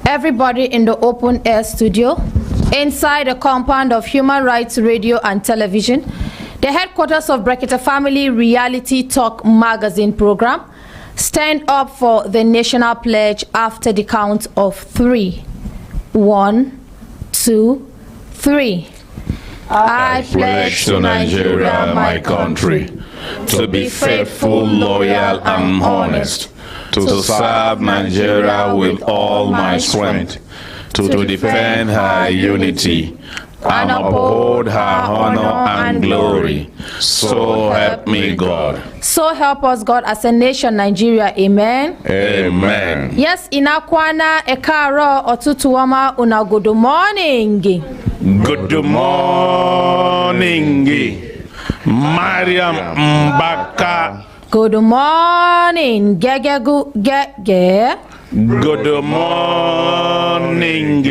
Everybody in the open air studio, inside the compound of Human Rights Radio and Television, the headquarters of Brekete Family Reality Talk magazine program. Stand up for the national pledge after the count of 3. 1, 2, 3. I pledge to Nigeria, my country, to be faithful, loyal, and honest, to serve Nigeria with all my strength, to defend her unity, and uphold her honor and glory. So help me God. So help us God as a nation, Nigeria. Amen. Amen. Yes, inakwana ekaro otutuwama una good morning. Good morning, Mariam Mbaka. Good morning, gegegu gege. Good morning,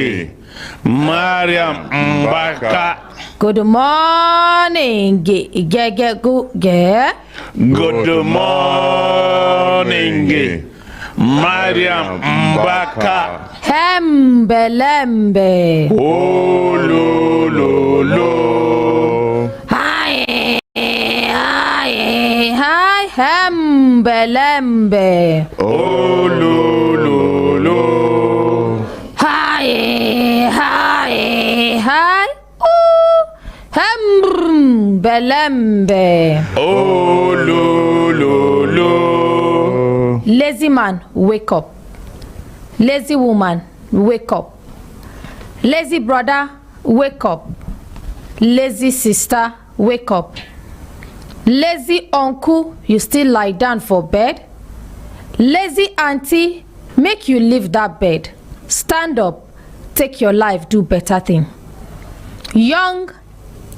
Mariam Mbaka. Good morning, gegegu ge. Good morning, Mariam Mbaka. Hembelembe. Oh, lo, lo, lo. Hi, hi, hi, hembelembe. Oh, lo, lo, lo. Hi, hi, hi. Ooh, hembelembe. Oh, lo, lo, lo. Lazy man, wake up. Lazy woman, wake up. Lazy brother, wake up. Lazy sister, wake up. Lazy uncle, you still lie down for bed. Lazy auntie, make you leave that bed. Stand up, take your life, do better thing. Young,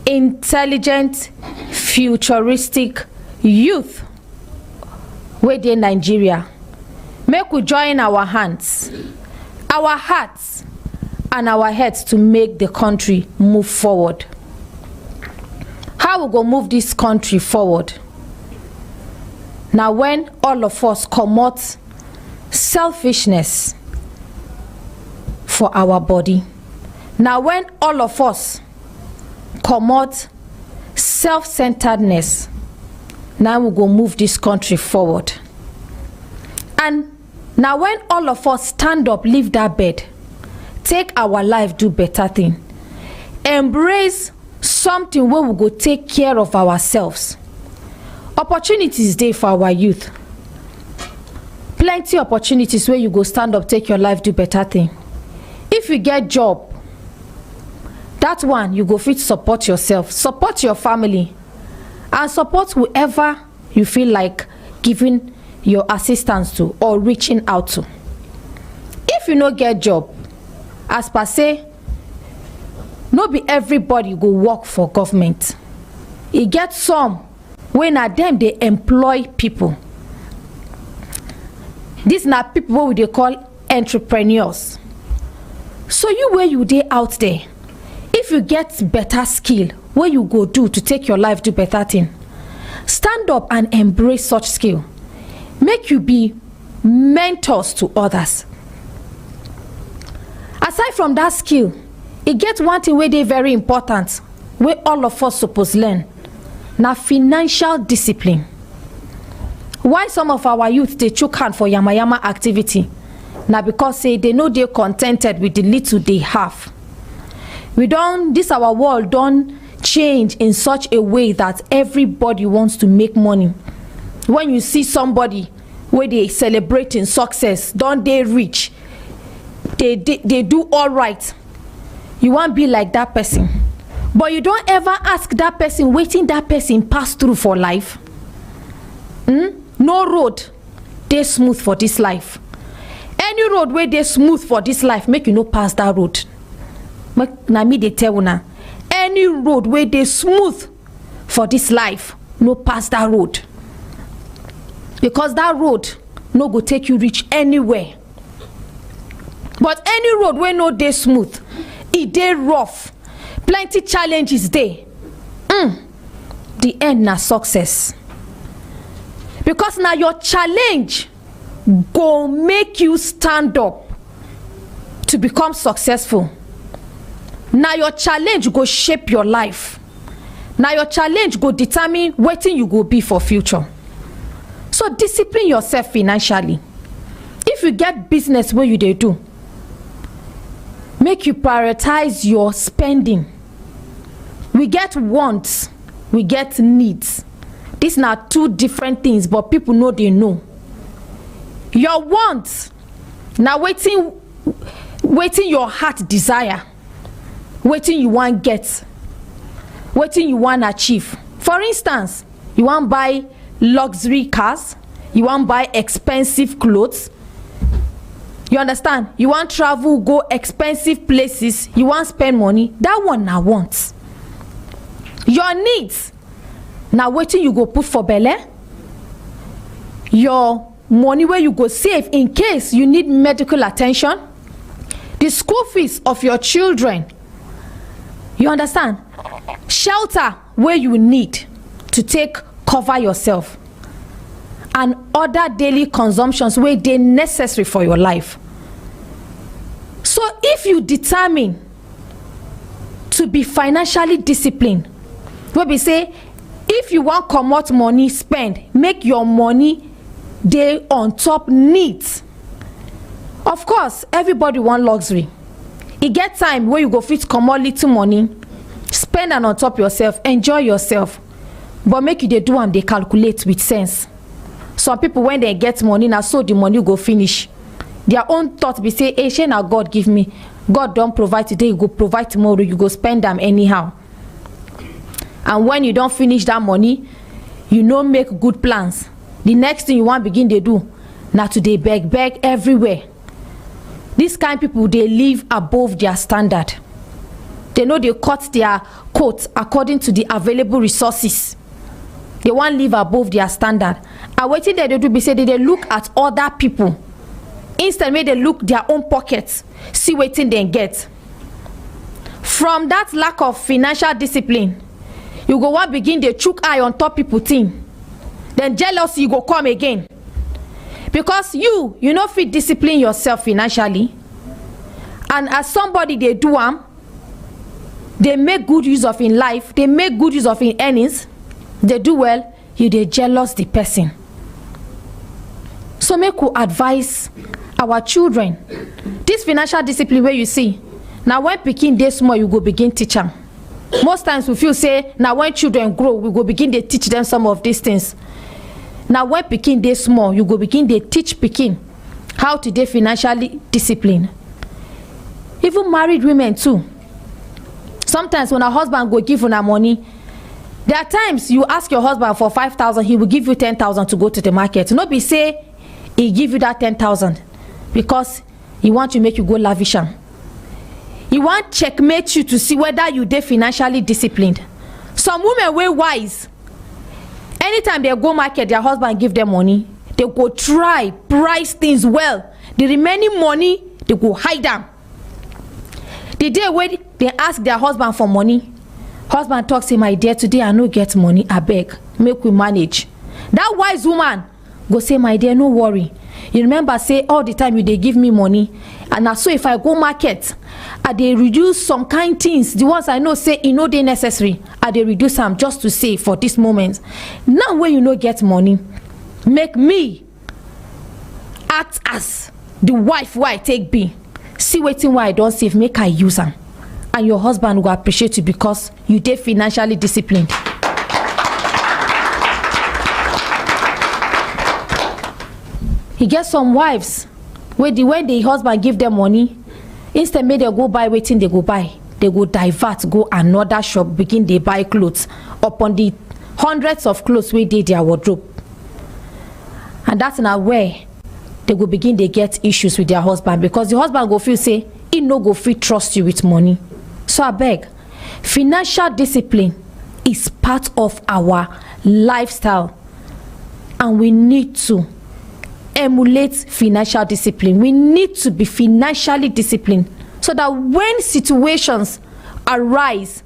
intelligent, futuristic youth, wey dey Nigeria, make we join our hands, our hearts, and our heads to make the country move forward. How we go move this country forward? Now when all of us comot selfishness for our body, now when all of us comot self-centeredness, now we go move this country forward. And now when all of us stand up, leave that bed, take our life, do better thing, embrace something where we go take care of ourselves. Opportunities dey for our youth. Plenty opportunities where you go stand up, take your life, do better thing. If you get job, that one you go fit support yourself, support your family, and support whoever you feel like giving your assistance to or reaching out to. If you no get job, as per say, no be everybody go work for government. E get some wey na dem dey employ people. These na people wey we dey call entrepreneurs. So you where you dey out there, if you get better skill, what you go do to take your life, do better thing, stand up and embrace such skill. Make you be mentors to others. Aside from that skill, e get one thing wey dey very important, wey all of us suppose learn, na financial discipline. Why some of our youth dey chook hand for yamayama activity na because say they know they're contented with the little they have. This our world don't change in such a way that everybody wants to make money. When you see somebody where they celebrating success, don't they rich, they do all right, you want be like that person, but you don't ever ask that person waiting that person pass through for life. No road they smooth for this life. Any road where they smooth for this life, make you no pass that road. Na me they tell una, any road where they smooth for this life, no pass that road, because that road no go take you reach anywhere. But any road where no dey smooth, it dey rough, plenty challenges dey, the end na success. Because now your challenge go make you stand up to become successful. Now your challenge go shape your life. Now your challenge go determine wetin you go be for future. So discipline yourself financially. If you get business where you dey do, make you prioritize your spending. We get wants, we get needs. These are two different things, but people know they know. Your wants, now waiting your heart desire, waiting you want get, waiting you want achieve. For instance, you want buy luxury cars, you want buy expensive clothes, you understand, you want travel, go expensive places, you want spend money. That one na wants. Your needs, now waiting you go put for belle, your money where you go save in case you need medical attention, the school fees of your children, you understand, shelter where you need to take cover yourself, and other daily consumptions where they necessary for your life. So if you determine to be financially disciplined, where we say if you want comot money spend, make your money dey on top needs. Of course everybody want luxury. E get time where you go fit comot little money, spend am on top yourself, enjoy yourself, but make you dey do am dey calculate with sense. Some people when they get money, na so the money go finish. Their own thought be say, hey, shey na God give me, God don't provide today, you go provide tomorrow, you go spend them anyhow. And when you don't finish that money, you no make good plans. The next thing you want begin they do now, to dey beg everywhere. This kind of people, they live above their standard. They know they cut their coat according to the available resources. They want live above their standard. And wetin they do be say they look at other people instead may they look their own pockets, see wetin they get. From that lack of financial discipline, you go want begin dey chook eye on top people thing. Then jealousy go come again, because you no fit discipline yourself financially, and as somebody they do they make good use of in life, they make good use of in earnings, they do well, you they jealous the person. So make we advise our children this financial discipline where you see. Now when pikin dey small, you go begin teach them. Most times we feel say now when children grow, we go begin to teach them some of these things. Now when pikin dey small, you go begin to teach pikin how to dey financially disciplined. Even married women too. Sometimes when a husband go give una money, there are times you ask your husband for 5,000, he will give you 10,000 to go to the market. No be say he give you that 10,000 because he want to make you go lavish am. He want checkmate you to see whether you dey financially disciplined. Some women wey wise, anytime they go market, their husband give them money, they go try price things well. The remaining money they go hide them. The day when they ask their husband for money, husband talks, say, my dear, today I no get money, I beg, make we manage. That wise woman go say, my dear, no worry, you remember say all the time you dey give me money, and na so if I go market, I dey reduce some kind things, the ones I know say e no dey necessary, I dey reduce them just to save for this moment. Now when you no get money, make me act as the wife wey I take be, see wetin wey I don save, make I use am, and your husband go appreciate you because you dey financially disciplined. E get some wives wey when the husband give them money, instead make dem go buy wetin they go buy, they go divert go another shop, begin dey buy clothes upon the hundreds of clothes wey dey their wardrobe. And that's na where they go begin dey get issues with their husband, because the husband go feel say he no go fit trust you with money. So abeg, financial discipline is part of our lifestyle, and we need to emulate financial discipline. We need to be financially disciplined so that when situations arise,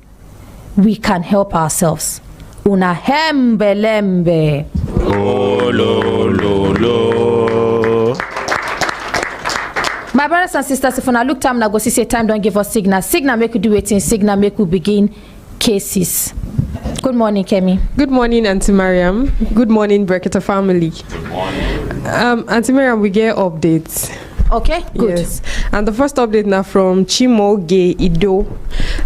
we can help ourselves. Una hembelembe. Oh, lo, lo, lo. My brothers and sisters, if una look time, na go see say time don't give us signal. Signal make we do it in signal make we begin cases. Good morning, Kemi. Good morning, Auntie Mariam. Good morning, Brekete family. Good morning. Auntie Mariam, we get updates. Okay, good. Yes. And the first update now from Chimoge Ido.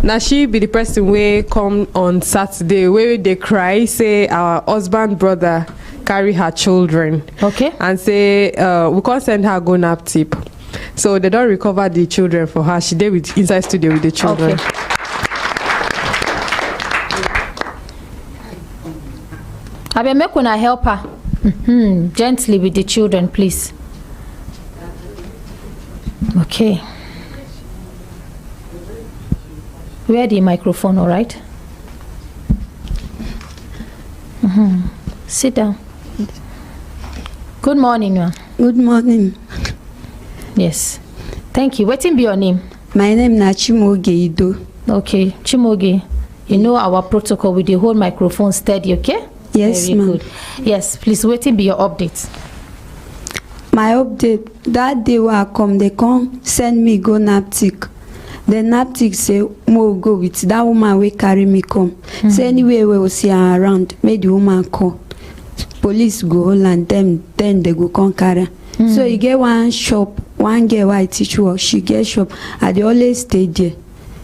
Now she be the person where come on Saturday where they cry, say our husband brother carry her children. Okay. And say we can't send her go nap tip. So they don't recover the children for her. She did with inside studio with the children. Okay. I be make una help her. Gently with the children, please. Okay. Where the microphone, all right? Sit down. Good morning, ma'am. Good morning. Yes. Thank you. Wetin be your name? My name na Chimoge Ido. Okay, Chimoge. You know our protocol with the whole microphone steady, okay? Yes, Very ma'am. good. Yes, please, wetin be your update? My update, that day when I come, they come send me go Naptic. The Naptic say, mo go with that woman wey carry me come. Say anyway we will see her around, make the woman call. Police go hold and then they go come carry her. So you get one shop, one girl wey I teach work, she get shop. I dey always stay there.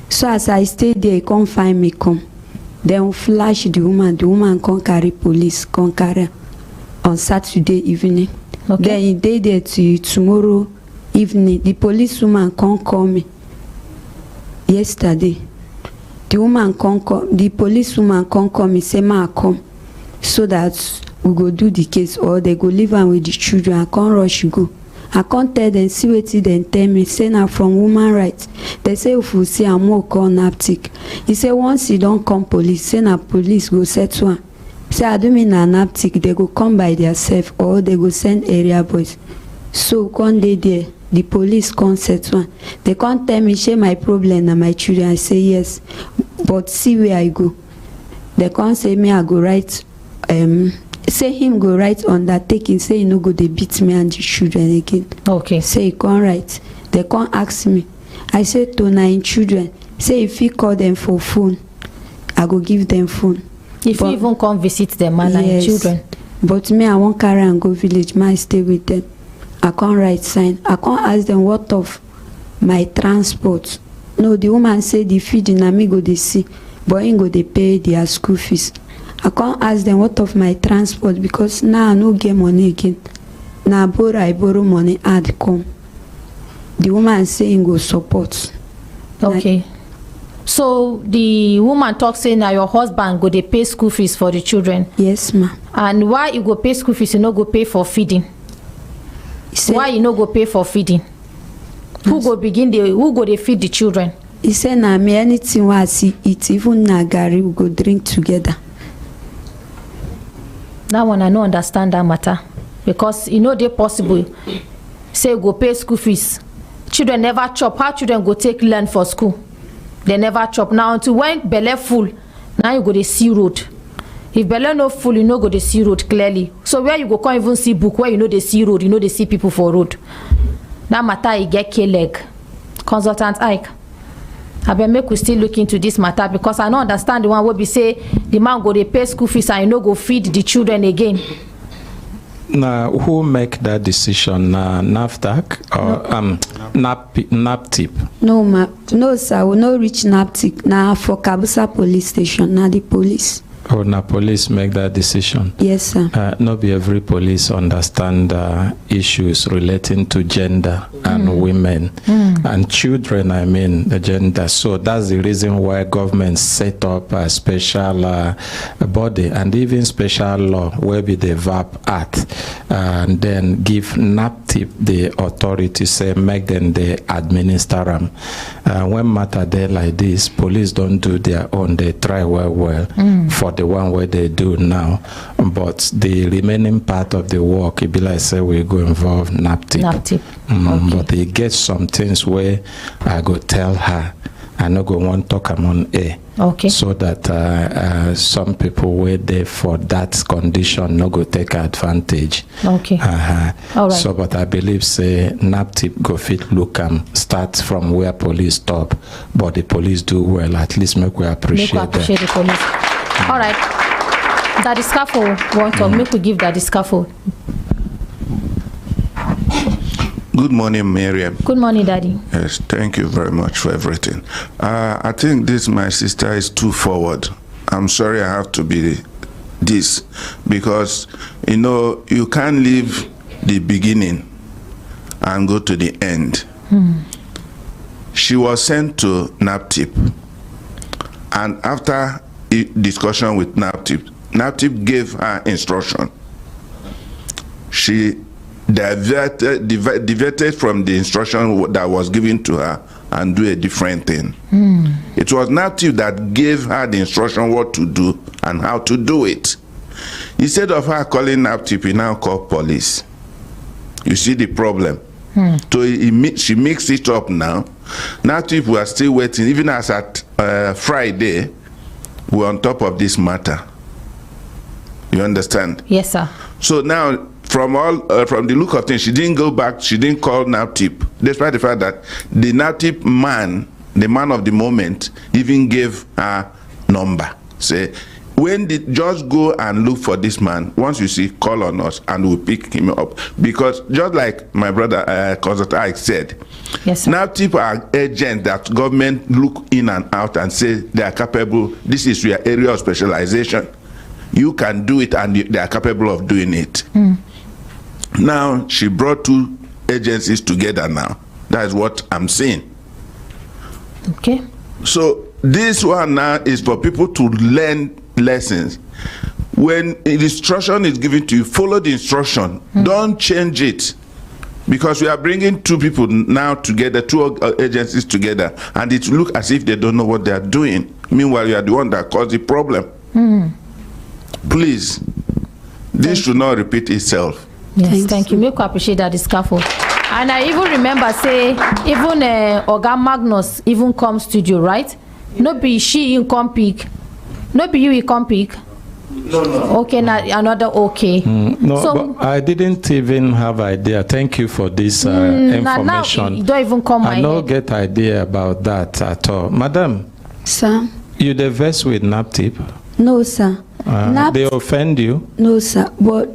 So as I stay there, he come find me come. Then flash the woman come carry police, come carry her on Saturday evening. Okay. Then he dey there till tomorrow evening. The police woman come call me yesterday. The police woman come call me, say ma come so that we go do the case, or they go leave am with the children. I can't rush go. I can't tell them, see wetin dem tell me, say na from woman rights. They say if we see am, we'll call Naptic. He say once he don't come police, say na police go settle am. Say I don't mean na Naptic, they go come by themselves or they go send area boys. So come dey there, the police come settle am. They can't tell me, shey my problem na my children. I say yes, but see where I go. They can't say me I go write say him go write undertaking, say he no go dey beat me and the children again. Okay. Say he can't write. They can't ask me. I say to 9 children, say if he call them for phone, I go give them phone. If you even come visit them, man, and Yes. children. But me, I won't carry and go village. I stay with them. I can't write sign. I can't ask them what of my transport. No, the woman say the feeding na me go dey see, but ain't go dey pay their school fees. I can't ask them what of my transport because now I no get money again. Now I borrow money add come. The woman say he go support. Okay. So the woman talk say na your husband go dey pay school fees for the children. Yes, ma. And why you go pay school fees, you no go pay for feeding? He say, Why you no go pay for feeding? Who go dey feed the children? He say na me anything wey I see eat, even na garri we go drink together. That one I no understand that matter, because e no dey possible say you go pay school fees, children never chop. How children go take learn for school? They never chop. Now until when belle full, now you go dey see road. If belle no full, you no go dey see road clearly. So where you go come even see book where you know dey see road, you know dey see people for road? That matter e get k-leg. Consultant Ike, abeg make we still look into this matter, because I no understand the one wey be say the man go dey pay school fees and you no go feed the children again. Now, who make that decision? NAFTAC or NAPTIP? No, ma. No, sir. We no reach NAPTIP. Now for Kabusa police station. Now the police. Oh, na police make that decision? Yes, sir. Not be every police understand issues relating to gender and women and children, I mean, the gender. So that's the reason why government set up a special body and even special law where be the VAP Act and then give NAPTIP the authority, say, make them they administer them. When matter there like this, police don't do their own, they try well for the one where they do now, but the remaining part of the work, it be like say we go involve NAPTIP. Okay. But they get some things where I go tell her, I no go want talk among air. Okay. So that some people were there for that condition no go take advantage. Okay. All right. So, but I believe say NAPTIP go fit look start from where police stop, but the police do well. At least make we appreciate them. The police. All right. Daddy Scaffold want to make we give Daddy Scaffold. Good morning, Miriam. Good morning, Daddy. Yes, thank you very much for everything. I think this, my sister, is too forward. I'm sorry I have to be this, because, you know, you can't leave the beginning and go to the end. She was sent to NAPTIP, and after discussion with NAPTIP gave her instruction. She diverted from the instruction that was given to her and do a different thing. It was NAPTIP that gave her the instruction what to do and how to do it. Instead of her calling NAPTIP, he now called police. You see the problem. So she mixed it up now. NAPTIP were still waiting, even as at Friday, we're on top of this matter. You understand? Yes, sir. So now, from the look of things, she didn't go back, she didn't call NAPTIP, despite the fact that the NAPTIP man, the man of the moment, even gave her number. Say, just go and look for this man. Once you see, call on us and we'll pick him up. Because just like my brother Contractor Ike said, yes, sir. NAPTIP are agents that government look in and out and say they are capable, this is your area of specialization. You can do it, and they are capable of doing it. Now, she brought two agencies together now. That is what I'm saying. Okay. So, this one now is for people to learn lessons. When the instruction is given to you, follow the instruction. Don't change it. Because we are bringing two people now together, two agencies together, and it look as if they don't know what they are doing. Meanwhile, you are the one that caused the problem. Please, this should not repeat itself. Yes, thank you. Make you appreciate that, the scaffold. And I even remember say, even Oga Magnus even come studio, right? No be she in come pick. No be you in come pick. No. Okay, now another okay. No, so, but I didn't even have idea. Thank you for this information. Now you don't even come I don't get idea about that at all. Madam. Sir? You the verse with NAPTIP? No, sir. They offend you? No, sir. But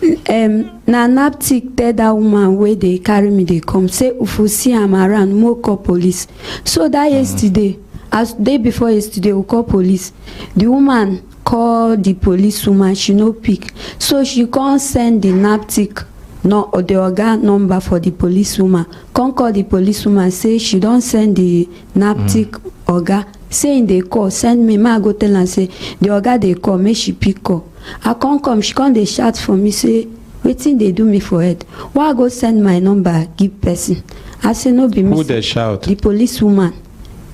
na NAPTIP tell that woman where they carry me, they come. Say, if you see I'm around, more call police. So that yesterday, as day before yesterday, we call police. The woman call the police woman, she no pick. So she can't send the NAPTIP or the organ number for the police woman. Can't call the police woman, say she don't send the NAPTIP organ. Saying they call, send me, ma go tell and say, the organ they call, make she pick up. I can't come, she can't they shout for me, say, waiting they do me for it. Why I go send my number, give person? I say, no be me. Who they shout? The police woman.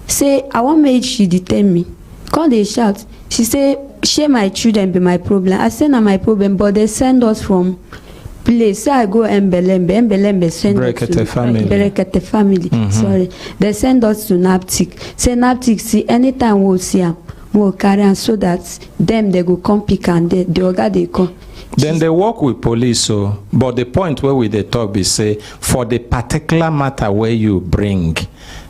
Say, I want make she detain me. Can't they shout? She say, share my children be my problem. I say, not my problem, but they send us from place. Say I go Embelembe send Brekete us to family. Brekete family. Sorry. They send us to NAPTIP. Say NAPTIP, see, anytime we'll see them, we'll carry on so that them they go come pick and the organ they come. Then they work with police, so but the point where we they talk be say for the particular matter where you bring,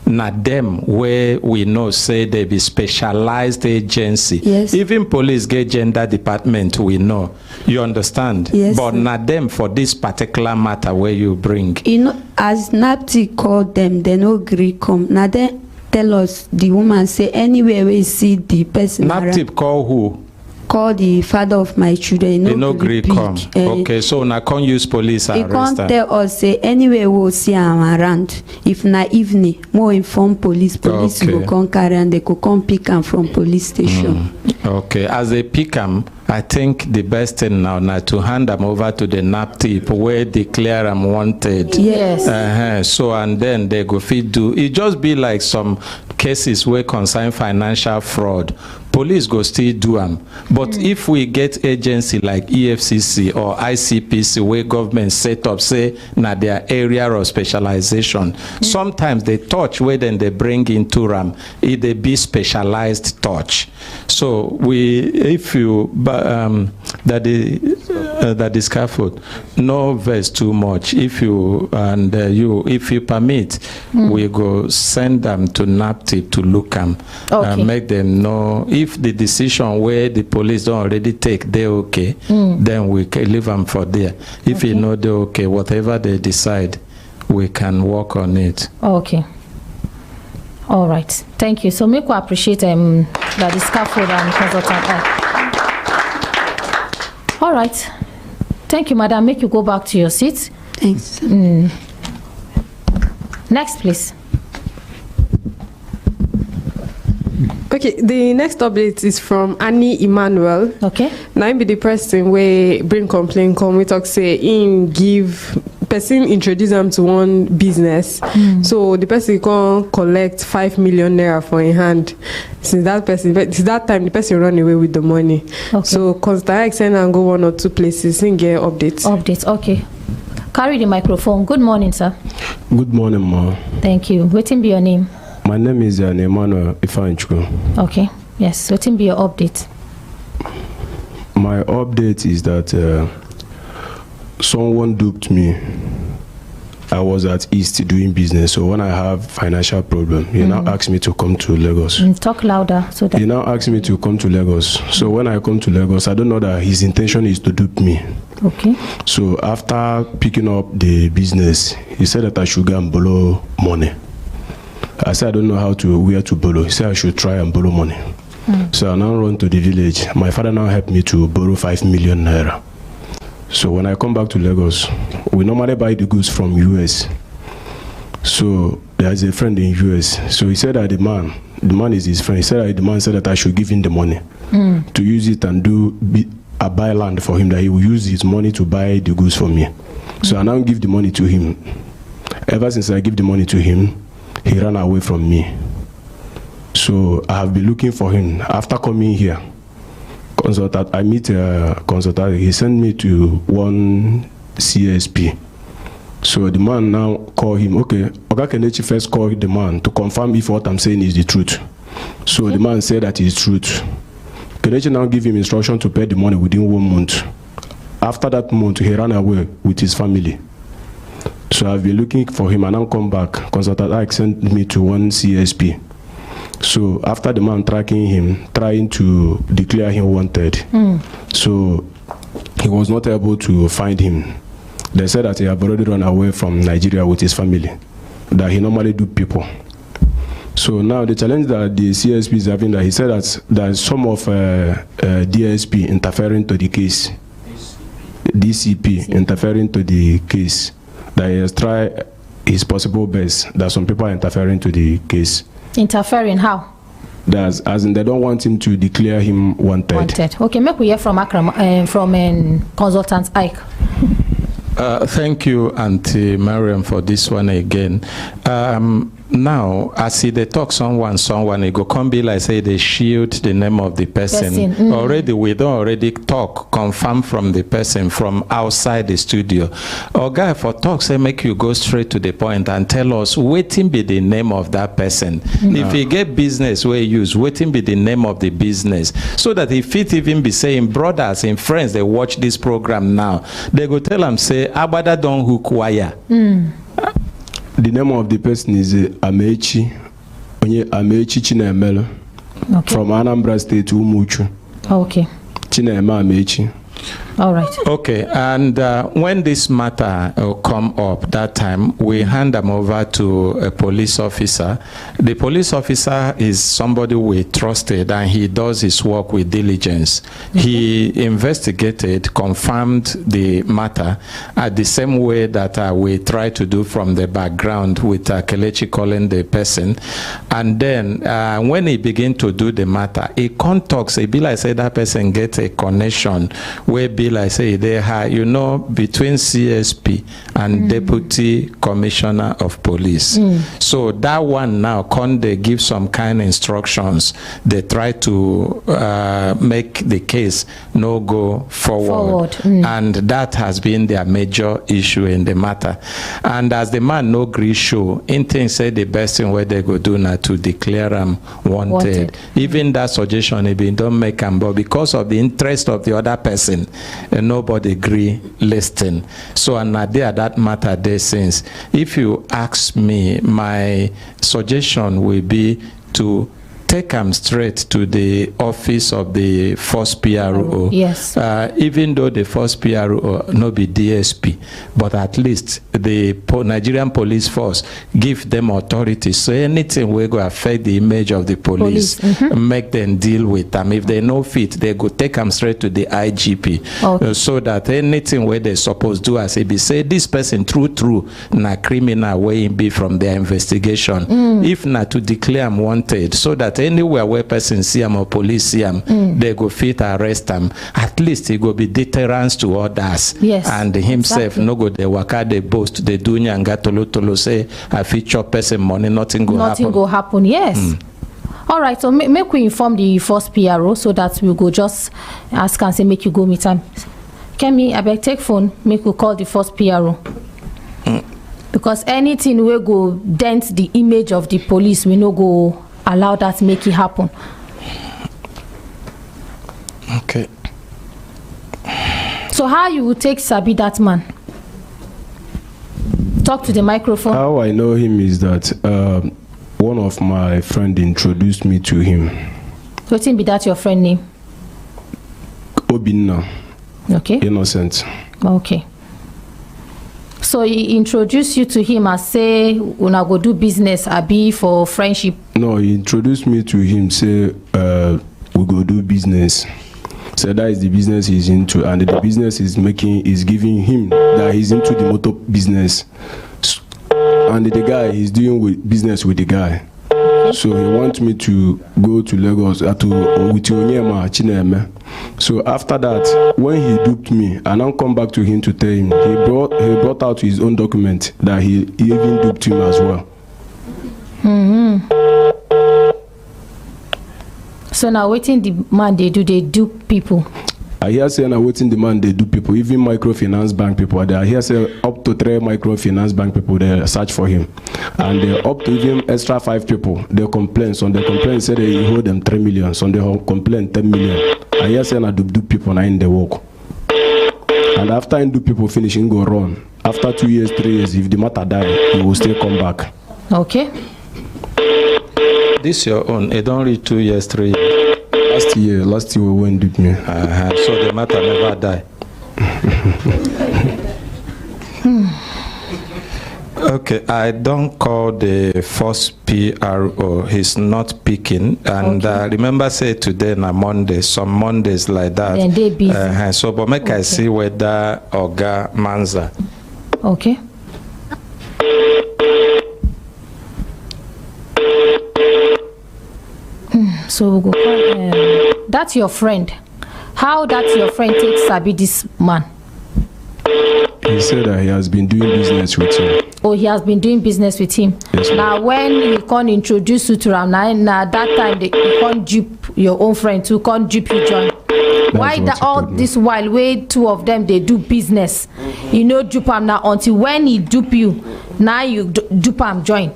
na them where we know say they be specialized agency. Yes. Even police get gender department, we know. You understand? Yes. But na them for this particular matter where you bring. You know, as NAPTI called them, they no agree come. Now they tell us, the woman say anywhere we see the person. NAPTIP call who? Call the father of my children. They no agree come. Okay, so na can't use police and he arrest can't them. tell us say anywhere we'll see am around. If na evening, more inform police. Police Okay. go come carry and they go come pick am from police station. Okay, as they pick them, I think the best thing now to hand them over to the NAPTIP where declare them wanted. Yes. So and then they go fit do. It just be like some cases where concern financial fraud. Police go still do them. But if we get agency like EFCC or ICPC where government set up, say, na their area of specialization, sometimes they touch where then they bring into them, it they be specialized touch. So if you, that is scaffold, no verse too much. If you, if you permit, we go send them to NAPTIP to look them, make them know if the decision where the police don't already take, they okay, then we can leave them for there. If you know they okay, whatever they decide, we can work on it. Okay. All right. Thank you. So make we appreciate that the scaffold and consultant. All right. Thank you, madam. Make you go back to your seat. Thanks. Next, please. Okay, the next update is from Annie Emmanuel. Okay. Now be the person where bring complaint come, we talk say in give person introduce them to one business. So the person can collect 5 million naira for in hand. Since that time the person run away with the money. Okay. So Contractor send and go 1 or 2 places and get updates. Okay. Carry the microphone. Good morning, sir. Good morning, ma. Thank you. Waiting be your name. My name is Emmanuel Ifanchukwu. Okay. Yes. Waiting be your update. My update is that someone duped me. I was at East doing business, so when I have financial problem, he now asked me to come to Lagos. Talk louder so that He now asked me to come to Lagos. So when I come to Lagos, I don't know that his intention is to dupe me. Okay. So after picking up the business, he said that I should go and borrow money. I said I don't know where to borrow. He said I should try and borrow money. So I now run to the village. My father now helped me to borrow 5 million naira. So when I come back to Lagos, we normally buy the goods from US. So there's a friend in US. So he said that the man is his friend. He said that the man said that I should give him the money to use it and buy land for him, that he will use his money to buy the goods for me. So I now give the money to him. Ever since I give the money to him, he ran away from me. So I have been looking for him. After coming here, I meet a consultant. He sent me to one CSP. So the man now called him. Okay, Oga Kenechi first called the man to confirm if what I'm saying is the truth. So the man said that it's truth. Kenechi now give him instruction to pay the money within 1 month. After that month, he ran away with his family. So I've been looking for him and now come back. Consultant Ike sent me to one CSP. So after the man tracking him, trying to declare him wanted, so he was not able to find him. They said that he had already run away from Nigeria with his family, that he normally do people. So now the challenge that the CSP is having, that he said that there's some of DSP interfering to the case, DCP interfering to the case, that he has tried his possible best, that some people are interfering to the case. Interfering how? That's as in they don't want him to declare him wanted. Okay, make we hear from Akram, consultant Ike. Thank you, Auntie Mariam, for this one again. Now, as they talk someone, it go come be like say they shield the name of the person. Already, we don't already talk, confirm from the person from outside the studio. Or guy for talk say make you go straight to the point and tell us waiting be the name of that person. If you get business where you use, waiting be the name of the business. So that if it even be saying brothers and friends, they watch this program now, they go tell them say, Abada don't hook wire. The name of the person is Amechi Chinemelo, from Anambra State to Umuchu. Okay. Chinema Amechi. All right. Okay, and when this matter come up that time, we hand them over to a police officer. The police officer is somebody we trusted, and he does his work with diligence. He investigated, confirmed the matter the same way that we try to do from the background with Kelechi calling the person. And then when he began to do the matter, he contacts, he be like say that person gets a connection where be like say they have, you know, between CSP and Deputy Commissioner of Police. So that one now can they give some kind of instructions. They try to make the case no go forward. And that has been their major issue in the matter. And as the man no agree show, in things say the best thing where they go do now to declare them wanted. Even that suggestion it been don't make them, but because of the interest of the other person, and nobody agree listing. So and there that matter there since. If you ask me, my suggestion will be to take them straight to the office of the first PRO. Yes. Even though the first PRO no be DSP, but at least the Nigerian police force give them authority. So anything will go affect the image of the police. Make them deal with them. If they no fit, they go take them straight to the IGP. So that anything where they supposed to do as it be say this person true na criminal way in be from their investigation. If not to declare them wanted, so that anywhere where person see him or police see him, they go fit arrest him. At least he go be deterrence to others. Yes, and himself no go they waka they boast they do nyanga tolo say I feature person money nothing go happen. Nothing go happen. Yes. All right. So make we inform the first PRO so that we go just ask and say make you go meet him. Kemi, I beg take phone. Make we call the first PRO. Because anything will go dent the image of the police, we no go allow that make it happen. Okay. So how you would take sabi that man? Talk to the microphone. How I know him is that one of my friend introduced me to him. What be that your friend name? Obinna. Okay. Innocent. Okay. So he introduced you to him and say, "Una go do business, abi for friendship." No, he introduced me to him. Say, we go do business. So that is the business he's into, and the business is giving him that he's into the motor business, and the guy he's doing business with the guy. So he wants me to go to Lagos with Onyema Chineme. So after that, when he duped me, I now come back to him to tell him he brought out his own document that he even duped him as well. So now waiting the man they dupe people. I hear saying now waiting the man they do people, even microfinance bank people. I hear say up to 3 microfinance bank people they search for him, and they up to even extra 5 people they complain. So they complain say they hold them 3 million. So they complain 10 million. I hear saying I do people now in the work, and after I do people finishing go run. After 2 years, 3 years, if the matter die, he will still come back. Okay. This your own. It don't reach 2 years, 3 years. Last year we went with me. So the matter never die. Okay, I don't call the first PRO. He's not picking. And remember, say today na Monday. Some Mondays like that. Then they busy. So, but make I see whether Oga Manza. Okay. So we'll go call, that's your friend. How that your friend takes sabi this man? He said that he has been doing business with him. Oh, he has been doing business with him. Yes, now, when he can't introduce you to him, now that time he can't dupe your own friend too, can't dupe you join. Why that all this while way two of them they do business, you know dupe him now until when he dupe you, now you dupe him join.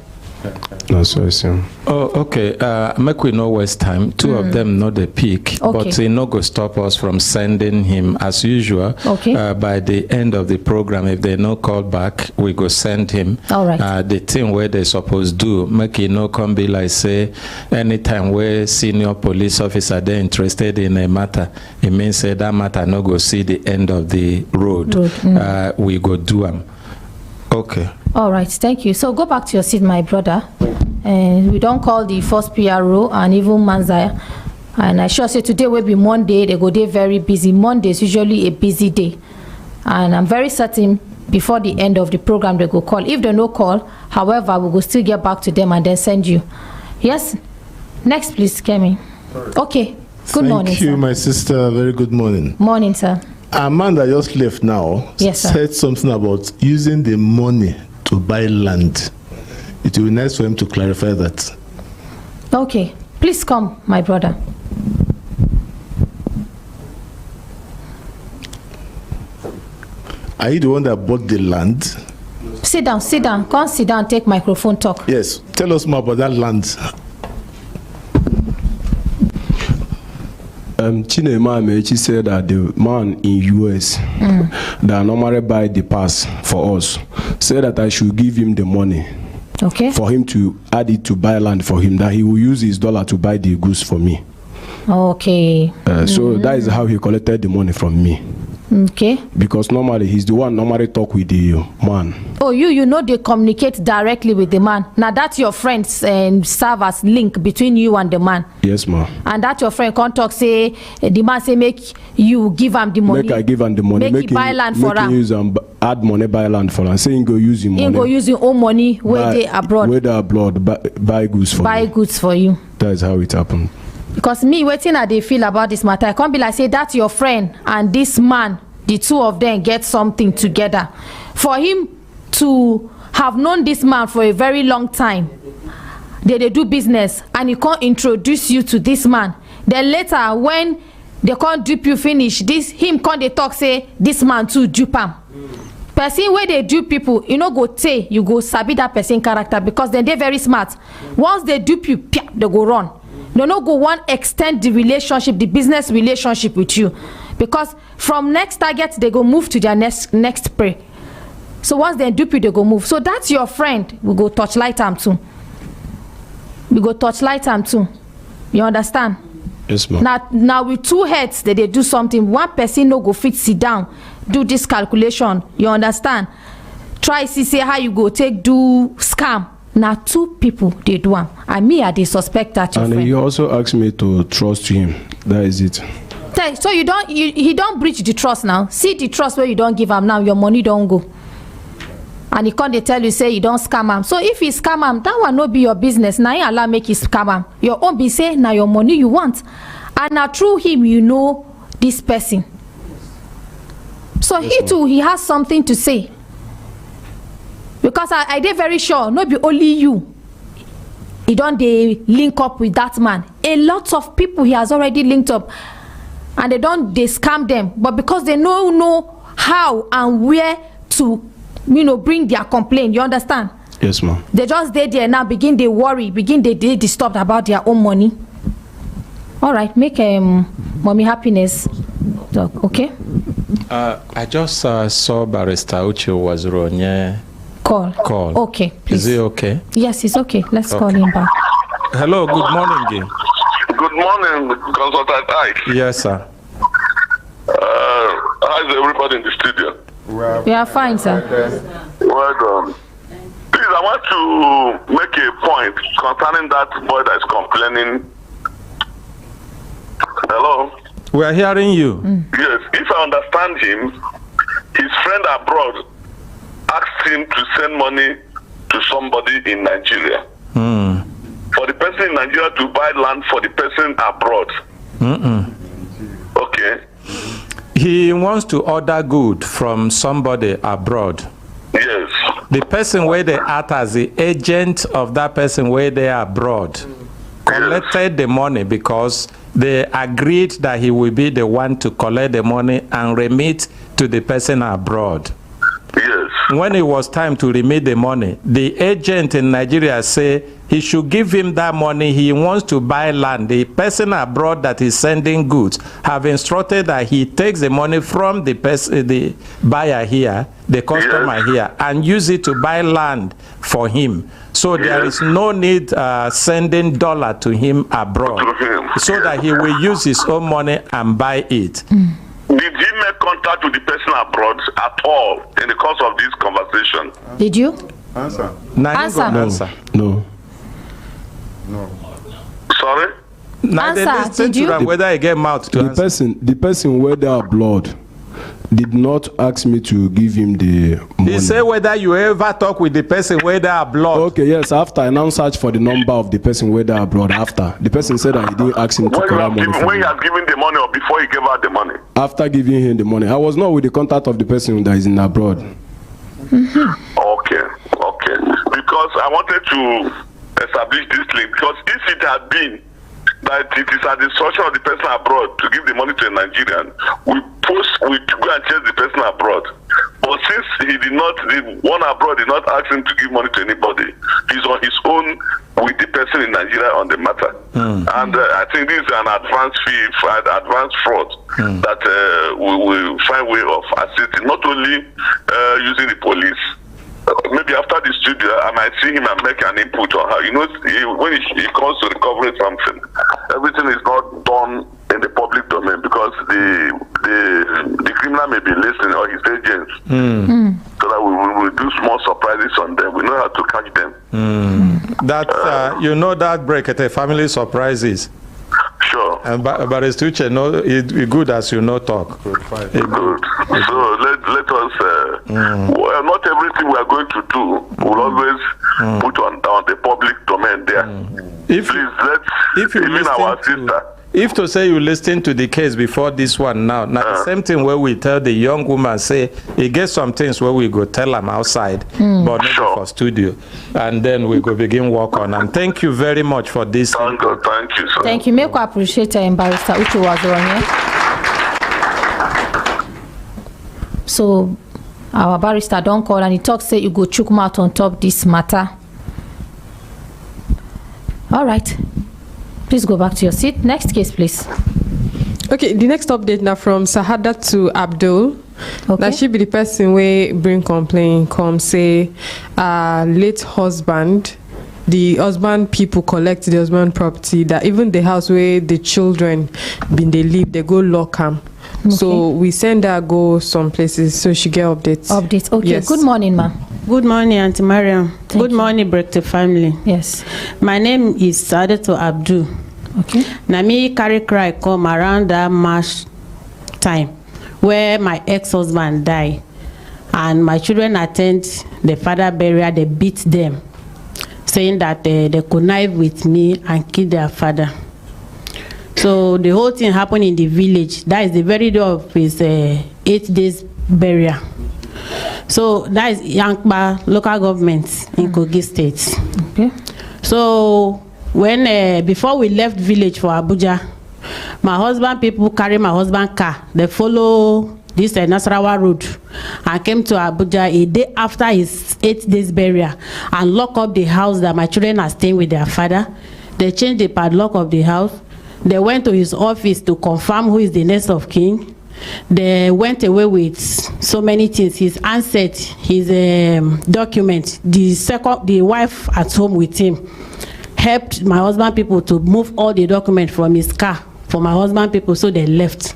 That's what I see. Oh, okay. Make we no waste time. Two of them know the peak, Okay. but it no go stop us from sending him as usual. Okay. By the end of the program, if they no call back, we go send him. All right. The thing where they supposed do, make it no come be like say, anytime where senior police officer they interested in a matter, it means say that matter no go see the end of the road. We go do them. Okay. All right, thank you. So go back to your seat, my brother. And we don't call the first PRO and even Manzaya. And I sure say today will be Monday. They go there very busy. Monday is usually a busy day. And I'm very certain before the end of the program they go call. If they no call, however, we will still get back to them and then send you. Yes? Next, please, Kemi. Okay. Good morning, Thank you, sir. my sister. Very good morning. Morning, sir. Amanda just left now. Yes, sir. Said something about using the money to buy land. It will be nice for him to clarify that. Okay. Please come, my brother. Are you the one that bought the land? Sit down, sit down. Come sit down, take microphone, talk. Yes. Tell us more about that land. Chinema Amechi said that the man in US that normally buy the pass for us said that I should give him the money Okay. for him to add it to buy land for him, that he will use his dollar to buy the goods for me. Okay. So that is how he collected the money from me. Okay. Because normally he's the one normally talk with the man. Oh, you know they communicate directly with the man. Now that's your friends and serve as link between you and the man. Yes, ma'am. And that your friend can't talk say the man say make you give him the money. Make I give him the money. Make he buy land for him. him. Use and add money buy land for him. Saying go use him money. He go use your own money where they abroad. Where they abroad buy goods for Buy me. goods for you. That is how it happened. Because me waiting how they feel about this matter. I can't be like say that's your friend and this man. The two of them get something together. For him to have known this man for a very long time, they do business and he can't introduce you to this man. Then later when they can't dupe you finish, him can't they talk say this man too dupe him. Person where they dupe people, you know go say you go sabi that person character because then they're very smart. Once they dupe you, they go run. They no go one extend the relationship, the business relationship with you. Because from next target, they go move to their next prey. So once they dupe you, they go move. So that's your friend. We go touchlight them too. We go touchlight them too. You understand? Yes, ma'am. Now with two heads, they do something. One person no go fit sit down, do this calculation. You understand? Try see how you go take do scam. Now two people they do them. And me I they suspect that your and friend. he also asked me to trust him. That is it. So he don't breach the trust now. See the trust where you don't give him now, your money don't go. And he can't they tell you say you don't scam him. So if he scam him, that will not be your business. Now you allow make you scam him. Your own be say now your money you want. And now through him you know this person. So yes, he too he has something to say. Because I did very sure not be only you. He don't they link up with that man. A lot of people he has already linked up. And they scam them, but because they know how and where to bring their complaint. You understand? Yes, ma'am. They just there now begin they worry, begin they disturbed about their own money. All right, make mommy happiness talk, okay? I just saw Barrister Uche was Ronye call. Okay, please. Is it okay? Yes, it's okay. Let's call him back. Hello, good morning, Gay. Good morning, Consultant Ike. Yes, sir. How's everybody in the studio? We are fine, sir. Well done. Please, I want to make a point concerning that boy that is complaining. Hello? We are hearing you. Yes, if I understand him, his friend abroad asked him to send money to somebody in Nigeria. For the person in Nigeria to buy land for the person abroad. Okay. he wants to order good from somebody abroad. Yes. The person where they act as the agent of that person where they are abroad collected the money because they agreed that he will be the one to collect the money and remit to the person abroad. Yes. When it was time to remit the money, the agent in Nigeria say he should give him that money. He wants to buy land. The person abroad that is sending goods have instructed that he takes the money from the buyer here, the customer here, and use it to buy land for him. So there is no need sending dollar to him abroad, so that he will use his own money and buy it. Did he make contact with the person abroad at all in the course of this conversation? Did you? Answer. Answer. No. Sorry? Answer. Did you? Whether I get mouth to answer. The person where they are blood did not ask me to give him the money. He said whether you ever talk with the person where they are blood. Okay, yes, after I now search for the number of the person where they are blood. After the person said that he didn't ask him to collect money. When he has given the money or before he gave out the money? After giving him the money. I was not with the contact of the person that is in abroad. Okay. Because I wanted to establish this link, because if it had been that it is at the instruction of the person abroad to give the money to a Nigerian, we go and chase the person abroad. But since the one abroad did not ask him to give money to anybody, he's on his own with the person in Nigeria on the matter. And I think this is an advanced fraud that we will find way of assisting, not only using the police. Maybe after the studio, I might see him and make an input on how. You know, when he comes to recovering something, everything is not done in the public domain because the criminal may be listening or his agents, so that we will do small surprises on them. We know how to catch them. That you know that Brekete family surprises. Sure. And but it's too good as you know talk. Good. So let us. Well, not everything we are going to do will always put on the public domain there. Please even our sister. If to say you listen to the case before this one now the same thing where we tell the young woman say he gets some things where we go tell them outside, but not for studio, and then we go begin work on them. Thank you very much for this. Thank you, sir. Thank you. Make we appreciate Barrister Uche Wazoronye. So our barrister don't call and he talks say you go chook mouth on top this matter. All right. Please go back to your seat. Next case, please. Okay, the next update now from Sahada to Abdul. Okay. That she be the person where bring complaint, come say late husband, the husband people collect the husband property, that even the house where the children been they live, they go lock them. Okay. So we send her go some places so she get updates. Okay. Yes. Good morning, ma'am. Good morning, Auntie Mariam. Good morning, Brekete family. Yes. My name is Sadato Abdul. Okay. Now me carry cry come around that March time where my ex-husband died and my children attend the father burial. They beat them, saying that they connive with me and kill their father. So the whole thing happened in the village. That is the very day of his 8 days burial. So that is Yankba local government in Kogi State. Okay. So when before we left village for Abuja, my husband people carry my husband car. They follow this Nasarawa road and came to Abuja a day after his 8 days burial and lock up the house that my children are staying with their father. They changed the padlock of the house. They went to his office to confirm who is the next of kin. They went away with so many things. His handset, his document, the wife at home with him helped my husband people to move all the documents from his car for my husband people, so they left.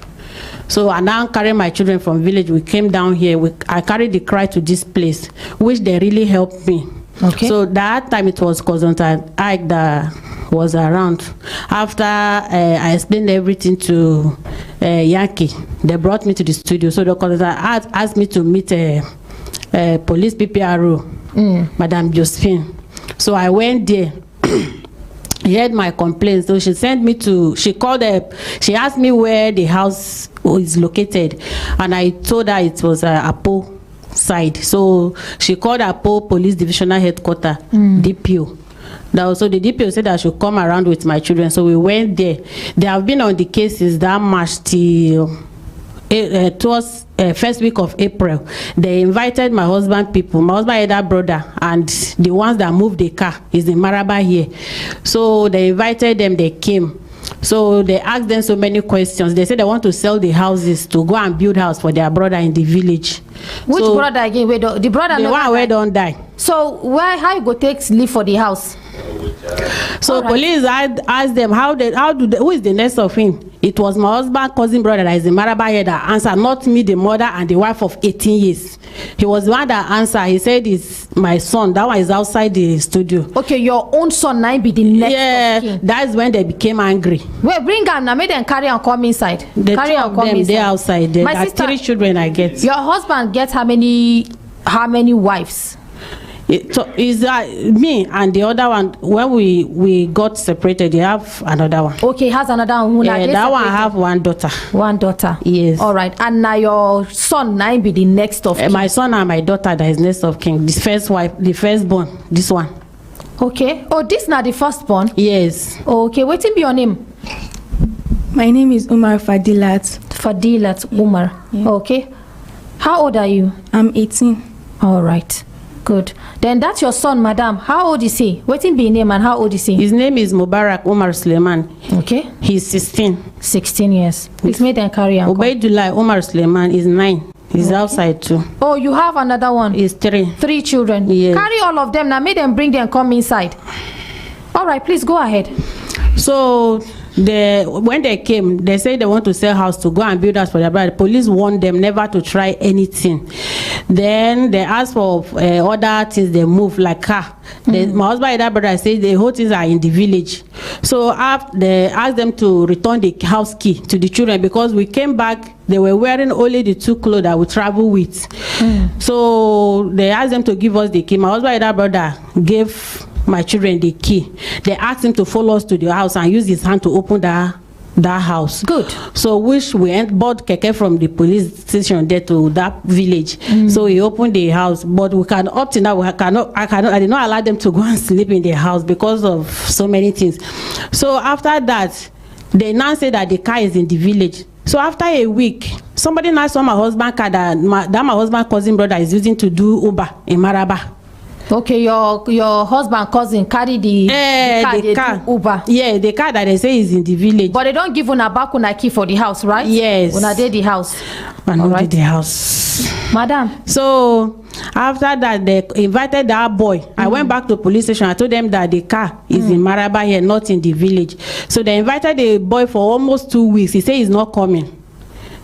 So I now carry my children from village. We came down here. I carried the cry to this place, which they really helped me. Okay. So that time it was cousin Ike that was around. After I explained everything to Yankee, they brought me to the studio. So the cousin asked me to meet police PPRO, Madam Josephine. So I went there. He heard my complaints, so she sent me to. She called. She asked me where the house is located, and I told her it was Apo side. So she called Apo Police Divisional Headquarters, DPO. Now, so the DPO said I should come around with my children. So we went there. They have been on the cases that March till towards first week of April. They invited my husband people, my husband elder brother, and the ones that moved the car is in Maraba here. So they invited them, they came. So they asked them so many questions. They said they want to sell the houses to go and build house for their brother in the village. Which brother again? Wait, the brother, the one where don't die. So how you go take leave for the house? So police asked them who is the next of him. It was my husband cousin brother that is in Maraba here that answered, not me, the mother and the wife of 18 years. He was the one that answered. He said it's my son. That one is outside the studio. Okay, your own son now be the next of kin. That's when they became angry. Wait, bring them now, make them carry and come inside. The carry and come inside. They're outside. There are 3 children I get. Your husband gets how many wives? So is me and the other one, when we got separated, they have another one. Okay, has another one. Yeah, that one have one daughter. One daughter. Yes. All right. And now your son now be the next of kin. My son and my daughter that is next of king. This first wife, the firstborn, this one. Okay. Oh, this now the firstborn? Yes. Okay, waiting be your name. My name is Umar Fadilat. Fadilat Umar. Yeah. Okay. How old are you? I'm 18. All right. Good. Then that's your son, madam. How old is he? Waiting be name and how old is he? His name is Mubarak Umar Suleiman. Okay. He's 16. 16 years. Please make them carry on. Ubaidullah Umar Suleiman is 9. He's outside too. Oh, you have another one? He's 3. 3 children. Yes. Carry all of them now. Make them bring them come inside. All right, please go ahead. So when they came, they said they want to sell house to go and build house for their brother. The police warned them never to try anything. Then they asked for other things. They moved like car. My husband and that brother said the whole things are in the village. So after they asked them to return the house key to the children, because we came back, they were wearing only the 2 clothes that we travel with. So they asked them to give us the key. My husband and that brother gave my children the key. They asked him to follow us to the house and use his hand to open that house. Good. So which we bought keke from the police station there to that village. So he opened the house, but we can up to now I did not allow them to go and sleep in the house because of so many things. So after that, they now say that the car is in the village. So after a week, somebody now saw my husband car that my husband cousin brother is using to do Uber in Maraba. Okay, your husband cousin carry the car Uber. Yeah, the car that they say is in the village. But they don't give una back una key for the house, right? Yes. Una did the house. All right. The house. Madam. So after that, they invited that boy. I went back to the police station. I told them that the car is in Maraba here, not in the village. So they invited the boy for almost 2 weeks. He said he's not coming.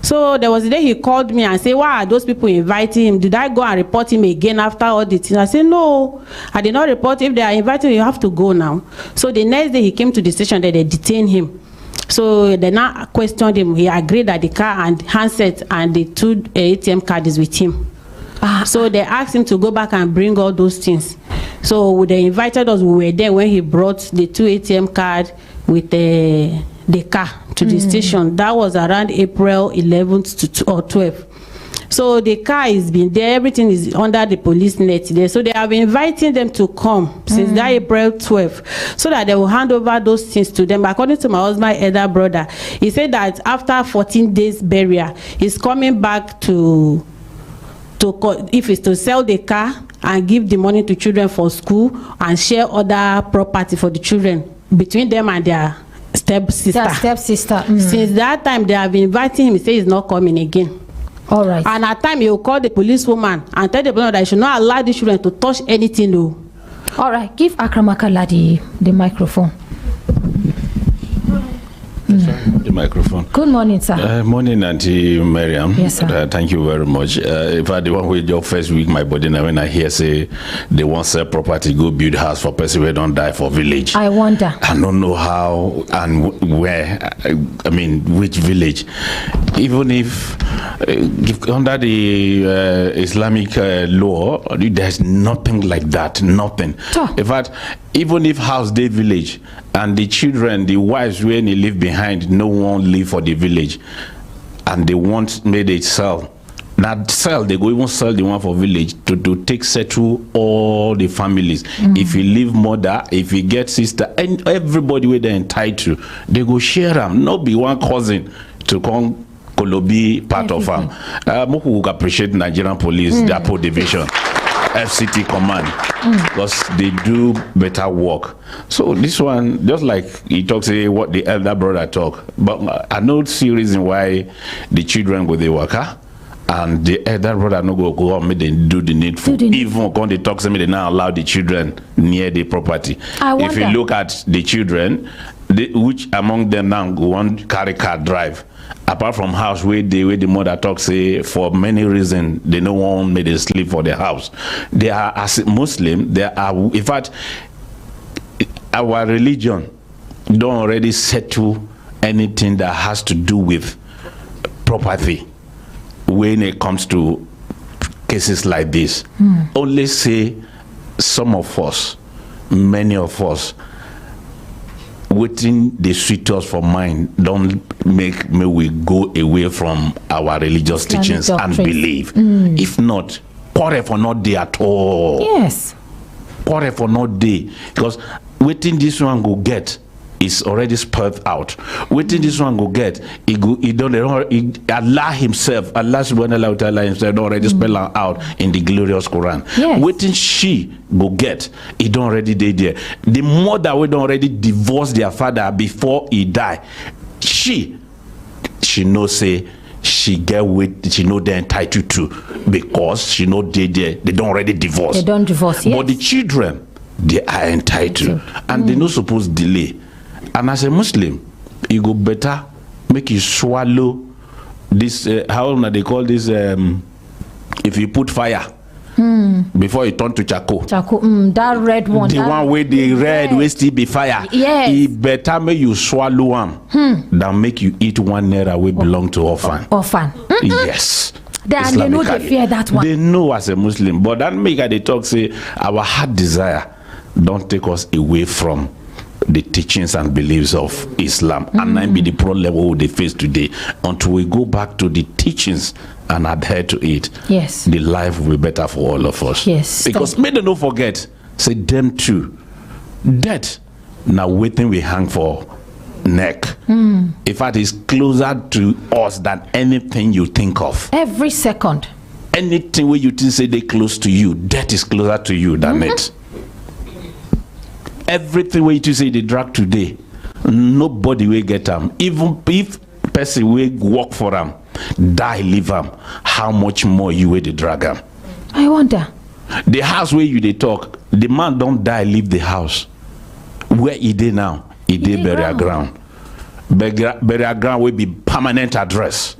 So there was a day he called me and said, why are those people inviting him? Did I go and report him again after all the things? I said, no, I did not report. If they are inviting you, have to go now. So the next day he came to the station that they detained him. So they now questioned him. He agreed that the car and handset and the 2 ATM card is with him. So they asked him to go back and bring all those things. So they invited us. We were there when he brought the 2 ATM card with the car to the station. That was around April 11th or 12th. So the car has been there. Everything is under the police net there. So they have been inviting them to come since that April 12th, so that they will hand over those things to them. According to my husband's elder brother, he said that after 14 days burial, he's coming back to if it's to sell the car and give the money to children for school and share other property for the children between them and their stepsister. Since that time, they have been inviting him. He says he's not coming again. All right. And at time, he will call the policewoman and tell the policewoman that he should not allow the children to touch anything. No. All right. Give Akramakala the microphone. The microphone. Good morning, sir. Morning, Auntie Miriam. Yes, sir. Thank you very much. In fact, the one with your first week, my body now when I hear say they want sell property, go build house for person who don't die for village. I wonder. I don't know how and where. I mean, which village? Even if under the Islamic law, there's nothing like that. Nothing. Sure. In fact, even if house day village and the children, the wives when they live behind, no one live for the village. and they want made it sell. That sell, they go even sell the one for village to take settle all the families. If you leave mother, if you get sister, and everybody where they're entitled, they go share them. Not be one cousin to come Kolobi part of them. Moku appreciate Nigerian police, the Apo division, FCT command, because they do better work. So this one, just like he talks, say what the elder brother talk, but I don't see reason why the children go they work. And the elder brother no go and make them do the needful. Even when they talk to me, they now allow the children near the property. If you look at the children, which among them now go on carry car drive, apart from house where the mother talks, say for many reasons they no want me to sleep for the house. They are, as Muslim, they are, in fact, our religion don't already settle anything that has to do with property. When it comes to cases like this, only say some of us, many of us, waiting the sweet us for mind, don't make me we go away from our religious teachings and believe. If not, quarrel for not day at all. Yes. Quarrel for not day, because waiting this one go get is already spelled out. Waiting this one go get, he Allah himself, Allah subhanahu wa ta'ala himself don't already spell out in the glorious Quran. Yes. Waiting she go get, he don't already did there. The mother we don't already divorce their father before he die. She know say she get with, she know they're entitled to, because she know they don't already divorce. They don't divorce, yes. But the children, they are entitled, and they not supposed to delay. And as a Muslim, you go better make you swallow this. How they call this? If you put fire before you turn to charcoal. Charcoal, that red one. The one where the red will still be fire. Yes. It better make you swallow them than make you eat one naira we belong to orphan. Orphan. Yes. They know they fear that one. They know as a Muslim, but that make they talk say our heart desire don't take us away from the teachings and beliefs of Islam, and that be the problem they face today. Until we go back to the teachings and adhere to it, yes, the life will be better for all of us. Yes, because may they not forget, say them too, death now waiting we hang for neck. In fact, it's closer to us than anything you think of. Every second, anything where you think say they close to you, death is closer to you than it. Everything where you say they drag today, nobody will get them. Even if person will work for them, die, leave them, how much more you will they drag them? I wonder. The house where you they talk, the man don't die, leave the house. Where he did now? He did burial ground. Burial ground will be permanent address.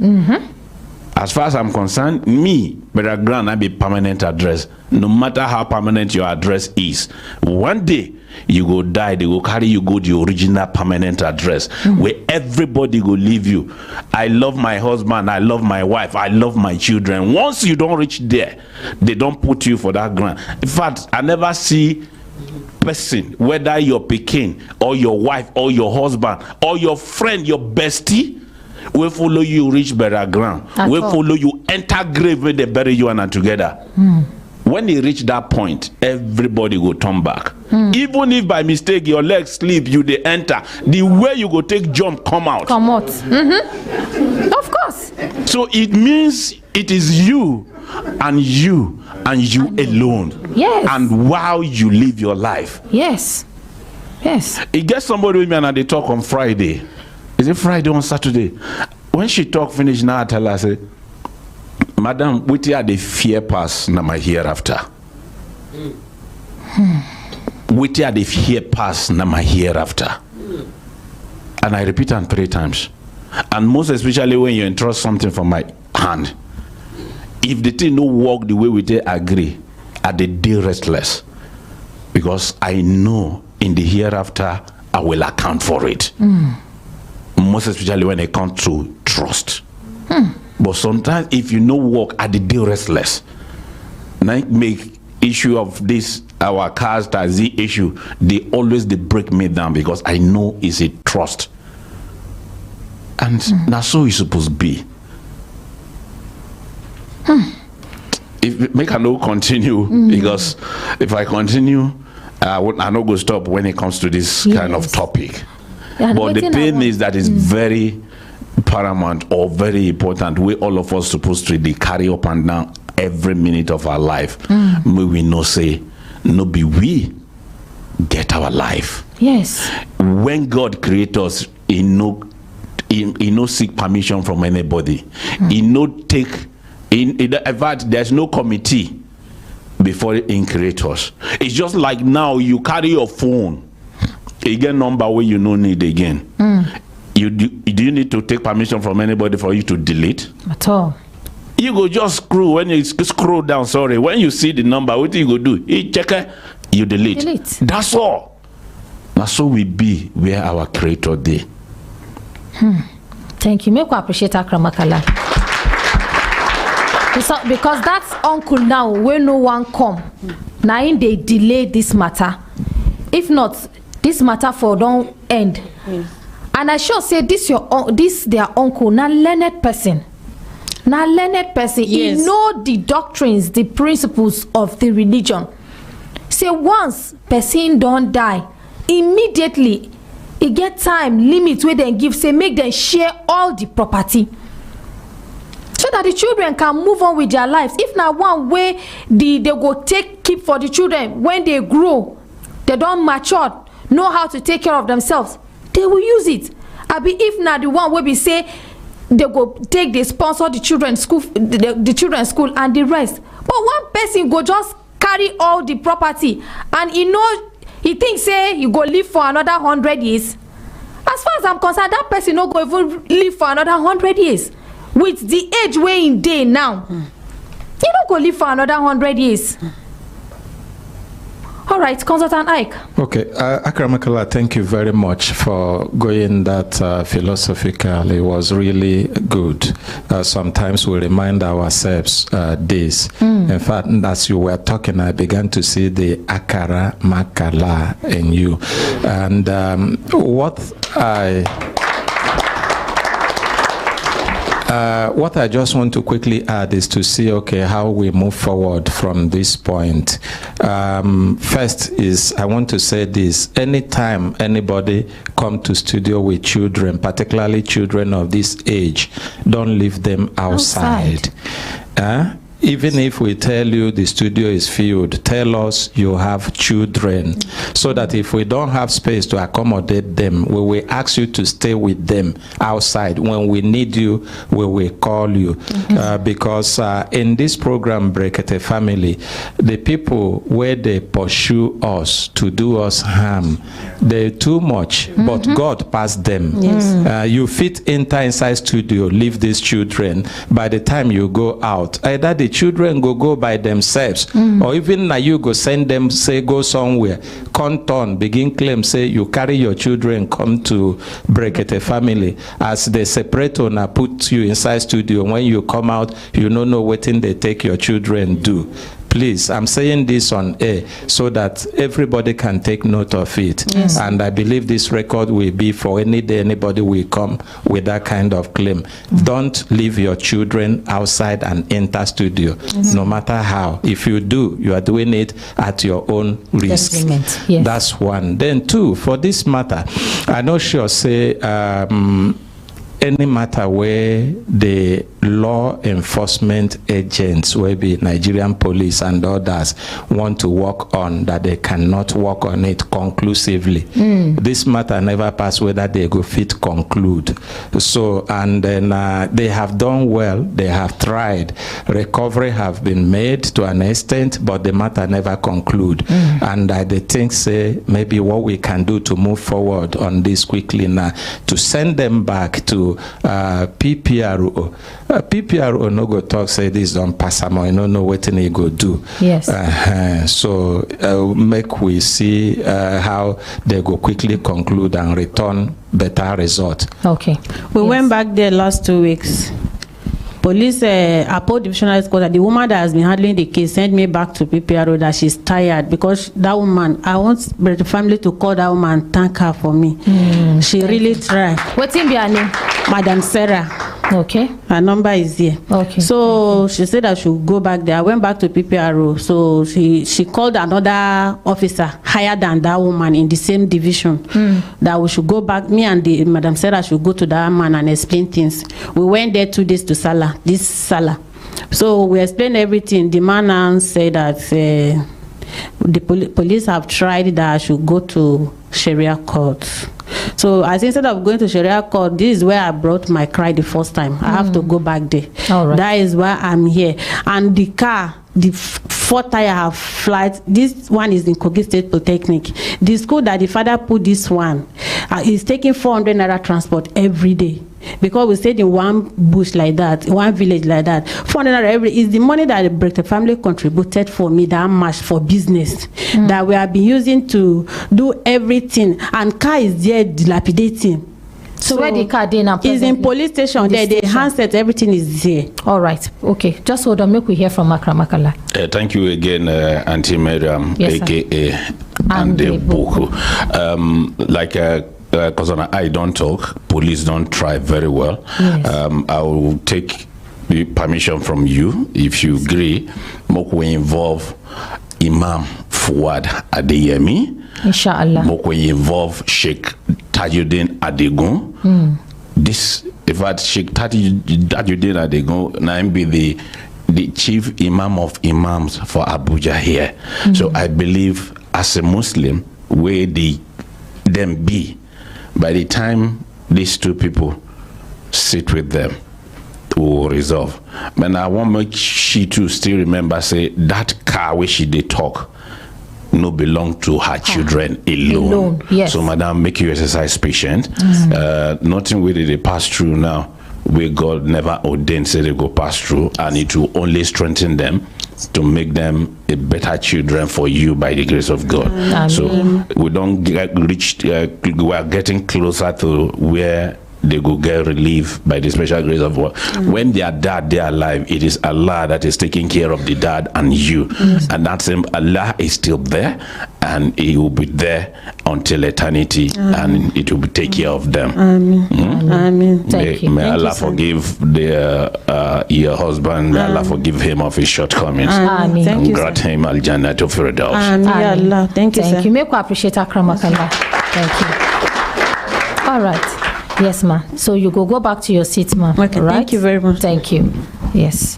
As far as I'm concerned, me, burial ground, I be permanent address. No matter how permanent your address is, one day you go die, they go carry you go to the original permanent address where everybody go leave you. I love my husband, I love my wife, I love my children. Once you don't reach there, they don't put you for that ground. In fact, I never see person, whether your Pekin or your wife or your husband or your friend, your bestie, will follow you reach burial ground. Will follow you enter grave where they bury you and together. When they reach that point, everybody go turn back. Even if by mistake your legs slip, you they enter. The way you go take jump, come out. Come out. Of course. So it means it is you and you alone. Yes. And while you live your life. Yes. Yes. It gets somebody with me and they talk on Friday. Is it Friday on Saturday? When she talk finish now, I tell her, I say, Madam, what are the fear pass na my hereafter? What are the fear pass na my hereafter? And I repeat it 3 times. And most especially when you entrust something from my hand. If the thing no work the way we they agree, I the day restless. Because I know in the hereafter I will account for it. Most especially when it comes to trust. But sometimes if you no work at the day restless, now make issue of this our cars taxi issue, they break me down because I know it's a trust. And now so it's supposed to be. If make I no continue, because if I continue, I no go stop when it comes to this kind of topic. But the thing is that it's very paramount or very important. We all of us supposed to be carry up and down every minute of our life. May we no say, no be we get our life. Yes. When God create us, he no seek permission from anybody. He no take. In fact, there's no committee before he create us. It's just like now you carry your phone, you get number where you no need again. Do you need to take permission from anybody for you to delete? At all. You go just scroll. When you scroll down, sorry, when you see the number, what do you go do? You check it, you delete. That's all. That's so we be where our creator did. Thank you. Make we appreciate Akramakala. Because that's uncle now when no one come. Now in they delay this matter. If not, this matter for don't end. And I sure say this their uncle, now learned person. Now learned person. He know the doctrines, the principles of the religion. Say once person don't die, immediately he get time limit where they give, say make them share all the property, so that the children can move on with their lives. If not one way they go keep for the children, when they grow, they don't mature, know how to take care of themselves, they will use it. If not the one where we say they go take, they sponsor the children's school, the children's school and the rest. But one person go just carry all the property, and he thinks say you go live for another 100 years. As far as I'm concerned, that person no go even live for another 100 years. With the age we're in day now, you don't go live for another 100 years. All right, Consultant Ike. Okay, Akramakala, thank you very much for going that philosophical. It was really good. Sometimes we remind ourselves this. In fact, as you were talking, I began to see the Akara Makala in you. And what I just want to quickly add is to see, okay, how we move forward from this point. First is, I want to say this: anytime anybody come to studio with children, particularly children of this age, don't leave them outside. Even if we tell you the studio is filled, tell us you have children, so that if we don't have space to accommodate them, we will ask you to stay with them outside. When we need you, we will call you. Because in this program, Brekete Family, the people where they pursue us to do us harm, they're too much, but God passed them. You fit inside studio, leave these children. By the time you go out, either the children go by themselves, or even now you go send them, say go somewhere, turn, begin claim, say you carry your children, come to Brekete Family. As they separate and put you inside studio, when you come out, you don't know what they take your children do. Please, I'm saying this on air so that everybody can take note of it. And I believe this record will be for any day anybody will come with that kind of claim. Don't leave your children outside and enter studio, no matter how. If you do, you are doing it at your own risk. That's one. Then two, for this matter, I know sure say any matter where the law enforcement agents, where be Nigerian police and others, want to work on, that they cannot work on it conclusively. This matter never passed whether they go fit conclude. So, and then they have done well, they have tried. Recovery have been made to an extent, but the matter never conclude. And they think, say, maybe what we can do to move forward on this quickly now, to send them back to PPRO. PPRO no go talk, say this don't pass am, I don't know what he go do. So make we see how they go quickly conclude and return better result. Okay. We went back there last 2 weeks. Police, Apo Divisional Headquarters, the woman that has been handling the case sent me back to PPRO that she's tired because that woman, I want the family to call that woman and thank her for me. She really tried. What's in your name? Madam Sarah. Okay. Her number is here. Okay. So she said I should go back there. I went back to PPRO. So she called another officer higher than that woman in the same division that we should go back. Me and the madam said I should go to that man and explain things. We went there 2 days to this Salah. So we explained everything. The man said that the police have tried that I should go to Sharia court. So as instead of going to Sharia court, this is where I brought my cry the first time. I have to go back there. All right. That is why I'm here. And the car, the 4 tire have flight. This one is in Kogi State Polytechnic. The school that the father put this one is taking 400 naira transport every day. Because we stayed in one bush like that, one village like that. 400 naira every day is the money that the Brekete family contributed for me, that much for business that we have been using to do everything. And car is there dilapidating. So where the car then? Is in police station. There, the handset, everything is there. All right. Okay. Just hold on. Make we hear from Akramakala. Thank you again, Auntie Miriam, yes, aka Ande Boku. Like because I don't talk, police don't try very well. Yes. I will take the permission from you if you agree. Mokwe involve Imam Fuad Adeyemi. Inshallah. Mokwe involve Sheikh Tajuddin Adegun. This, in fact, Sheikh Tajuddin Adegun now be the chief imam of imams for Abuja here. So I believe as a Muslim, where them be, by the time these two people sit with them, will resolve. But I want make she to still remember, say that car where she they talk no belong to her children alone. Yes. So madam, make you exercise patient. Nothing really they pass through now where God never ordained say they go pass through, and it will only strengthen them to make them a better children for you by the grace of God. So we don't reach, we are getting closer to where they go get relief by the special grace of God. When their dad, they are alive, it is Allah that is taking care of the dad and you. And that same Allah is still there, and He will be there until eternity, and it will take care of them. Amen. May Allah forgive your husband. May Allah forgive him of his shortcomings. Amen. And grant him Al Jannah to Firdaus. Allah. Thank you, Thank sir. you. Make we appreciate Akramakala. Thank you. All right. Yes, ma'am. So you go back to your seat, ma'am. Okay, right? thank you very much. Thank you. Yes.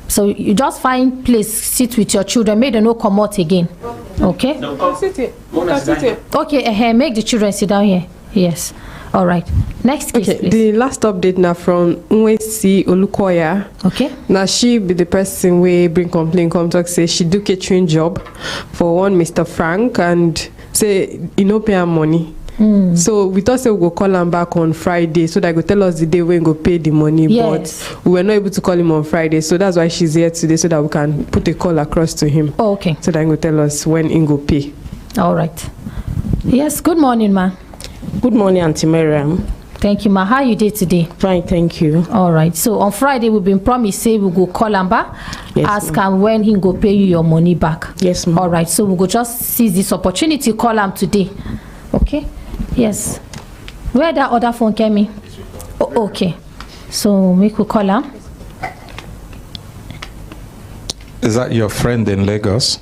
So you just find place, sit with your children, make them no come out again. Okay? No, sit here. Okay, make the children sit down here. Yes. All right. Next case, please. The last update now from Nwesi Olukoya. Okay. Now she be the person we bring complaint, come talk, say she do catering job for one Mr. Frank, and say he no pay her money. So we thought say we go call him back on Friday so that he go tell us the day when go pay the money. Yes. But we were not able to call him on Friday, so that's why she's here today, so that we can put a call across to him. Oh, okay. So that he go tell us when he go pay. All right. Yes. Good morning, ma. Good morning, Auntie Miriam. Thank you, ma. How you did today? Fine, thank you. All right. So on Friday we've been promised say we go call him back, Yes, ask him when he go pay you your money back. Yes, ma'am. All right. So we go just seize this opportunity, call him today. Okay. Yes. Where that other phone came in? Oh, okay. So we could call him. Is that your friend in Lagos?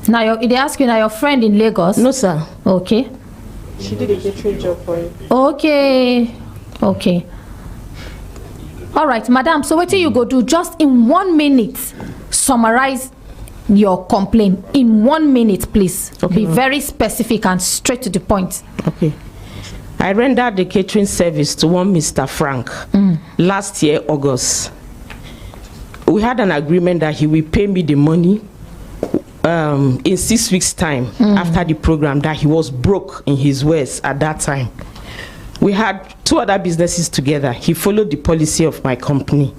Now they ask you now your friend in Lagos? No, sir. Okay. She did a catering job for you. Okay. Okay. All right, madam. So what do you go do? Just in 1 minute, summarize your complaint in 1 minute, please. Okay, Be very specific and straight to the point. Okay. I rendered the catering service to one Mr. Frank last year, August. We had an agreement that he will pay me the money in 6 weeks' time after the program, that he was broke in his words at that time. We had 2 other businesses together. He followed the policy of my company.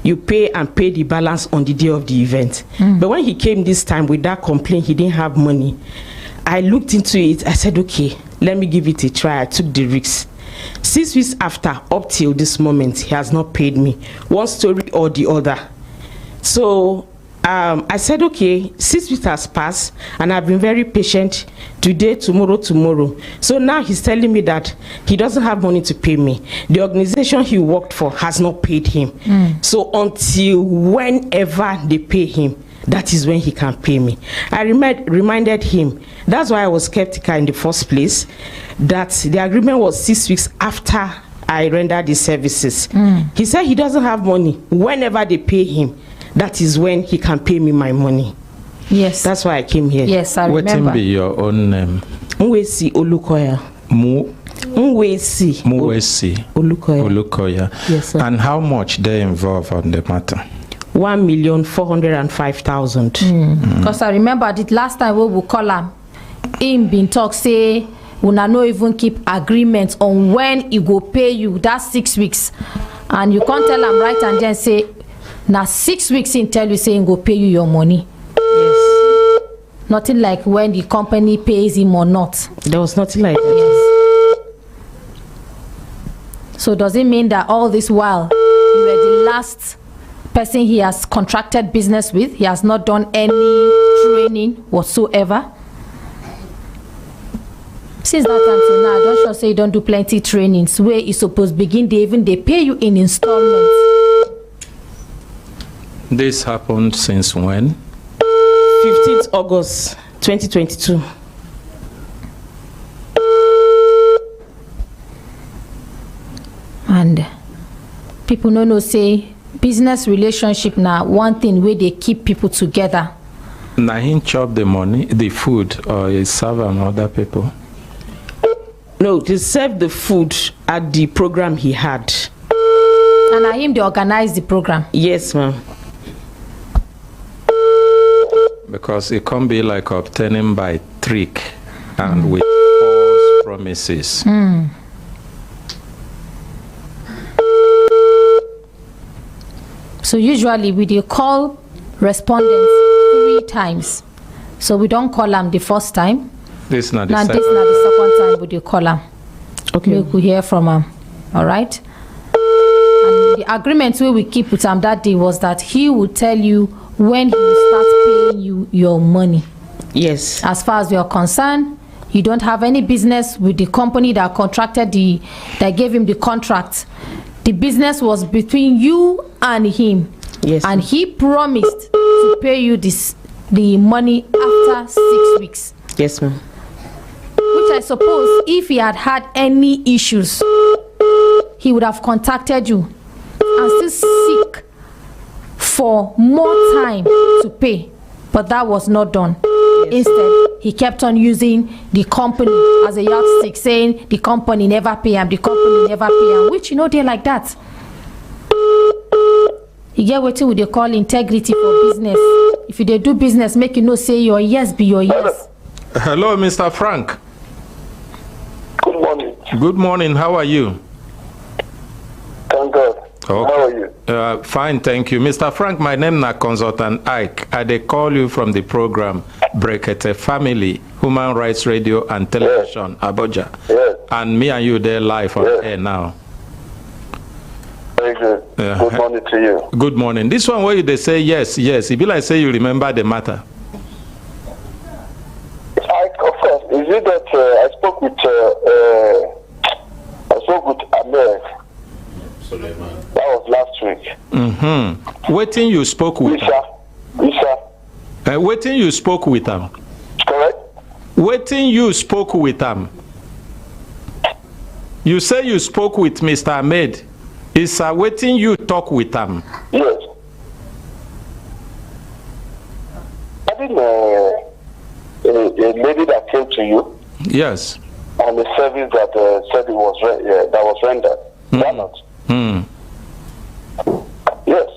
You pay and pay the balance on the day of the event. But when he came this time with that complaint, he didn't have money. I looked into it. I said, okay, let me give it a try. I took the risk. 6 weeks after, up till this moment, he has not paid me one story or the other. So I said, okay, 6 weeks has passed and I've been very patient, today, tomorrow. So now he's telling me that he doesn't have money to pay me. The organization he worked for has not paid him. So until whenever they pay him, that is when he can pay me. I reminded him, that's why I was skeptical in the first place, that the agreement was 6 weeks after I rendered the services. He said he doesn't have money. Whenever they pay him, that is when he can pay me my money. Yes. That's why I came here. Yes, I remember. What will be your own name? Mwesi Olukoya. Mwesi Olukoya. Yes, sir. And how much they involve on the matter? 1,405,000. Because I remember the last time we will call him been talk say una no even keep agreement on when he go pay you that 6 weeks, and you can't tell him right and then say now 6 weeks in tell you saying go pay you your money. Yes. Nothing like when the company pays him or not. There was nothing like that. Yes. So does it mean that all this while you were the last person he has contracted business with? He has not done any training whatsoever? Since that time till now, I don't sure say you don't do plenty trainings where you supposed begin they pay you in installments. This happened since when? 15th August 2022. And people no say business relationship now one thing where they keep people together. Now he chop the money, the food, or he serve other people? No, they served the food at the program he had. And I him they organize the program. Yes, ma'am. Because it can't be like obtaining by trick and with false promises. So usually we do call respondents 3 times. So we don't call them the first time. This is not the Now second. this is not the second time we do call them. Okay. We could hear from him. All right. And the agreement we keep with him that day was that he would tell you when he will start paying you your money. Yes. As far as you're concerned, you don't have any business with the company that contracted that gave him the contract. The business was between you and him. Yes. And he promised to pay you the money after 6 weeks. Yes, ma'am. Which I suppose if he had any issues, he would have contacted you and still seek for more time to pay. But that was not done. Yes. Instead, he kept on using the company as a yardstick, saying the company never pay him, which they're like that. You get what they call integrity for business. If you do business, make say your yes be your yes. Hello, Mr. Frank. Good morning. Good morning. How are you? Thank God. Okay. How are you? Fine, thank you. Mr. Frank, my name is Consultant Ike. I call you from the program Brekete Family, Human Rights Radio and Television, Abuja. Yes. And me and you, they're live on air now. Very good. Good morning to you. Good morning. This one where they say yes. It be like say you remember the matter. Of course. Is it that I spoke with Ahmed? That was last week. Waiting you spoke with him. Waiting you spoke with him. Correct. Waiting you spoke with him. You say you spoke with Mr. Ahmed. Is waiting you talk with him. Yes. I think a lady that came to you. Yes. On the service that said it was that was rendered. Why not? Yes.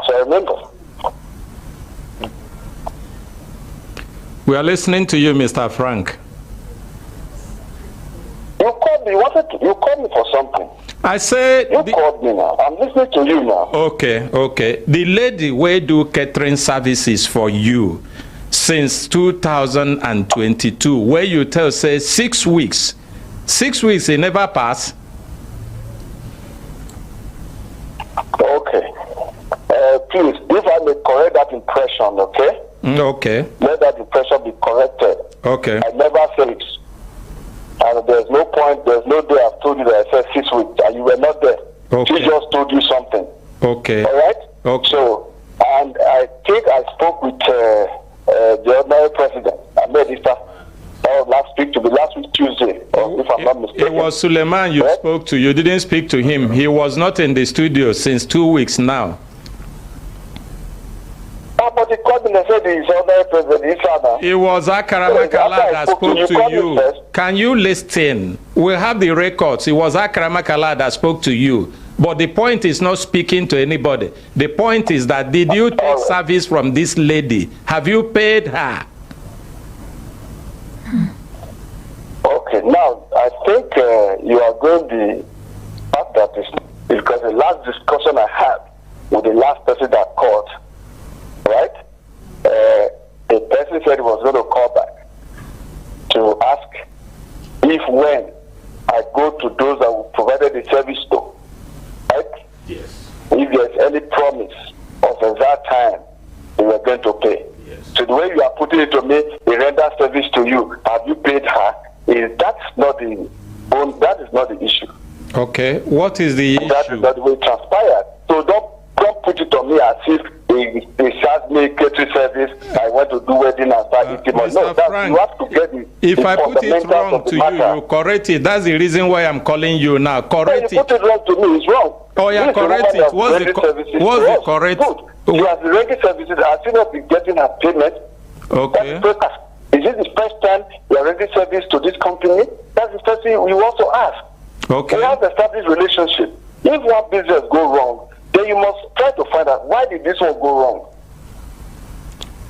So I remember. We are listening to you, Mr. Frank. You called me. You called me for something. I said you called me now. I'm listening to you now. Okay. The lady will do catering services for you since 2022, where you tell say 6 weeks. 6 weeks, it never pass. Okay. Please, if I try to correct that impression, okay? Okay. Let that impression be corrected. Okay. I never said it. And there's no point, there's no day I've told you that I said 6 weeks, and you were not there. Okay. She just told you something. Okay. All right? Okay. So, and I think I spoke with the ordinary president. I made it last week Tuesday, or if I'm not mistaken. It was Suleiman you spoke to. You didn't speak to him. He was not in the studio since 2 weeks now. But he called me and said he's ordinary president. It was Akaramakala that spoke to you. Can you listen? We have the records. It was Akaramakala that spoke to you. But the point is not speaking to anybody. The point is that did you take service from this lady? Have you paid her? Okay, now I think you are going the fact that is because the last discussion I had with the last person that called, right? The person said he was going to call back to ask if when I go to those that we provided the service to, right? Yes. If there's any promise of at that time they were going to pay. Yes. So the way you are putting it to me, they render service to you. Have you paid her? That's not the issue. Okay. What is the issue? That is not the way it transpired. So don't put it on me as if they charged me catering service. I went to do wedding and start eating money. No, Frank, you have to get it. If I put it wrong to you, you correct it. That's the reason why I'm calling you now. Correct it. You put it wrong to me, it's wrong. Oh yeah, correct it. What's the correct? Good. You have the renting services. Have you not been getting her payment? Okay. Is it the first time you are renting service to this company? That's the first thing you also ask. Okay. We have established relationship. If one business go wrong, then you must try to find out why did this one go wrong.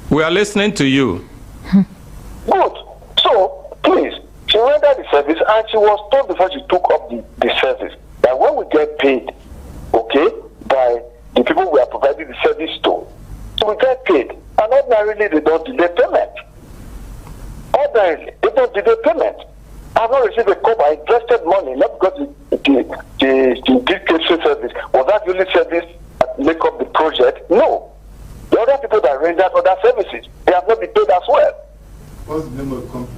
We are listening to you. Good. So please, she rendered the service and she was told before she took up the service that when we get paid, okay, by the people we are providing the service to, so we get paid. And ordinarily they don't delay payment. Ordinarily they don't delay payment. I have not received a call. I invested money, not because the catering service was that the only service that make up the project. No. The other people that rendered other services, they have not been paid as well. What's the name of the company?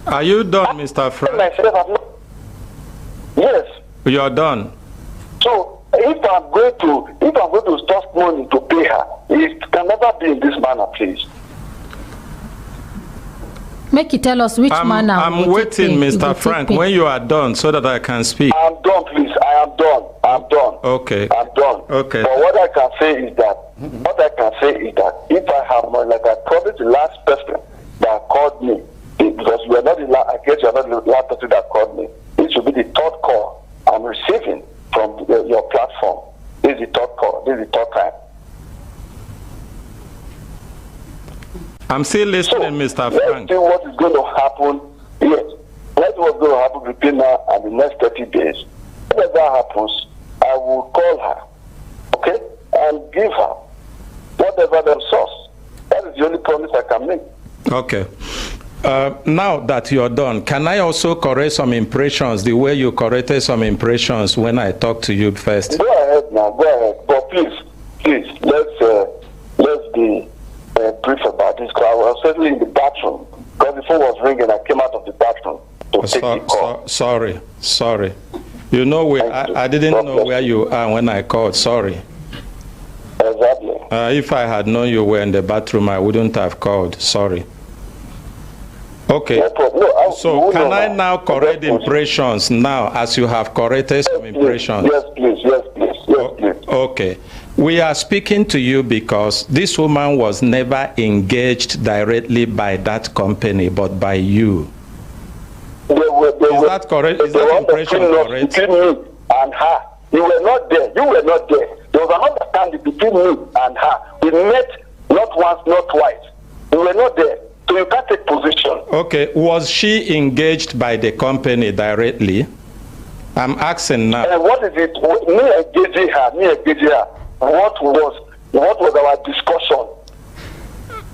Are you done, Mr. Frank? Yes. You are done. So if I'm going to stop money to pay her, it can never be in this manner, please. Make you tell us which manner. I'm waiting, Mr. Frank, when you are done so that I can speak. I'm done, please. I am done. I'm done. Okay. I'm done. Okay. But what I can say is that, if I have money, like I promised the last person that called me, because you are not the last, I guess you are not the last person that called me. This will be the third call I'm receiving from your platform. This is the third call. This is the third time. I'm still listening, Mr. Frank. Let's see what is going to happen. Yes. Let's see what's going to happen between now and the next 30 days. If that happens, I will call her, okay, and give her whatever the source. That is the only promise I can make. Okay. Now that you're done, can I also correct some impressions the way you corrected some impressions when I talked to you first? Go ahead now, go ahead. But please, let's be brief about this. Because I was certainly in the bathroom. Because the phone was ringing, I came out of the bathroom to take the call. Sorry. You know, I didn't know where you are when I called. Sorry. Exactly. If I had known you were in the bathroom, I wouldn't have called. Sorry. Okay. So can I now correct impressions now, as you have corrected some impressions? Yes, please. Okay. We are speaking to you because this woman was never engaged directly by that company, but by you. Is that correct? Is that impression correct? Between me and her. You were not there. There was an understanding between me and her. We met not once, not twice. You were not there. So you can't take position. Okay. Was she engaged by the company directly? I'm asking now. And what is it? Me engaging her. What was our discussion?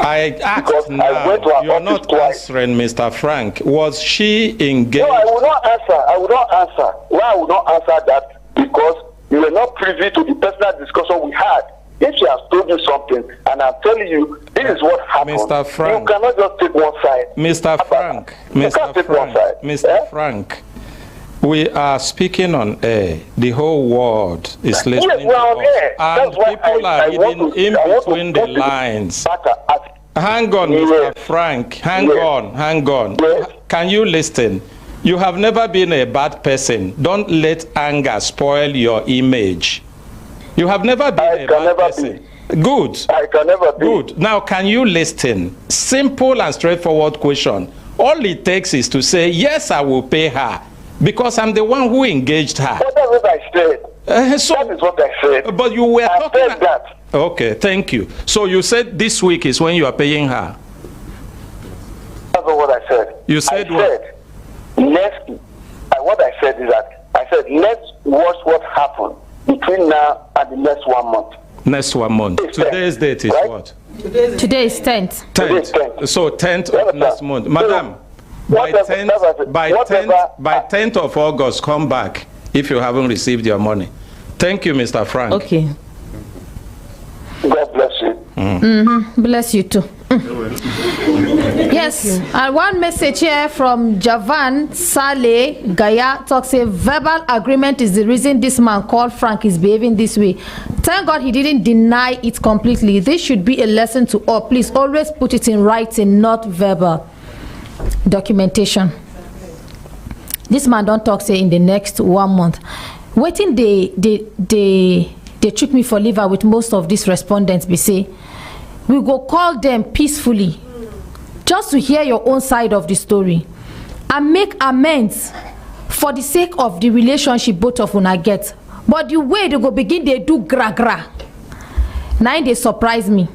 I asked because now. You're not answering, Mr. Frank. Was she engaged? No, I will not answer. Why I will not answer that? Because you were not privy to the personal discussion we had. If she has told you something, and I'm telling you, this is what happened, Mr. Frank, you cannot just take one side. Mr. Frank, Mr. Frank, we are speaking on air. The whole world is listening yes, we are on air. And people are reading in between the lines. Hang on, Mr. Frank. Hang on. Yes. Can you listen? You have never been a bad person. Don't let anger spoil your image. You have never been a bad person. Good. I can never be. Good. Now, can you listen? Simple and straightforward question. All it takes is to say, yes, I will pay her, because I'm the one who engaged her. But that's what I said. That is what I said. But you were talking... said that. Okay, thank you. So you said this week is when you are paying her? That's not what I said. You said what? What I said is that, I said, let's watch what happened between now and the next 1 month. Next 1 month. Today's date is right? What? Today is 10th. 10th. So 10th of next month. Madam, by 10th of August, come back if you haven't received your money. Thank you, Mr. Frank. Okay. God bless you. Bless you too. Yes, and one message here from Javan Saleh Gaya talks a verbal agreement is the reason this man called Frank is behaving this way. Thank God he didn't deny it completely. This should be a lesson to all. Please always put it in writing, not verbal documentation. This man don't talk say in the next 1 month. Waiting they took me for liver with most of these respondents. Be say we go call them peacefully, just to hear your own side of the story and make amends for the sake of the relationship both of una get. But the way they go begin they do gra gra, now they surprise me.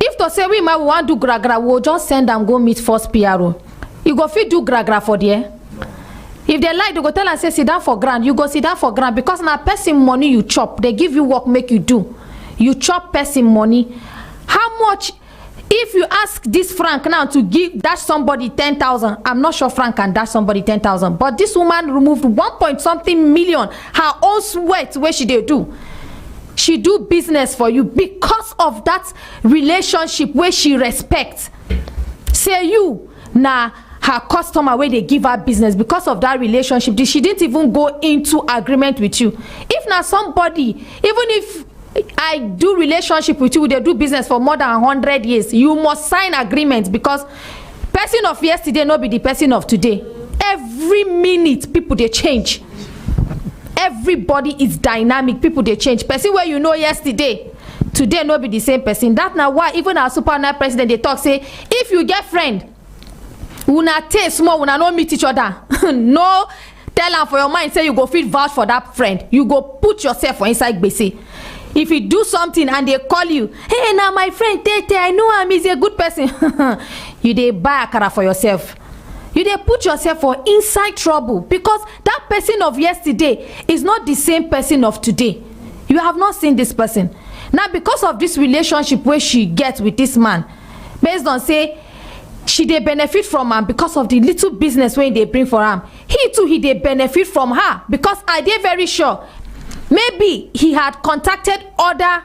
If to say we might want do gra gra, we'll just send them go meet first PRO. You go fit do gra gra for there. If they like, they go tell and say sit down for grant. You go sit down for grant, because now person money you chop, they give you work make you do. You chop person money. How much? If you ask this Frank now to dash somebody 10,000, I'm not sure Frank can dash somebody 10,000. But this woman removed 1.something million, her own sweat. Where she they do? She do business for you because of that relationship where she respects. Say you now. Her customer where they give her business because of that relationship. She didn't even go into agreement with you. If now somebody, even if I do relationship with you, they do business for more than 100 years, you must sign agreement, because person of yesterday no be the person of today. Every minute people they change. Everybody is dynamic. People they change. Person where you know yesterday, today no be the same person. That now why even our super nice president they talk say, if you get friend, una taste small, una no meet each other. No tell am for your mind say you go fit vouch for that friend. You go put yourself for inside gbese. If you do something and they call you, hey, now my friend Tete, I know him, he's a good person. You dey buy akara for yourself. You dey put yourself for inside trouble, because that person of yesterday is not the same person of today. You have not seen this person. Now because of this relationship where she gets with this man, based on say she dey benefit from him because of the little business wey they bring for him. He too, he dey benefit from her, because I dey very sure maybe he had contacted other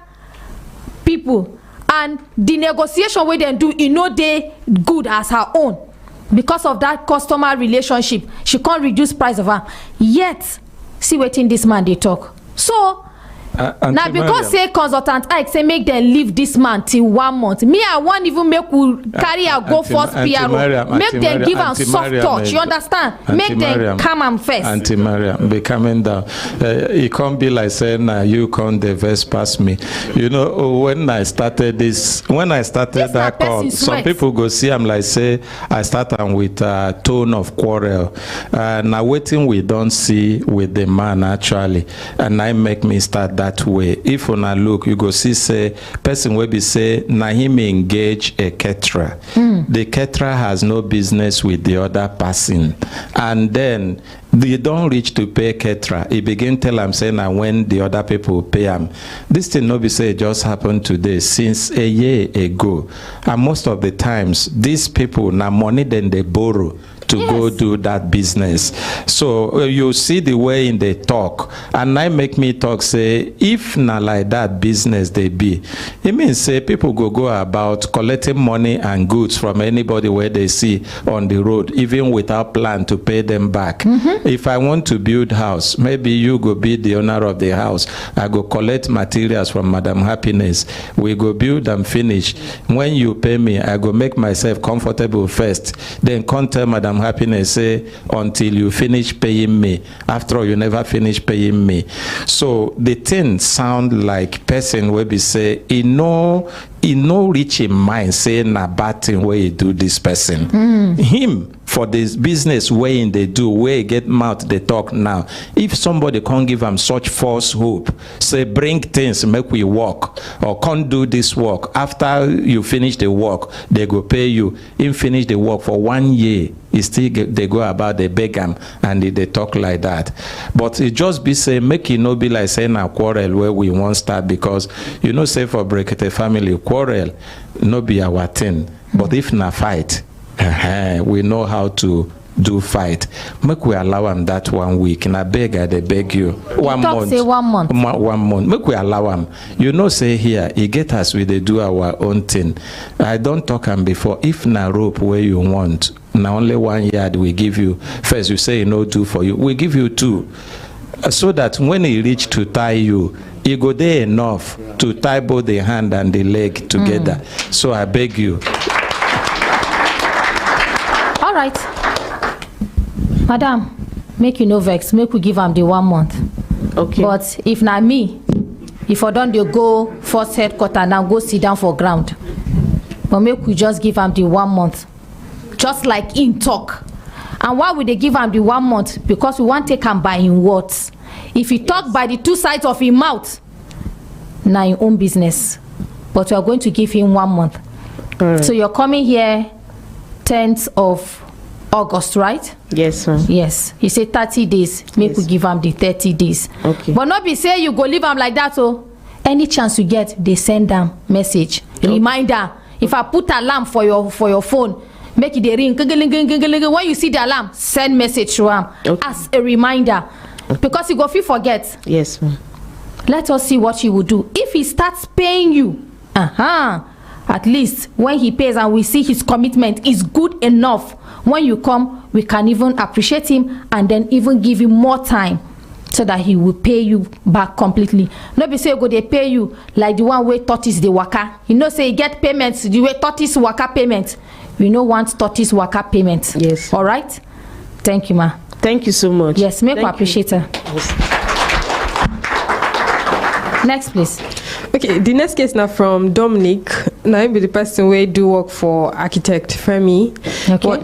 people and the negotiation wey dem do, e no dey good as her own. Because of that customer relationship, she can't reduce price of her. Yet see wetin this man dey talk. So now because say consultant Ike say make them leave this man till 1 month, me I want even make we carry her go first PRO, make them give am soft touch, you understand, make them calm am first. Auntie Mariam, be coming down. It can't be like saying you can't diverse past me. You know, when I started that call, some people go see I'm like say I start with tone of quarrel. Now waiting we don't see with the man actually, and I make me start that way. If una look, you go see say person will be say na him engage a caterer. The caterer has no business with the other person, and then they don't reach to pay caterer. He begin tell am say na when the other people pay am. This thing no be say it just happened today, since a year ago, and most of the times these people na money then they borrow to go do that business. So you see the way in they talk, and I make me talk say, if not like that business they be, it means say people go about collecting money and goods from anybody where they see on the road, even without plan to pay them back. If I want to build house, maybe you go be the owner of the house. I go collect materials from Madam Happiness. We go build and finish. When you pay me, I go make myself comfortable first. Then come tell Madam Happiness, say, until you finish paying me. After all, you never finish paying me. So the thing sound like person will be say, he no reach in mind saying a bad thing where you do this person. Him for this business way they do, where he get mouth they talk now. If somebody can't give him such false hope, say bring things, make we work, or can't do this work. After you finish the work, they go pay you. If finish the work for 1 year, they go about they beg him and they talk like that. But it just be say make it no be like saying a quarrel where we won't start, because you know say for Brekete family quarrel no be our thing. But if na fight, we know how to do fight. Make we allow him that 1 week. And I beg you. 1 month. Say 1 month. 1 month. Make we allow him. You know, say here, he get us, we they do our own thing. I don't talk him before. If na rope where you want, now only 1 yard we give you. First you say no do for you. We give you 2. So that when he reach to tie you, he go there enough to tie both the hand and the leg together. So I beg you. All right. Madam, make you no vex. Make we give him the 1 month. Okay. But if not me, if I don't go first headquarter now, go sit down for ground. But make we just give him the 1 month. Just like in talk. And why would they give him the 1 month? Because we want to take him by in words. If he talk by the 2 sides of his mouth, now your own business. But we are going to give him 1 month. So you're coming here 10th of August, right? Yes, sir. Yes. He said 30 days. Make we give him the 30 days. Okay. But not be say you go leave him like that. So any chance you get, they send them message. Reminder. If I put alarm for your phone, make it a ring. When you see the alarm, send message to him as a reminder. Because he go forget. Yes, ma'am. Let us see what he will do. If he starts paying you, at least when he pays and we see his commitment is good enough, when you come, we can even appreciate him and then even give him more time so that he will pay you back completely. Not be say go they pay you like the one way tortoise the waka. You know say you get payments the way tortoise waka payment. We no want tortoise waka payment. Yes. All right. Thank you, ma. Thank you so much. Yes, make we appreciate her. Next, please. Okay, the next case now from Dominic. Now be the person where do work for architect Femi,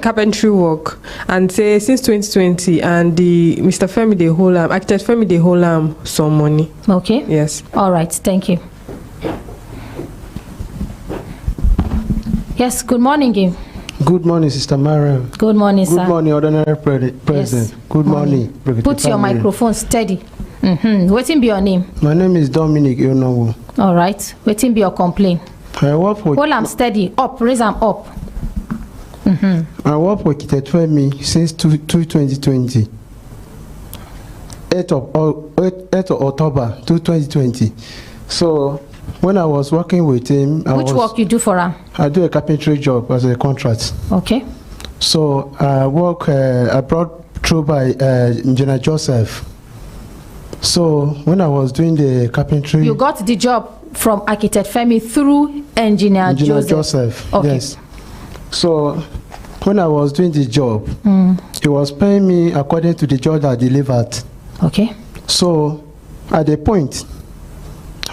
carpentry work, and say since 2020, and the Mr. Femi they hold architect Femi they hold some money. Okay. Yes. All right. Thank you. Yes. Good morning, Game. Good morning, Sister Mariam. Good morning, sir. Good morning, Ordinary President. Yes. Good morning. Put your microphone steady. Waiting be your name. My name is Dominic Yonowu. All right. Waiting be your complaint. I work for. Hold am steady. Up. Raise am up. I work for Catering since 2020. 8th of October 2020. So when I was working with him, which work you do for him? I do a carpentry job as a contract. Okay. So I work. I brought through by Engineer Joseph. So when I was doing the carpentry, you got the job from architect Femi through engineer Joseph. Okay. Yes. So when I was doing the job, he was paying me according to the job I delivered. Okay. So at the point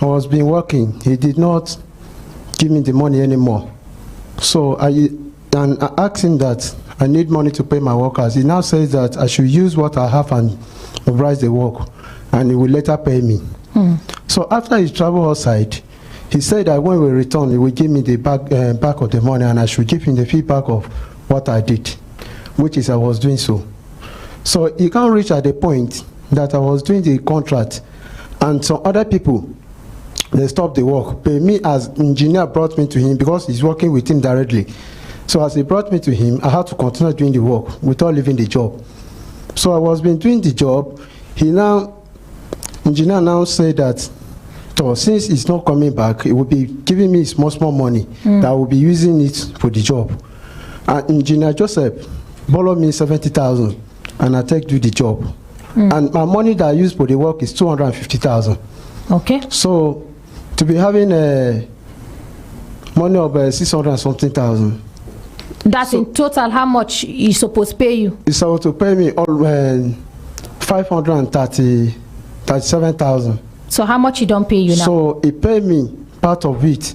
I was been working, he did not give me the money anymore. So I asked him that I need money to pay my workers. He now says that I should use what I have and mobilize the work, and he will later pay me. So after he traveled outside, he said that when we return, he will give me the back of the money, and I should give him the feedback of what I did, which is I was doing so. So he can't reach at the point that I was doing the contract, and some other people, they stopped the work. But me as engineer brought me to him because he's working with him directly. So as he brought me to him, I had to continue doing the work without leaving the job. So I was been doing the job. Engineer now said that, so since he's not coming back, he will be giving me small money that I will be using it for the job. And Engineer Joseph borrowed me 70,000 and I take do the job. And my money that I use for the work is 250,000. Okay. So to be having a money of 600 and something thousand. That's so, in total how much he's supposed to pay you? He's supposed to pay me all 537,000. So how much he don't pay you now? So he paid me part of it.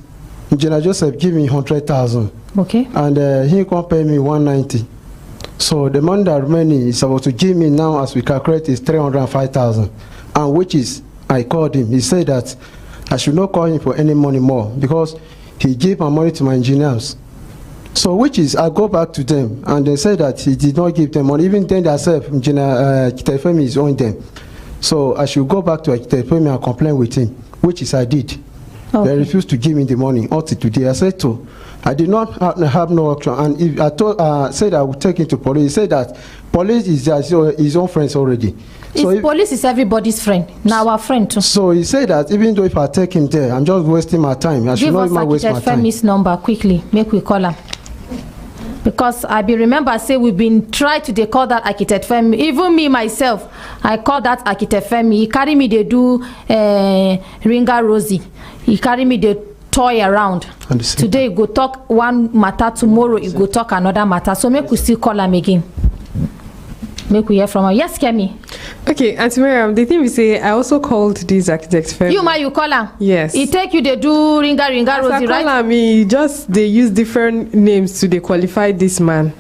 Engineer Joseph give me 100,000. Okay. And he can pay me 190. So the money that remaining is supposed to give me now, as we calculate, is 305,000. And which is, I called him. He said that I should not call him for any money more because he gave my money to my engineers. So which is, I go back to them and they say that he did not give them money. Even then themselves, Engineer Kitefemi is owing them. So I should go back to Kitefemi and complain with him, which is I did. Okay. They refused to give me the money until today. I said to, I did not have no option. And if I said I would take him to police, he said that police is his own friends already. So police is everybody's friend. Now our friend too. So he said that even though if I take him there, I'm just wasting my time. I should not even waste my time. Give us Femi's number quickly. Make we call him. Because I be remember say we've been try to call that architect Femi. Even me myself, I call that architect Femi. He carry me they do Ringa Rosie. He carry me the toy around. Today you go talk one matter, tomorrow you go talk another matter. So make we still call him again. Make we hear from her. Yes, Kemi. Okay, Auntie Miriam, the thing we say, I also called this architect Femi. You call her? Yes. He take you, they do Ringa Rosie, right? I call him, they use different names to qualify this man.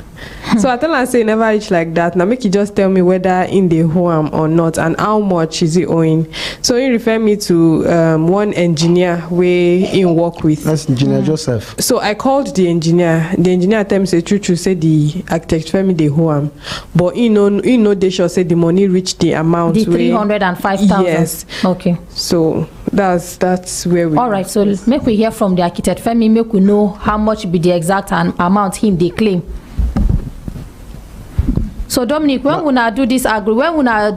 So I tell her, say never reach like that. Now make you just tell me whether in the home or not and how much is he owing. So he refer me to one engineer where he work with. That's Engineer Joseph. So I called the engineer. The engineer tell me say true say the architect firm the home, but he know they sure say the money reached the amount. The 305,000. Yes. Okay. So that's where we. All right. So make we hear from the architect firm. Make we know how much be the exact amount him they claim. So Dominic, when we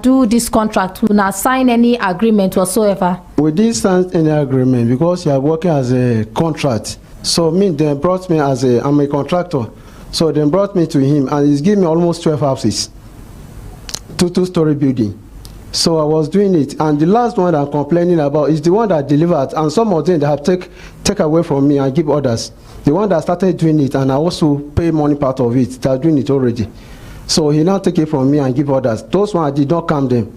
do this contract, we not sign any agreement whatsoever? We didn't sign any agreement because you are working as a contract. So they brought me I'm a contractor. So they brought me to him and he's giving me almost 12 houses, two-story building. So I was doing it, and the last one that I'm complaining about is the one that delivered, and some of them they have take away from me and give others. The one that started doing it, and I also pay money part of it. They're doing it already. So he now take it from me and give others. Those ones I did not count them.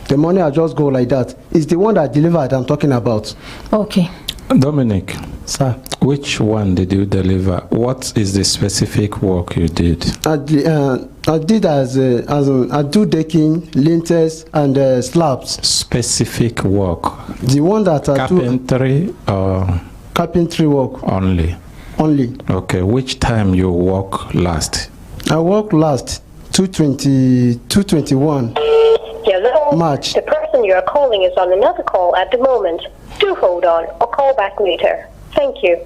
The money I just go like that. It's the one that delivered I'm talking about. Okay. Dominic, sir, which one did you deliver? What is the specific work you did? I did I do decking, lintels, and slabs. Specific work. The one that I do. Carpentry or carpentry work only. Only. Okay. Which time you work last? I worked last 221. Hello. March. The person you are calling is on another call at the moment. Do hold on or call back later. Thank you.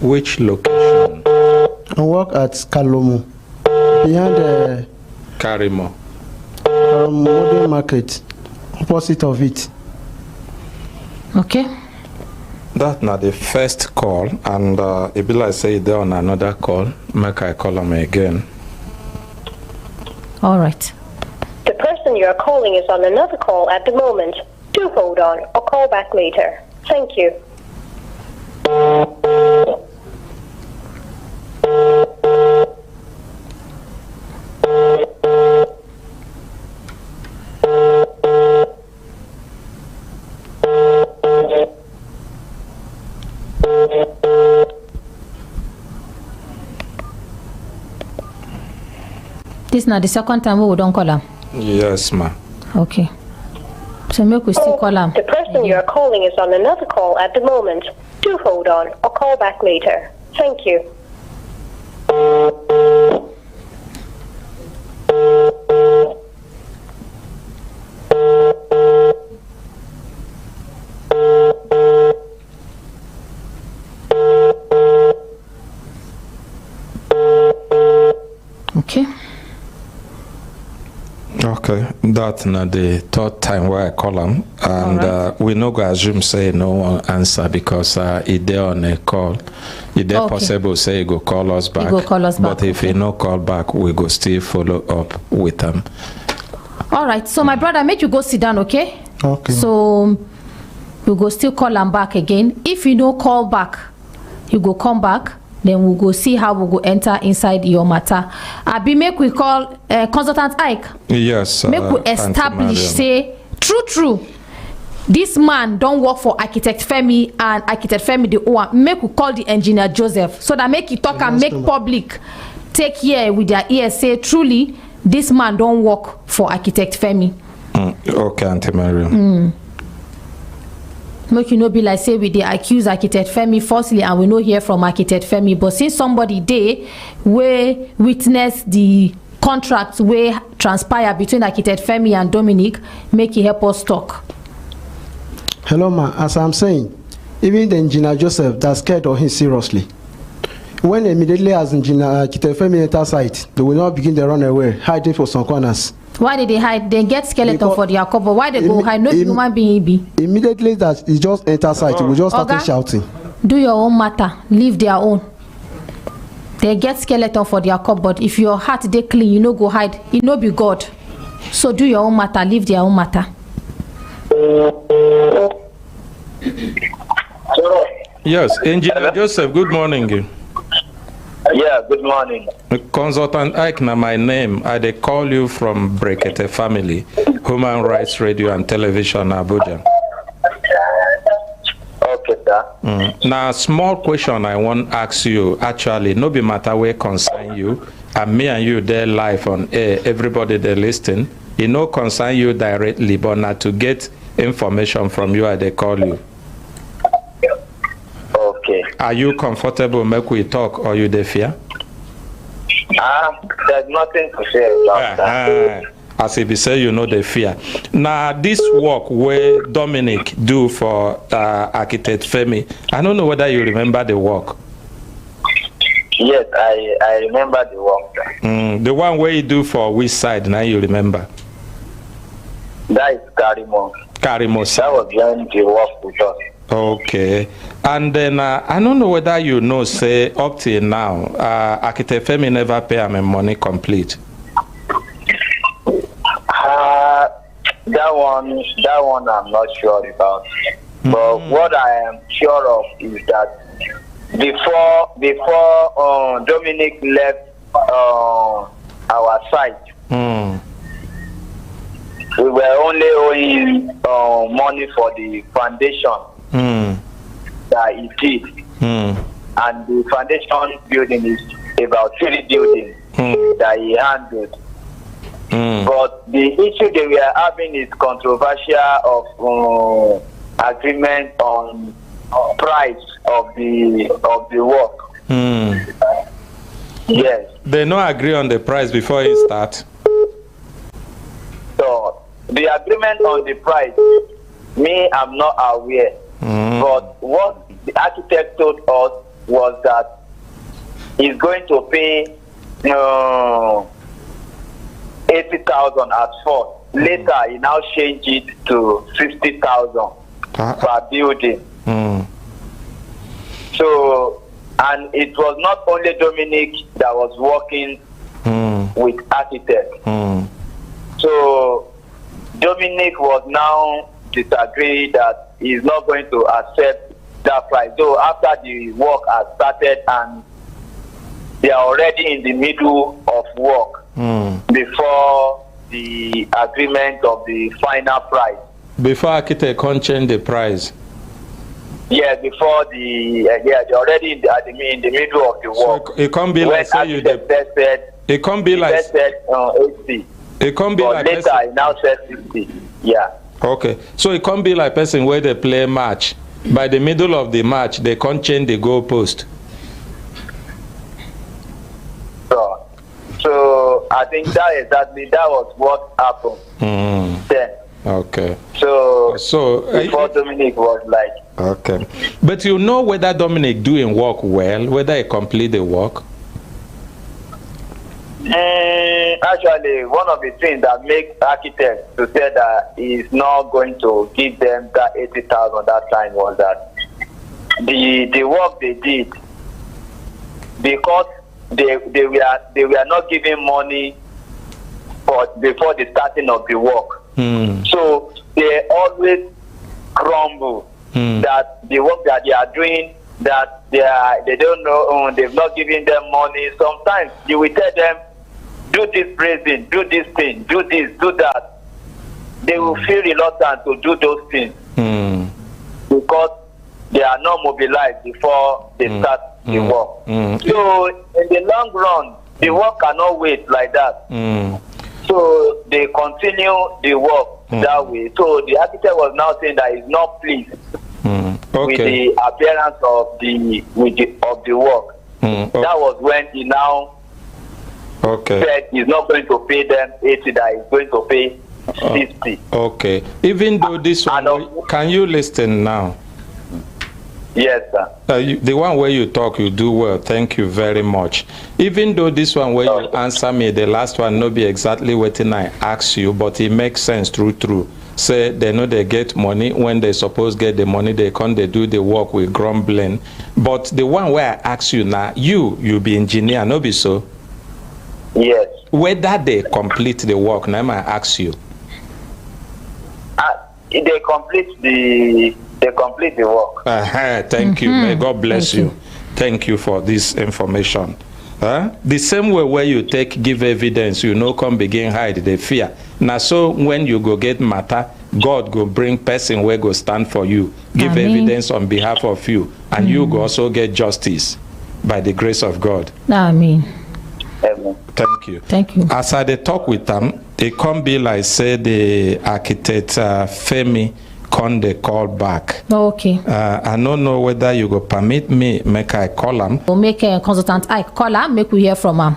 Which location? I work at Kalomu, behind Karimo. Modern Market, opposite of it. Okay. That's not the first call, and it be like say they're on another call. Make I call them again. All right. The person you are calling is on another call at the moment. Do hold on or call back later. Thank you. This is not the second time we don't call him. Yes, ma. Okay. So make we still call him. The person you are calling is on another call at the moment. Do hold on or call back later. Thank you. Okay, that's not the third time where I call him, and we no go assume say no one answer because he there on a call. If there possible, say he go call us back. But if he no call back, we go still follow up with him. All right. So my brother, make you go sit down, okay? Okay. So we go still call him back again. If you no call back, you go come back. Then we'll go see how we go enter inside your matter. Abi, make we call Consultant Ike. Yes. Make we establish, say, true. This man don't work for Architect Femi and Architect Femi the one. Make we call the engineer Joseph so that make you talk and make public take here with their ears. Say, truly, this man don't work for Architect Femi. Okay, Auntie Mariam. Make you no be like say we dey accuse Architect Femi falsely and we no hear from Architect Femi, but since somebody dey wey witness the contract wey transpire between Architect Femi and Dominic, make he help us talk. Hello ma, as I'm saying, even the engineer Joseph that scared of him seriously. When immediately as engineer Architect Femi enter site, they will not begin to run away, hiding for some corners. Why did they hide? They get skeleton because for their cover. Why they go hide? No human being be. Immediately that he just enter site, we just started shouting. Do your own matter. Leave their own. They get skeleton for their cupboard. If your heart they clean, you no go hide. You no be God. So do your own matter. Leave their own matter. Yes, Engineer Joseph. Good morning. Yeah, good morning. Consultant Ike, na my name. I dey call you from Brekete family, Human Rights Radio and Television, Abuja. Okay, sir. Now, small question I want to ask you. Actually, no be matter where concern you, and me and you there live on air. Everybody they listen. It no concern you directly, but not to get information from you, I dey call you. Okay. Are you comfortable? Make we talk, or you dey fear? There's nothing to say about that. As if you say you know the fear. Now, this work where Dominic do for Architect Femi, I don't know whether you remember the work. Yes, I remember the work. The one where you do for which side, now you remember? That is Karimo. Karimo side. That was when the work with us. Okay. And then I don't know whether you know, say, up till now, Architect Femi never pay him money complete. That one I'm not sure about. But what I am sure of is that before Dominic left our site, we were only owing money for the foundation that he did. And the foundation building is about 3 buildings that he handled. But the issue that we are having is controversial of agreement on price of the work. Yes. They no agree on the price before it start. So the agreement on the price, me, I'm not aware. But what the architect told us was that he's going to pay 80,000 at first. Later, he now changed it to 60,000 per building. So, and it was not only Dominic that was working with architect. So, Dominic was now disagreed that he's not going to accept that price. Though after the work has started and they are already in the middle of work before the agreement of the final price. Before architect can't change the price. Yeah, before they're already in the middle of the work. So it can't be like say you did. It can't be like 80. It can't be but like later person. it now says 60. Yeah. Okay, so it can't be like person where they play match. By the middle of the match, they can't change the goalpost. So I think that was what happened then. Okay. So before Dominic was like. Okay, but you know whether Dominic doing work well, whether he complete the work. Actually, one of the things that makes architects to say that he's not going to give them that 80,000 that time was that the work they did, because they were not giving money before the starting of the work. So they always grumble that the work that they are doing, that they don't know, they've not given them money. Sometimes you will tell them, do this brazing, do this thing, do this, do that. They will feel reluctant to do those things because they are not mobilized before they start the work. So in the long run, the work cannot wait like that. So they continue the work that way. So the architect was now saying that he's not pleased with the appearance of the work. That was when he now said he's not going to pay them 80, that he's going to pay 50. Okay. Even though this one, can you listen now? Yes, sir. The one where you talk, you do well. Thank you very much. Even though this one where you answer me, the last one no be exactly what I ask you, but it makes sense true. Say they know they get money. When they suppose get the money, they can't they do the work with grumbling. But the one where I ask you now, you be engineer, no be so? Yes. Whether they complete the work, now I ask you. They complete the work. Thank you. May God bless you. Thank you for this information. The same way where you give evidence, you know, come begin hide the fear. Now, so when you go get matter, God go bring person where go stand for you, give evidence on behalf of you, and you go also get justice by the grace of God. Amen. Thank you. Thank you. As I talk with them, it can't be like say the architect Femi can they call back. Okay. I don't know whether you go permit me make I call him. We'll make a consultant I call him, make we hear from him.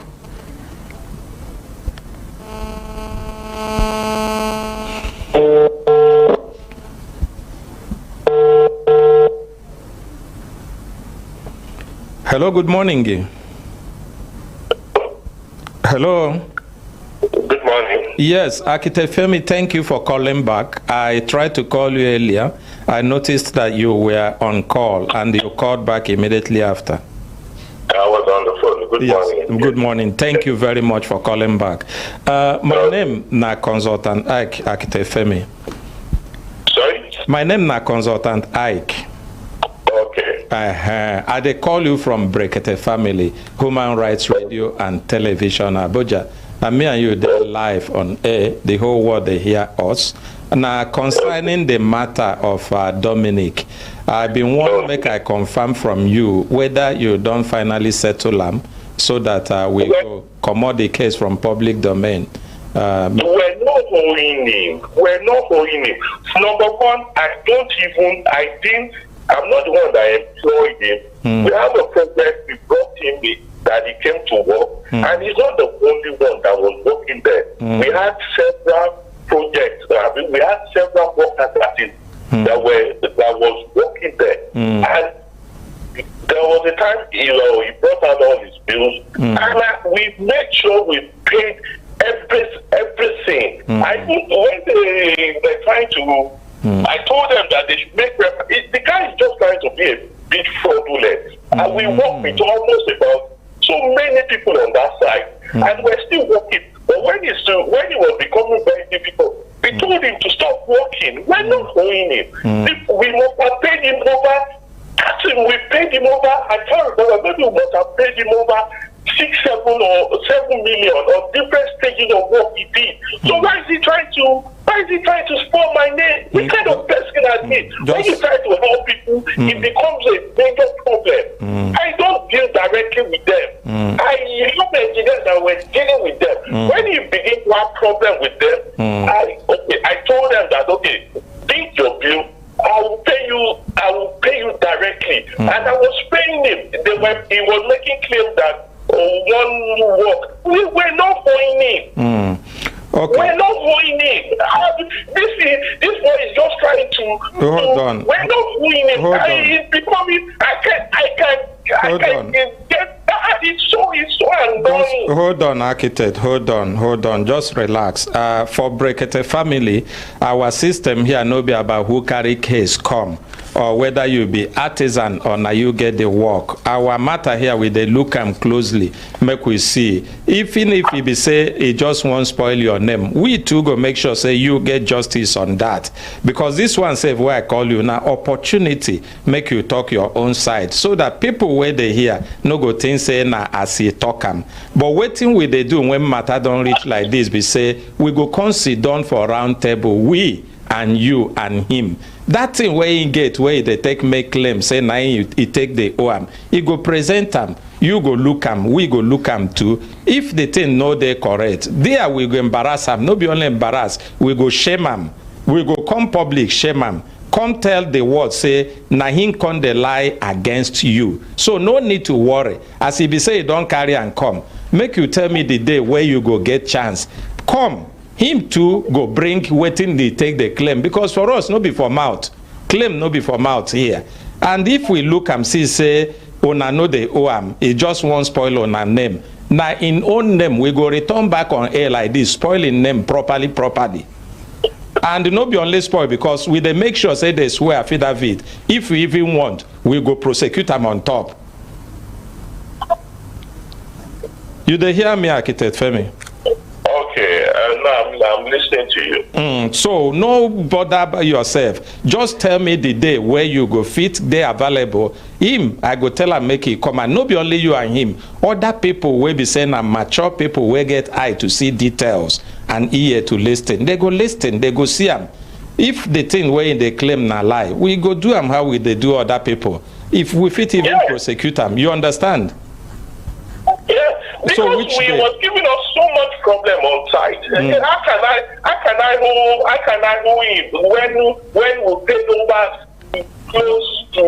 Hello, good morning. Hello. Good morning. Yes, Architect Femi, thank you for calling back. I tried to call you earlier. I noticed that you were on call and you called back immediately after. I was on the phone. Good morning. Good morning. Thank you very much for calling back. My name na Consultant Ike, Architect Femi. Sorry? My name na Consultant Ike. Okay. I call you from Brekete family, Human Rights Radio and Television Abuja. And me and you they're live on air. The whole world they hear us. Now concerning the matter of Dominic, I've been wanting to make I confirm from you whether you don't finally settle them so that we go commode the case from public domain. We're not holding him. We're not holding him. Number one, I'm not the one that employed him. We have a project, we brought him that he came to work, and he's not the only one that was working there. We had several projects, we had several workers that was working there. And there was a time, he brought out all his bills, and we made sure we paid everything. I think when they were trying to, I told them that they should make the guy is just trying to be a bit fraudulent. And we work with almost about so many people on that side, and we're still working. But when he was becoming very difficult, we told him to stop working. We're not owing him. We must have paid him over. Actually, we paid him over. I can't remember. Maybe we must have paid him over 7 million on different stages of what he did. So why is he trying to spoil my name? What kind of person are he? When you try to help people, it becomes a major problem. I don't deal directly with them. I help engineers that were dealing with them. When you begin to have problem with them, I told them that beat your bill. I will pay you directly. And I was paying him. He was making claims that one work. We're not owing him. Okay. We're not owing him. This boy is just trying to. Hold on. We're not owing him. Hold on. It's becoming. I can get. It's so annoying. Hold on, architect. Hold on. Just relax. For Brekete family, our system here no be about who carry case come, or whether you be artisan or now you get the work. Our matter here, we they look am closely, make we see. Even if we be say it just won't spoil your name, we too go make sure say you get justice on that. Because this one say where I call you now opportunity, make you talk your own side, so that people where they hear no go think say na as he talk am. But waiting we they do when matter don't reach like this, be say we go come sit down for round table, we and you and him. That thing where he get where they take make claim say na he take the OM, he go present am, you go look am, we go look am too. If the thing no they correct, there we go embarrass am, no be only embarrass, we go shame am, we go come public shame am, come tell the world say na him come the lie against you. So no need to worry. As he be say he don't carry and come, make you tell me the day where you go get chance, come. Him too go bring waiting they take the claim, because for us no be for mouth, claim no be for mouth here. And if we look and see say una no dey owe am, it just won't spoil una name. Now in own name we go return back on air like this, spoiling name properly. And no be only spoil, because we dey make sure say they swear affidavit. If we even want, we go prosecute them on top. You dey hear me, Architect Femi? Okay, now I'm listening to you. So no bother by yourself. Just tell me the day where you go fit, they available. Him, I go tell him make he come, and no be only you and him. Other people will be saying and mature people will get eye to see details and ear to listen. They go listen, they go see them. If the thing where they claim na lie, we go do them how we they do other people. If we fit even prosecute them, you understand? Yeah, because so which we day? was giving us so much problem on site. How can I know it when we take over close to?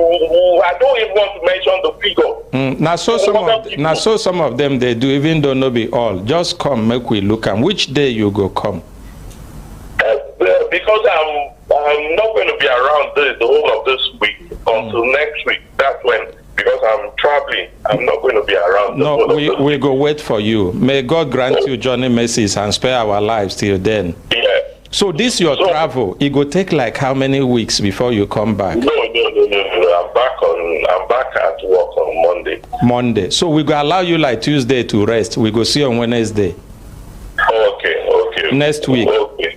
I don't even want to mention the figure. Now so some of them they do, even though no be all. Just come, make we look at which day you go come. Because I'm not going to be around the whole of this week until next week. That's when. Because I'm traveling, I'm not going to be around. No, we go wait for you. May God grant you journey mercies and spare our lives till then. Yeah. So this your travel, it go take like how many weeks before you come back? No. I'm back at work on Monday. So we go allow you like Tuesday to rest. We go see you on Wednesday. Okay. Next week. Okay.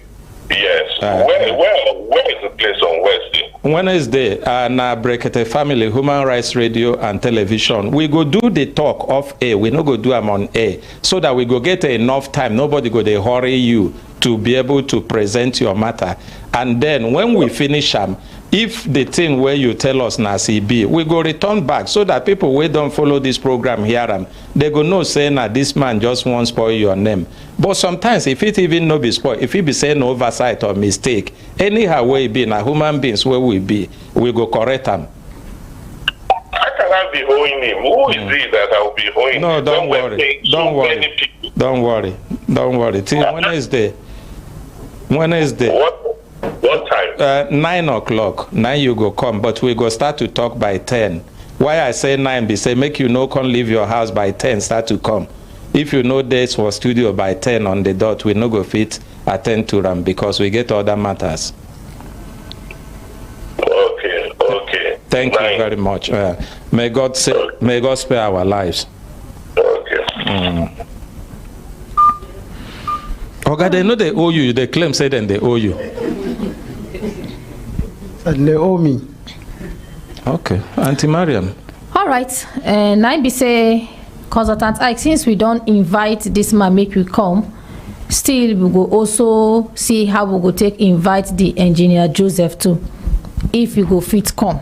Yes. Where is the place on Wednesday? Wednesday, na Brekete family, Human Rights Radio and Television. We go do the talk off air. We no go do them on air, so that we go get enough time. Nobody go they hurry you to be able to present your matter. And then when we finish them, if the thing where you tell us na CB, we go return back, so that people who don't follow this program hear them. They go no say na this man just won't spoil your name. But sometimes if it even no be spoil, if it be saying oversight or mistake, anyhow way be na human beings where we be, we go correct them. How can I be owing him? Who is it that I will be owing? No, don't worry. Don't worry. Till Wednesday. What time? 9 o'clock. 9 you go come, but we go start to talk by 10. Why I say 9 be say make you no come leave your house by 10 start to come. If you know dates for studio by 10 on the dot, we no go fit attend to them, because we get other matters. Okay. Thank you very much. May God spare our lives. Okay. Okay, they know they owe you. They claim say then they owe you. They owe me. Okay, Auntie Mariam. All right, and I be say, consultant, since we don't invite this man, make you come. Still, we go also see how we go take invite the engineer Joseph too, if you go fit come.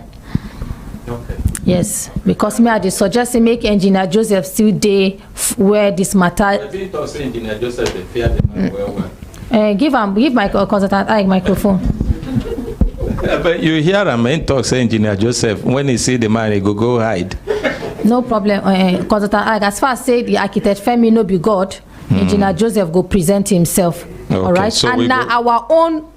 Okay. Yes, because me I dey suggest make engineer Joseph still dey where this matter. Engineer Joseph dey fear the man well. Give my consultant microphone. But you hear him in talk say engineer Joseph, when he see the man he go hide. No problem. Consultant as far as say the architect Femi no be God, engineer Joseph go present himself. Okay, all right, so and now our own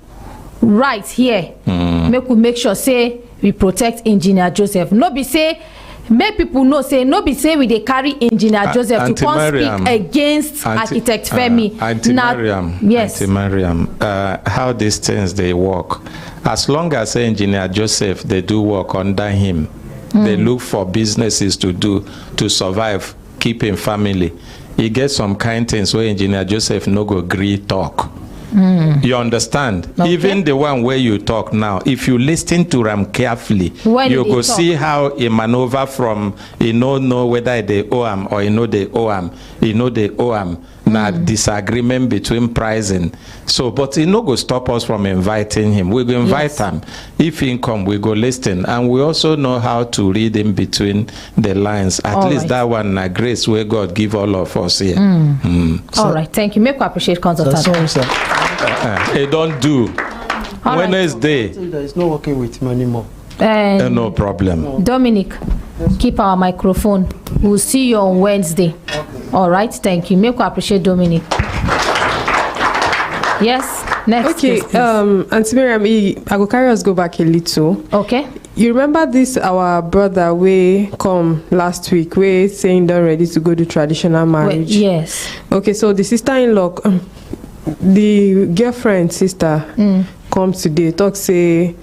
right here make we make sure say we protect engineer Joseph. No be say make people know say no be say we dey carry engineer Joseph to come speak against architect Femi. Auntie Mariam, yes. Auntie Mariam, how these things they work? As long as engineer Joseph they do work under him, they look for businesses to do to survive, keeping family. He gets some kind things where engineer Joseph no go agree talk. You understand? Okay. Even the one where you talk now, if you listen to them carefully, you go see how he maneuver from he no know whether they owe him or he know they owe him. He know they owe him. Now disagreement between pricing. So, but he no go stop us from inviting him. We go invite him. If he come, we go listen, and we also know how to read in between the lines. At least that one, grace where God give all of us here. All right, thank you. Make we appreciate consultant. They don't do. Wednesday. There is no working with me anymore. No problem. Dominic, keep our microphone. We'll see you on Wednesday. Okay. All right, thank you. Make we appreciate Dominic. Yes, next. Okay, Auntie Miriam, I go carry us go back a little. Okay. You remember this our brother we come last week we saying they're ready to go to traditional marriage? Yes. Okay, so the sister-in-law, the girlfriend sister come today talk say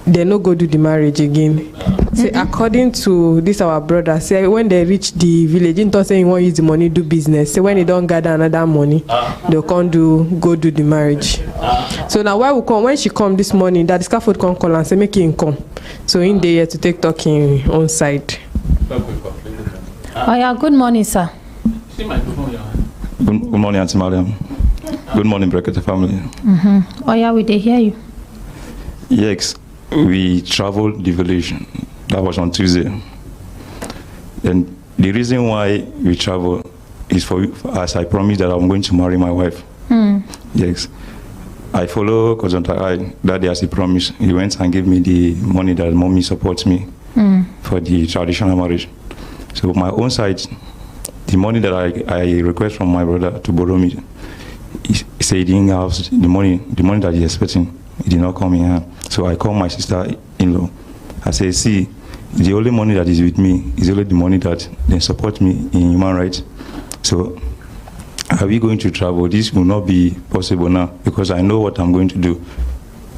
they no go do the marriage again. Say according to this our brother, say when they reach the village, in say he want use the money do business. Say when they don't gather another money, they can't go do the marriage. So now why we come when she come this morning, that the scaffold come call and say make him come. So in there to take talking on side. Oh yeah, good morning, sir. Good morning, Auntie Mariam. Good morning, Brekete family. Oh yeah, we dey hear you. Yes, we traveled the village. That was on Tuesday. And the reason why we travel is for as I promised that I'm going to marry my wife. Yes. I follow Contractor that day as he promised. He went and gave me the money that mommy supports me for the traditional marriage. So my own side, the money that I request from my brother to borrow me, he said he didn't have the money that he's expecting. It did not come in hand. So I called my sister-in-law. I said, see, the only money that is with me is only the money that they support me in human rights. So are we going to travel? This will not be possible now because I know what I'm going to do.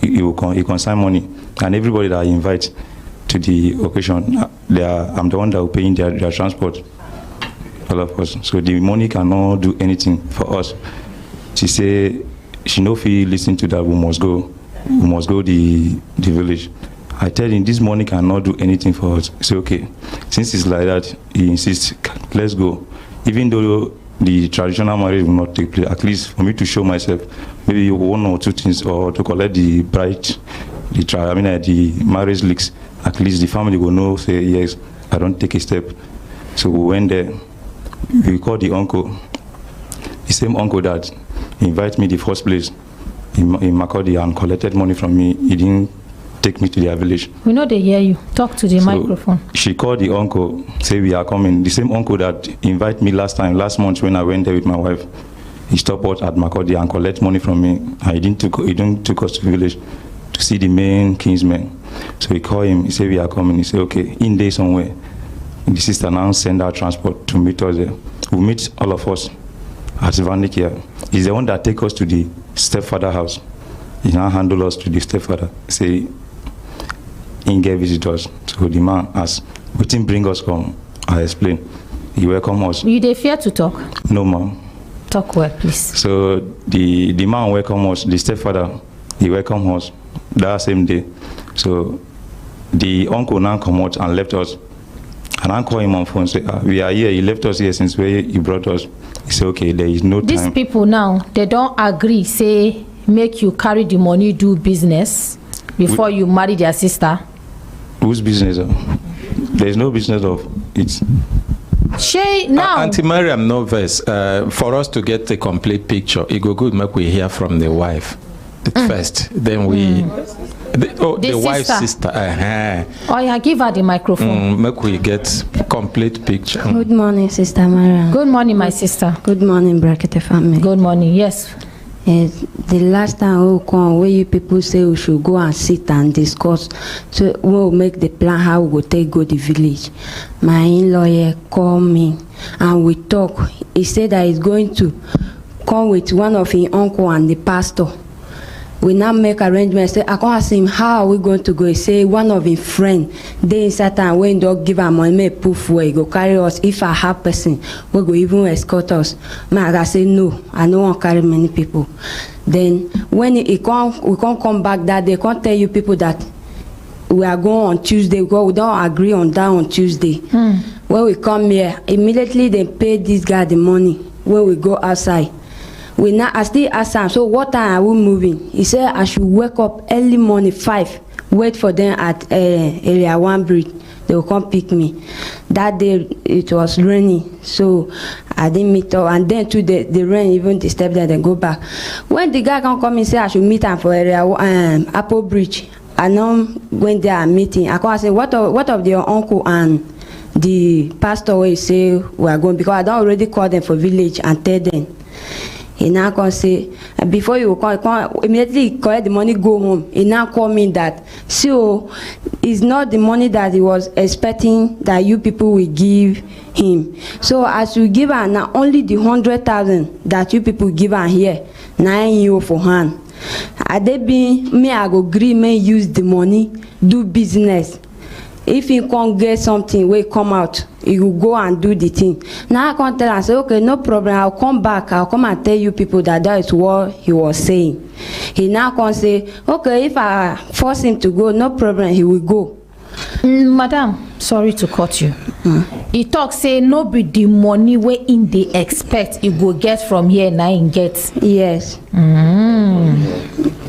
It consign money. And everybody that I invite to the occasion, I'm the one that will pay their transport. All of us. So the money cannot do anything for us. She said she no feel listen to that, we must go the village. I tell him this money cannot do anything for us. Say okay, since it's like that, he insists, let's go. Even though the traditional marriage will not take place, at least for me to show myself, maybe one or two things, or to collect the bride, the marriage leaks, at least the family will know, say yes, I don't take a step. So we went there, we called the uncle, the same uncle that invited me the first place in Makodi and collected money from me. He didn't take me to their village. We know they hear you. Talk to the microphone. She called the uncle, say we are coming. The same uncle that invited me last month when I went there with my wife. He stopped out at Makodi and collect money from me. And he didn't took us to the village to see the main kinsman. So he called him, he said we are coming. He said, okay, in there somewhere. The sister now send our transport to meet us there. We meet all of us at Vanik here. He's the one that take us to the stepfather house. He now handle us to the stepfather. Say, he get visitors. So the man asked, what thing bring us come? I explain. He welcome us. You dey fear to talk? No, ma'am. Talk well, please. So the man welcome us, the stepfather, he welcome us that same day. So the uncle now come out and left us. And I call him on phone, say, we are here. He left us here since where he brought us. He said, okay, there is no time. These people now, they don't agree, say, make you carry the money, do business before you marry their sister. Whose business? There is no business of it. She now. Auntie Mariam, no verse. For us to get a complete picture, it go good make we hear from the wife first. Then we. The wife's sister. Oh yeah, give her the microphone. Make we get complete picture. Good morning, Sister Mariam. Good morning, my sister. Good morning, Brekete family. Good morning. Yes. Yes, the last time we come, where you people say we should go and sit and discuss, so we'll make the plan how we go take go the village. My in-law called me and we talk. He said that he's going to come with one of his uncle and the pastor. We now make arrangements. Say, I can't ask him, how are we going to go? He say, one of his friends, they inside and when don't give him money, make poof where he go carry us. If I have person, we go even escort us. I say, no, I don't want to carry many people. Then when we can't come back that they can't tell you people that we are going on Tuesday because we don't agree on that on Tuesday. When we come here, immediately they pay this guy the money when we go outside. I still ask him, so what time are we moving? He said I should wake up early morning 5, wait for them at area 1 bridge. They will come pick me. That day it was raining, so I didn't meet up. And then to the rain even disturbed them, then go back. When the guy can come and say I should meet him for area Apple Bridge, I know when they are meeting, I can't say what of your uncle and the pastor where you say we are going, because I don't already call them for village and tell them. He now can say, before you come immediately collect the money, go home. He now call me that, so it's not the money that he was expecting that you people will give him. So as you give her now, only the 100,000 that you people give her here, 9 euro for hand. I they be me, I go agree, may use the money, do business. If he can't get something, will come out, he will go and do the thing. Now I can't tell and say, okay, no problem, I'll come back, I'll come and tell you people that that is what he was saying. He now can say, okay, if I force him to go, no problem, he will go. Madam, sorry to cut you. He talk say no be the money where in they expect he go get from here now he get. Yes.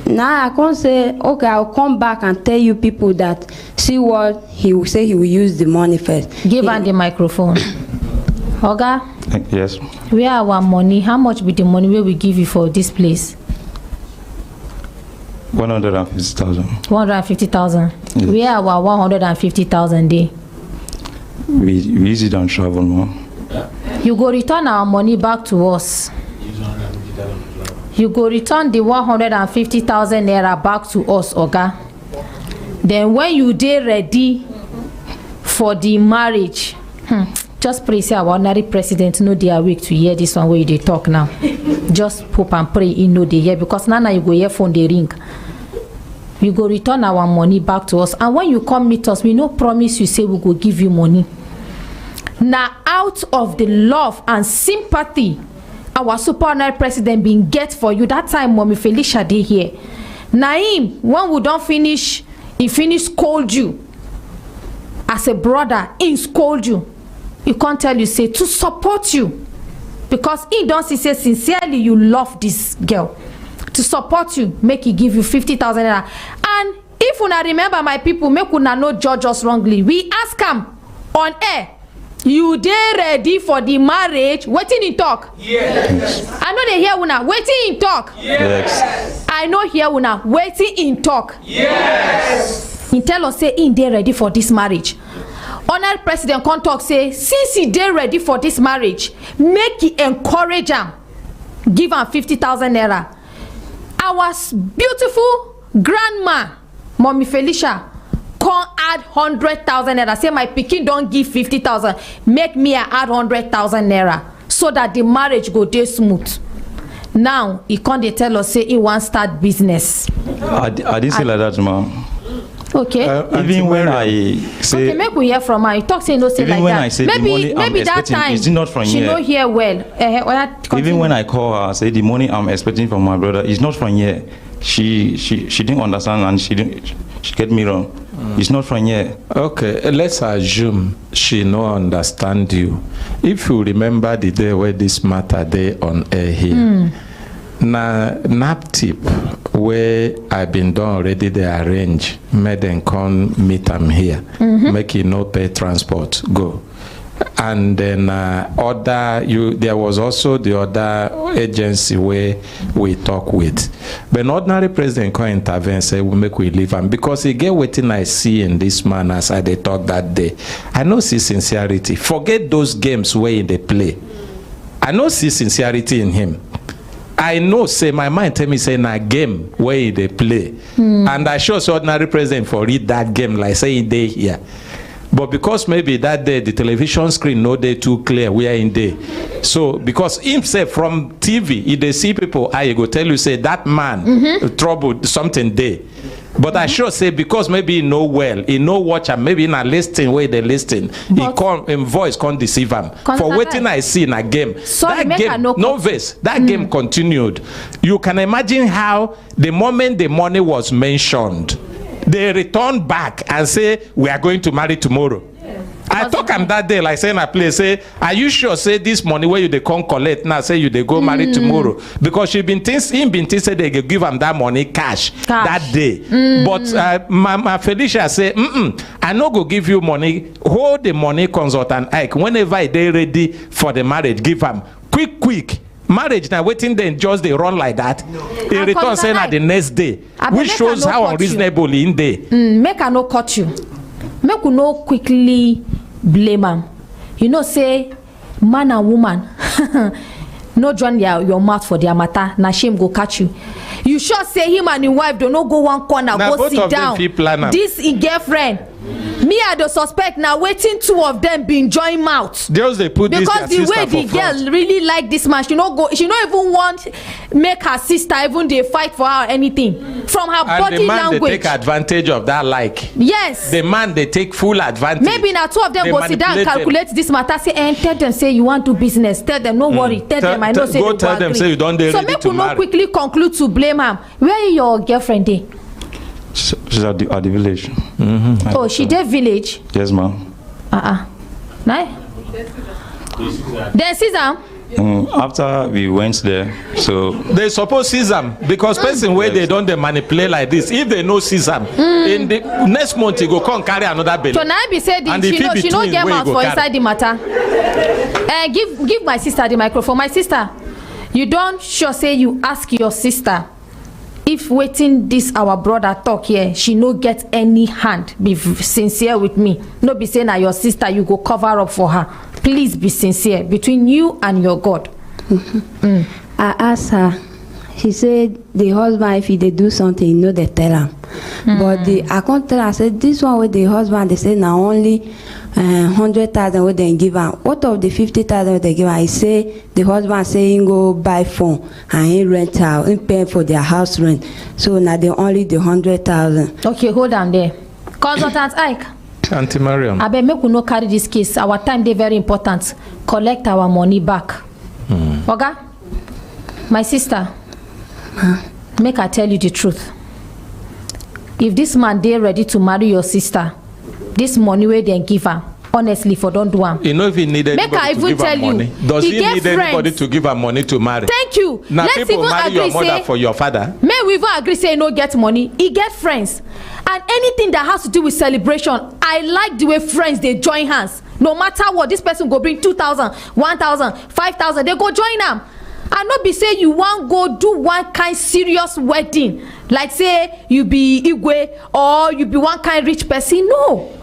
Now I can't say, okay, I'll come back and tell you people that see what he will say, he will use the money first. Give her the microphone. Oga? Yes. Where our money? How much be the money where we give you for this place? 150,000. 150,000. Yes. Where our 150,000 day? We use it and travel more. You go return our money back to us. You go return the 150,000 naira back to us, Oga. Then when you dey ready for the marriage, just pray say our ordinary president know they are weak to hear this one where they talk now. Just hope and pray he know they hear, because now you go hear phone they ring. You go return our money back to us, and when you come meet us, we no promise you say we go give you money. Now out of the love and sympathy our super ordinary president been get for you that time Mommy Felicia dey here. Naim, when we don't finish, he finish scold you as a brother, he scold you. He can't tell you say to support you, because he don't say sincerely you love this girl. To support you, make he give you 50,000 naira. And if una remember my people, make una no judge us wrongly. We ask him on air, you dey ready for the marriage? Wetin he talk? Yes. I know they hear una. Wetin he talk? Yes. I know hear una. Wetin he talk? Yes. He tell us say he dey ready for this marriage. Honored president come talk say since he dey ready for this marriage, make he encourage am, give am 50,000 naira. Our beautiful grandma, Mommy Felicia, come add 100,000 naira. Say my pikin don't give 50,000. Make me add 100,000 naira so that the marriage go dey smooth. Now he can't dey tell us say he want start business. I didn't say like that, ma'am. Okay. Even when I say, okay, make we hear from her. You talk say no say even like when that. I say Maybe the money I'm that expecting time is not from she here. no hear well. Even when I call her, say the money I'm expecting from my brother is not from here. She didn't understand and she get me wrong. It's not from here. Okay, let's assume she no understand you. If you remember the day where this matter day on air here, na nap tip where I been done already, they arrange, make them come meet them here, make you no pay transport, go. And then there was also the other agency where we talk with. But ordinary president can intervene and say, we make we leave him. Because he get waiting I see in this man as I they talk that day. I know see sincerity. Forget those games where they play. I know see sincerity in him. I know, say my mind tell me say na game where they play, and I sure so ordinary president for read that game like say they here. But because maybe that day the television screen no day too clear we are in day. So because himself from TV, if they see people, I go tell you say that man troubled something day. But I sure say because maybe he know well, he know watch and maybe in a listing where they listing, he can't in voice can't deceive him. For waiting I see in a game. Sorry, that game no verse. That game continued. You can imagine how the moment the money was mentioned, they return back and say we are going to marry tomorrow. I talk am that day like saying I play say, are you sure say this money where you they come collect now say you they go marry tomorrow? Because she been things him been things say they give him that money cash. That day. But my Felicia say I no go give you money, hold the money consultant Ike whenever they ready for the marriage give him quick. Marriage now waiting then just they run like that. In return saying at the next day, which shows how unreasonable in day. Make I no cut you. Make you no quickly blame him. You know say man and woman no join your mouth for their matter. Na shame go catch you. You sure say him and his wife don't no go one corner now go sit down. This in girlfriend. Me I don't suspect now waiting two of them been join mouth. They put because this the way the girl really like this man, she no even want make her sister even they fight for her or anything from her and body the man language. They take advantage of that like. Yes. The man they take full advantage. Maybe now two of them go sit down and calculate this matter. Say and tell them say you want to business. Tell them no worry. Tell them I know say go tell them say you don't dare. So make you not quickly conclude to blame him. Where is your girlfriend dey? She's at the village. Oh, she did village? Yes, ma'am. Nice. Then Caesar? After we went there, so they suppose Caesar because person where they don't they manipulate like this. If they know Caesar, in the next month he go come carry another bill. So now be said she no get mouth for inside the matter. Give my sister the microphone. My sister, you don't sure say you ask your sister if waiting this our brother talk here, she no get any hand. Be sincere with me. No be saying na your sister you go cover up for her. Please be sincere between you and your God. I asked her. She said the husband if he they do something, you know they tell him. But I can't tell her. I said this one with the husband they say now only 100,000 what they give her. What of the 50,000 they give her? I say the husband saying go buy phone and he rent out, he pay for their house rent. So now they only the 100,000. Okay, hold on there. Consultant Ike. Auntie Mariam. I bet make we no carry this case. Our time they very important. Collect our money back. Oga, my sister, make I tell you the truth. If this man they ready to marry your sister, this money where they give her, honestly, for don't do am. You know if he need anybody to give her money. Does he need anybody to give her money to marry? Thank you. Now Let's people even marry agree your mother say, for your father. May we even agree say no get money. He get friends. And anything that has to do with celebration, I like the way friends they join hands. No matter what, this person go bring 2,000, 1,000, 5,000, they go join them. And not be say you want go do one kind serious wedding, like say you be Igwe or you be one kind rich person. No.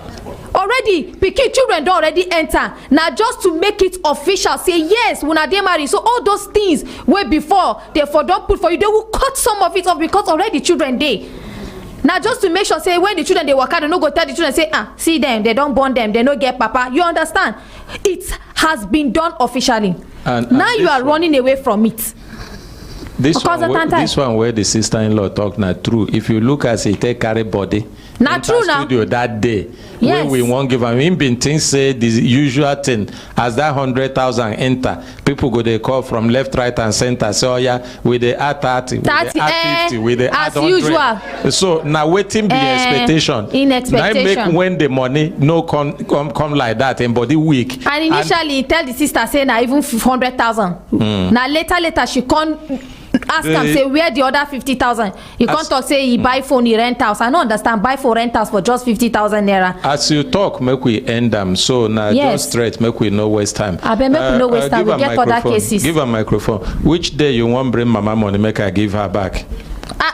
Already pikin children don already enter now just to make it official say yes una dey marry. So all those things wey before they for don put for you, they will cut some of it off because already children dey. Now just to make sure say when the children they waka, they no go tell the children say see them, they don't born them, they no get papa. You understand? It has been done officially. And now you are running away from it. This one where the sister-in-law talk na true. If you look as he take carry body. Not true now. Studio that day. Yes. When we won't give him been things say the usual thing as that 100,000 enter, people go they call from left, right, and center. So yeah, with the add 30, with the add 50, with the add 100. Usual. So now waiting be expectation. In expectation. Now make when the money no come like that and body weak. And initially tell the sister say now even 100,000. Now later she can't ask him say where the other 50,000. You can't talk say he buy phone, he rent house. I don't understand buy for rent house for just 50,000 naira. As you talk, make we end them. So now just straight, make we no waste time. I bet make we no waste time. We get other cases. Give her microphone. Which day you want bring mama money? Make her give her back.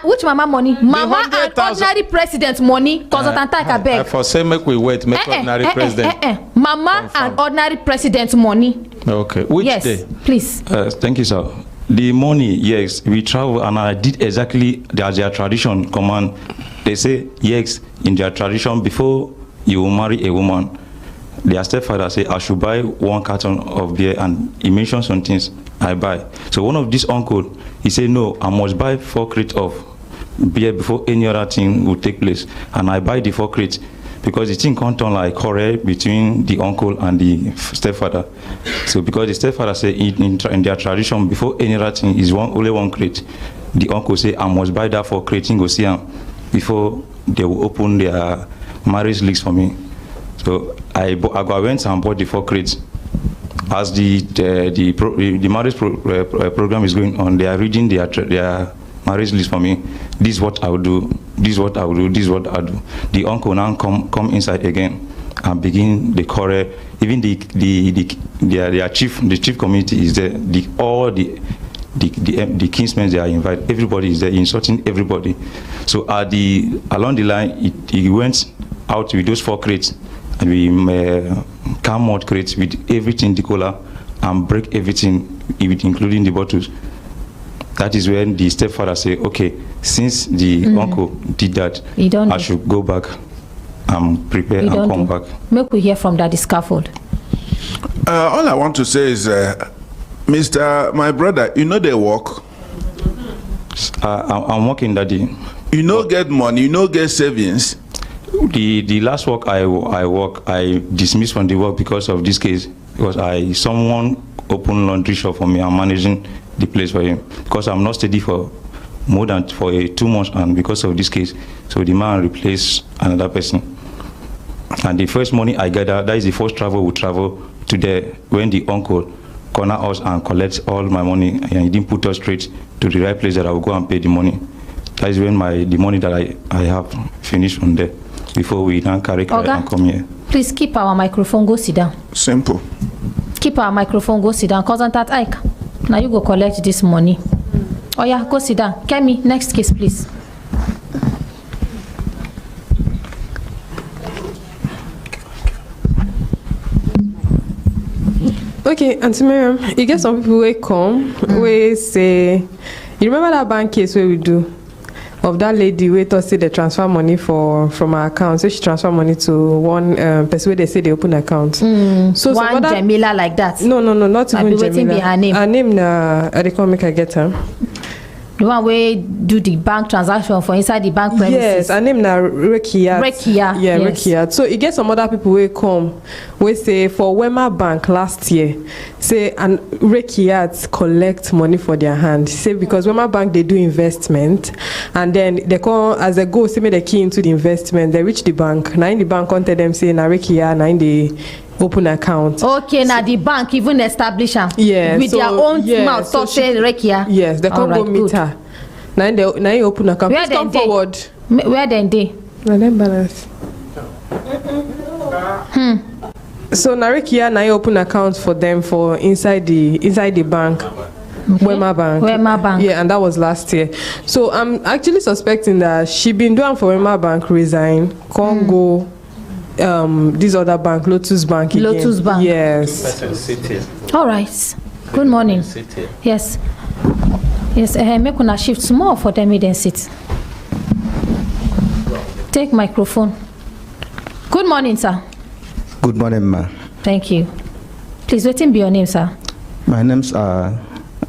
Which mama money? Mama and ordinary president money. Consultant I beg. For say make we wait. Make ordinary president. Mama and ordinary president money. Okay. Which day? Please. Thank you, sir. The money, yes, we travel, and I did exactly as their tradition command. They say, yes, in their tradition, before you marry a woman, their stepfather say, I should buy 1 carton of beer, and he mentioned some things I buy. So one of this uncle, he said, no, I must buy 4 crates of beer before any other thing will take place. And I buy the 4 crates because the thing can't turn like quarrel between the uncle and the stepfather. So because the stepfather say in their tradition, before any other thing is only 1 crate, the uncle say, I must buy that 4 crates and go see him before they will open their marriage leaks for me. So I went and bought the 4 crates. As the marriage program is going on, they are reading their marriage list for me. This is what I will do. This is what I will do. This is what I do. The uncle now come inside again and begin the quarrel. Even their chief, the chief community is there. All the kinsmen they are invited. Everybody is there, insulting everybody. So along the line, he went out with those 4 crates, and we come out crates with everything, the cola, and break everything, including the bottles. That is when the stepfather say, okay, since the uncle did that, I should go back and prepare and come back. Make we hear from Daddy Scaffold. All I want to say is, my brother, you know they work? I'm working, Daddy. You know get money, you know get savings? The last work I dismissed from the work because of this case, because someone opened laundry shop for me. I'm managing the place for him because I'm not steady for more than 2 months, and because of this case, so the man replaced another person. And the first money I gathered, that is the first travel we travel to there when the uncle corner us and collects all my money, and he didn't put us straight to the right place that I will go and pay the money. That is when the money that I have finished from there before we now carry and come here. Please keep our microphone, go sit down. Simple. Keep our microphone, go sit down. Cousin Tat Ike, now you go collect this money. Oh yeah, go sit down. Kemi, next case, please. Okay, Auntie Miriam, you get some people who come, we say, you remember that bank case where we do? Of that lady where to say they transfer money from her account, so she transfer money to one person where they say they open account. So one Jamila like that? No, not even Jamila. Her name. Her name I can't make her get her. The one where do the bank transaction for inside the bank premises? Yes, her name na Rekia. Rekia. Yeah, yes. Rekia. So you get some other people who come, we say for Wema Bank last year, say and Rekia collect money for their hand. Say because Wema Bank they do investment, and then they come as they go, say me the key into the investment, they reach the bank. Now in the bank contact them say na Rekia, now in the open account. Okay, now the bank even establish her. Yeah, with their own mouth, so say Rekia. Yes, they can't go meet her. Now you open account. Where Please come forward. Where then they? Now them balance. So Narikia now open account for them for inside the bank. Okay. Wema Bank. Yeah, and that was last year. So I'm actually suspecting that she been doing for Wema Bank, resign, can't go this other bank, Lotus Bank again. Lotus Bank. Yes. All right. Good morning. Yes. Yes, make una shift small for them then sit. Take microphone. Good morning, sir. Good morning, ma. Thank you. Please, what be your name, sir? My name's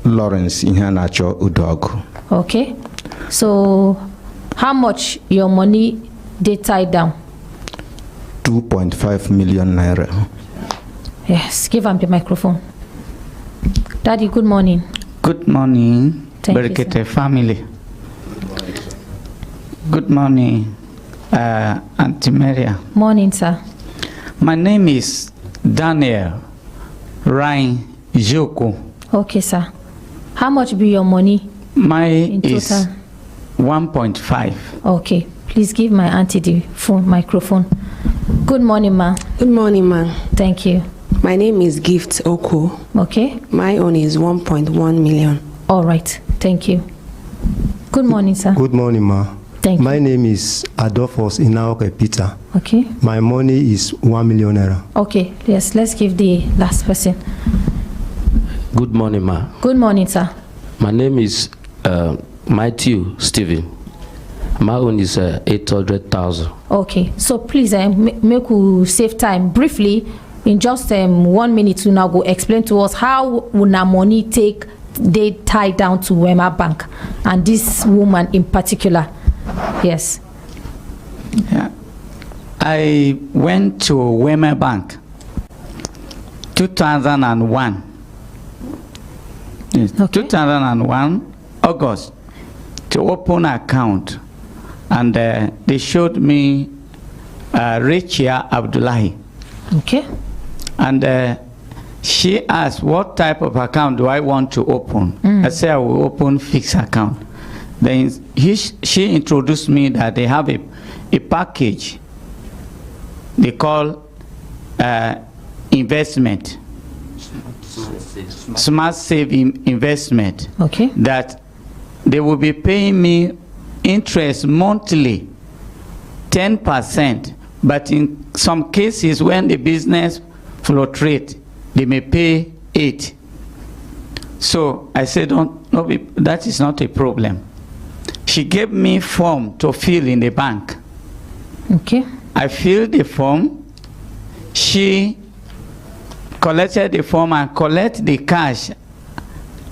Lawrence Ihanacho Udogu. Okay. So, how much your money they tied down? 2.5 million naira. Yes, give him the microphone. Daddy, good morning. Good morning, Brekete family. Good morning, Auntie Maria. Morning, sir. My name is Daniel Ryan Joko. Okay, sir. How much be your money? My is 1.5. Okay. Please give my auntie the microphone. Good morning, ma. Good morning, ma. Thank you. My name is Gift Oko. Okay. My own is 1.1 million. All right. Thank you. Good morning, sir. Good morning, ma. Thank you. My name is Adolphus Inaoke Peter. Okay. My money is 1 million naira. Okay. Yes, let's give the last person. Good morning, ma. Good morning, sir. My name is Matthew Stephen. My own is 800,000. Okay, so please make we save time briefly. In just 1 minute, you now go explain to us how una money take they tie down to Wema Bank and this woman in particular. Yes. Yeah. I went to Wema Bank 2001. Yes. Okay. 2001 August to open an account, and they showed me Rachia Abdullahi. Okay. And she asked, what type of account do I want to open? I said, I will open fixed account. Then she introduced me that they have a package they call investment, smart saving investment. Okay. That they will be paying me interest monthly, 10%, but in some cases when the business fluctuates, they may pay 8%. So I said, that is not a problem. She gave me form to fill in the bank. Okay. I filled the form. She collected the form and collected the cash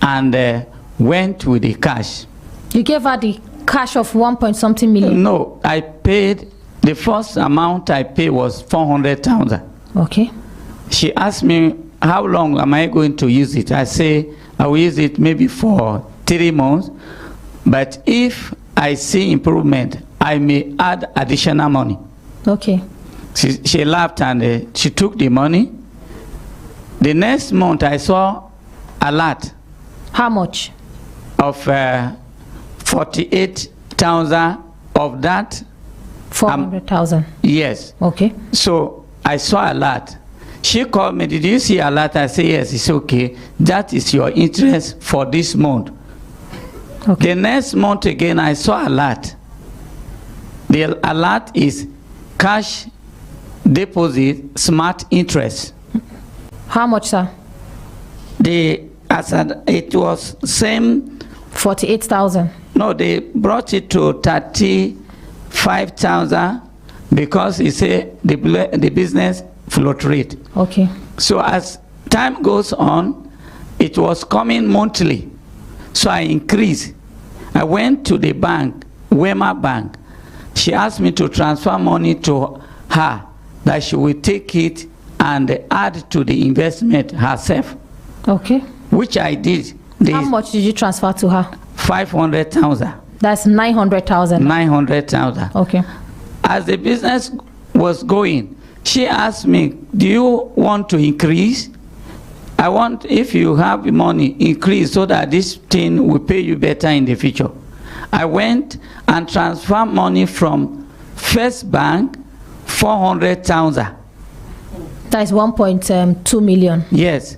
and went with the cash. You gave her the cash of 1.something million? No, I paid, the first amount I paid was 400,000. Okay. She asked me, how long am I going to use it? I say, I will use it maybe for 3 months, but if I see improvement, I may add additional money. Okay. She laughed and she took the money. The next month I saw a lot. How much? Of 48,000 of that. 400,000. Yes. Okay. So I saw a lot. She called me, did you see a lot? I said, yes, it's okay. That is your interest for this month. Okay. The next month again, I saw a lot. The alert is cash deposit smart interest. How much, sir? It was same 48,000. No, they brought it to 35,000 because he said the business fluctuate. Okay. So as time goes on, it was coming monthly. So I increased. I went to the bank, Wema Bank. She asked me to transfer money to her, that she will take it and add to the investment herself. Okay. Which I did. How much did you transfer to her? 500,000. That's 900,000. 900,000. Okay. As the business was going, she asked me, do you want to increase? I want, if you have money, increase so that this thing will pay you better in the future. I went and transferred money from First Bank, 400,000. That is 1.2 million. Yes.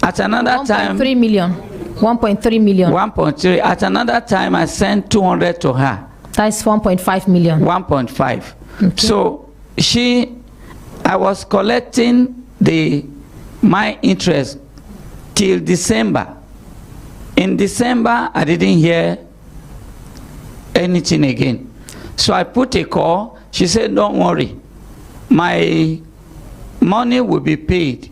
At another time, 1.3 million. 1.3 million. 1.3. At another time, I sent 200 to her. That is 1.5 million. 1.5. Okay. So I was collecting my interest till December. In December, I didn't hear anything again. So I put a call. She said, don't worry. My money will be paid.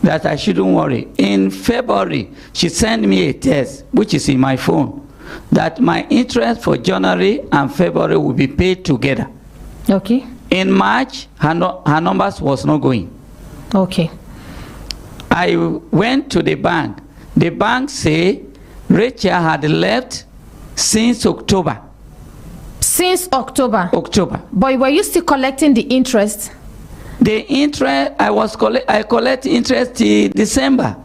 That I shouldn't worry. In February, she sent me a text, which is in my phone, that my interest for January and February will be paid together. Okay. In March, her numbers was not going. Okay. I went to the bank. The bank say Rachel had left since October. Since October? October. But were you still collecting the interest? The interest, I collect interest till December.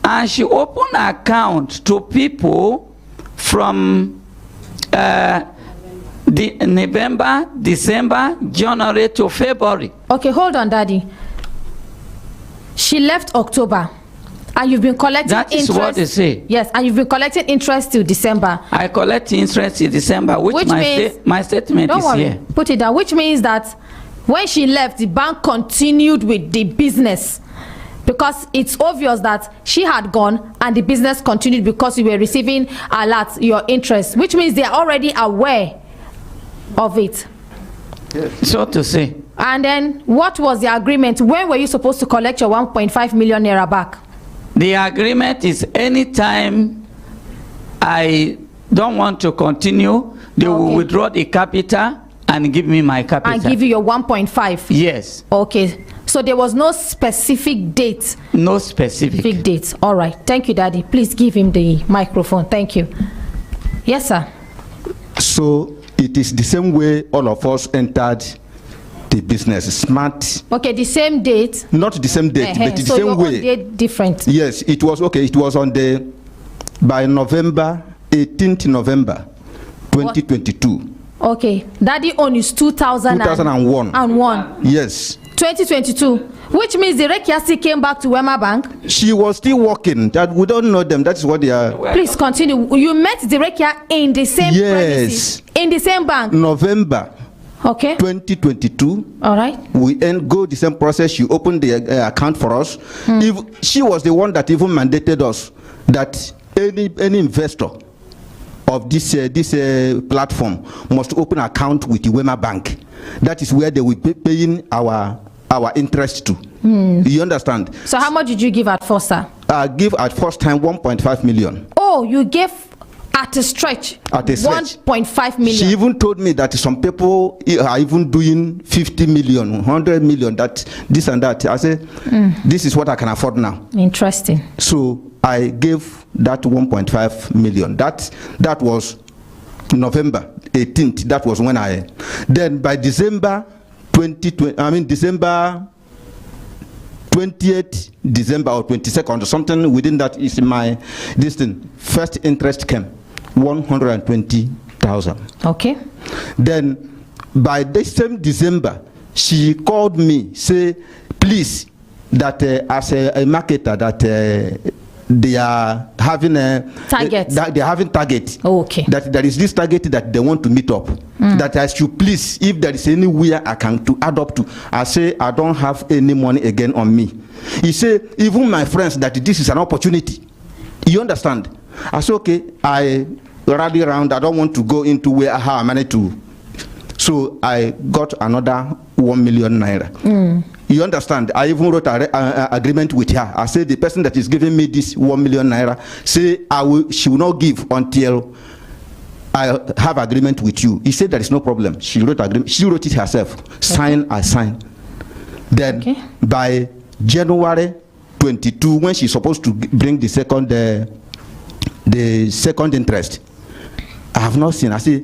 And she opened an account to people from November, December, January to February. Okay, hold on, Daddy. She left October, and you've been collecting interest. That is what they say. Yes, and you've been collecting interest till December. I collect interest till December, which my statement don't is worry, here. Put it down, which means that when she left, the bank continued with the business. Because it's obvious that she had gone and the business continued because you were receiving alerts, your interest, which means they are already aware of it. Yes. So to say. And then what was the agreement? When were you supposed to collect your 1.5 million naira back? The agreement is anytime I don't want to continue, they will withdraw the capital and give me my capital. And give you your 1.5? Yes. Okay. So there was no specific date? No specific date. All right. Thank you, Daddy. Please give him the microphone. Thank you. Yes, sir. So it is the same way all of us entered the business. Smart. Okay, the same date? Not the same date, but the so same your way. Own date different? Yes, it was okay. It was on the, by November, 18th November, 2022. Okay. Daddy own is 2001. And one. Yes. 2022, which means the Rekiasi came back to Wema Bank. She was still working. That we don't know them. That's what they are. Please continue. You met the Rekia in the same premises, in the same bank. November. Okay. 2022. All right. We go the same process. She opened the account for us. If she was the one that even mandated us that any investor of this platform must open an account with the Wema Bank. That is where they will be paying our interest to. You understand? So how much did you give at first, sir? I give at first time 1.5 million. Oh, you gave at a stretch. At a stretch. 1.5 million. She even told me that some people are even doing 50 million, 100 million, that this and that. I said, this is what I can afford now. Interesting. So I gave that 1.5 million. That was November 18th. That was when I. Then by December 2020, December 20th, December or 22nd or something within that is my this thing. First interest came 120,000. Okay. Then by this same December, she called me, say, please, that as a marketer that. They are having a target. They are having target. Okay. That there is this target that they want to meet up. That I should please, if there is anywhere I can to add up to. I say I don't have any money again on me. He say even my friends that this is an opportunity. You understand? I say okay. I rally around. I don't want to go into where how I managed to. So I got another 1 million naira. You understand? I even wrote an agreement with her. I said the person that is giving me this 1 million naira, say she will not give until I have agreement with you. He said there is no problem. She wrote agreement. She wrote it herself. Sign, I sign. Then by January 22, when she's supposed to bring the second interest, I have not seen. I say,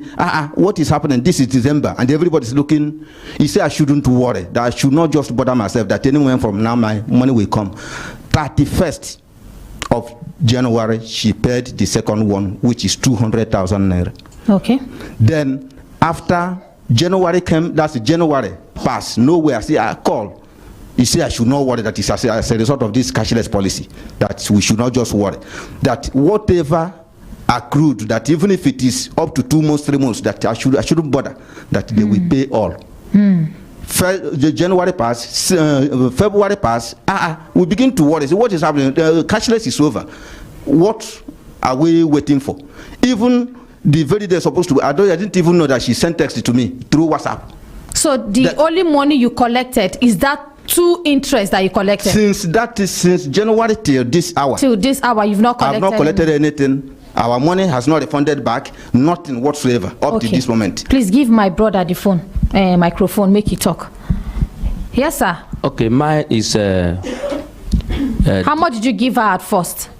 what is happening? This is December, and everybody's looking. He said I shouldn't worry, that I should not just bother myself, that anywhere from now my money will come. 31st of January, she paid the second one, which is 200,000 naira. Okay. Then after January came, that's January passed, nowhere. I say, I call. He said I should not worry, that is as a result of this cashless policy, that we should not just worry. That whatever accrued, that even if it is up to 2 months, 3 months, that I shouldn't bother, that they will pay all. January passed, February passed, we begin to worry. So what is happening? Cashless is over. What are we waiting for? Even the very day supposed to, I didn't even know that she sent text to me through WhatsApp. So the only money you collected is that 2 interest that you collected? Since January till this hour. Till this hour, you've not collected? I've not collected anything. Our money has not refunded back, nothing whatsoever up to this moment. Please give my brother the phone, microphone, make it talk. Yes, sir. Okay, mine is. How much did you give her at first?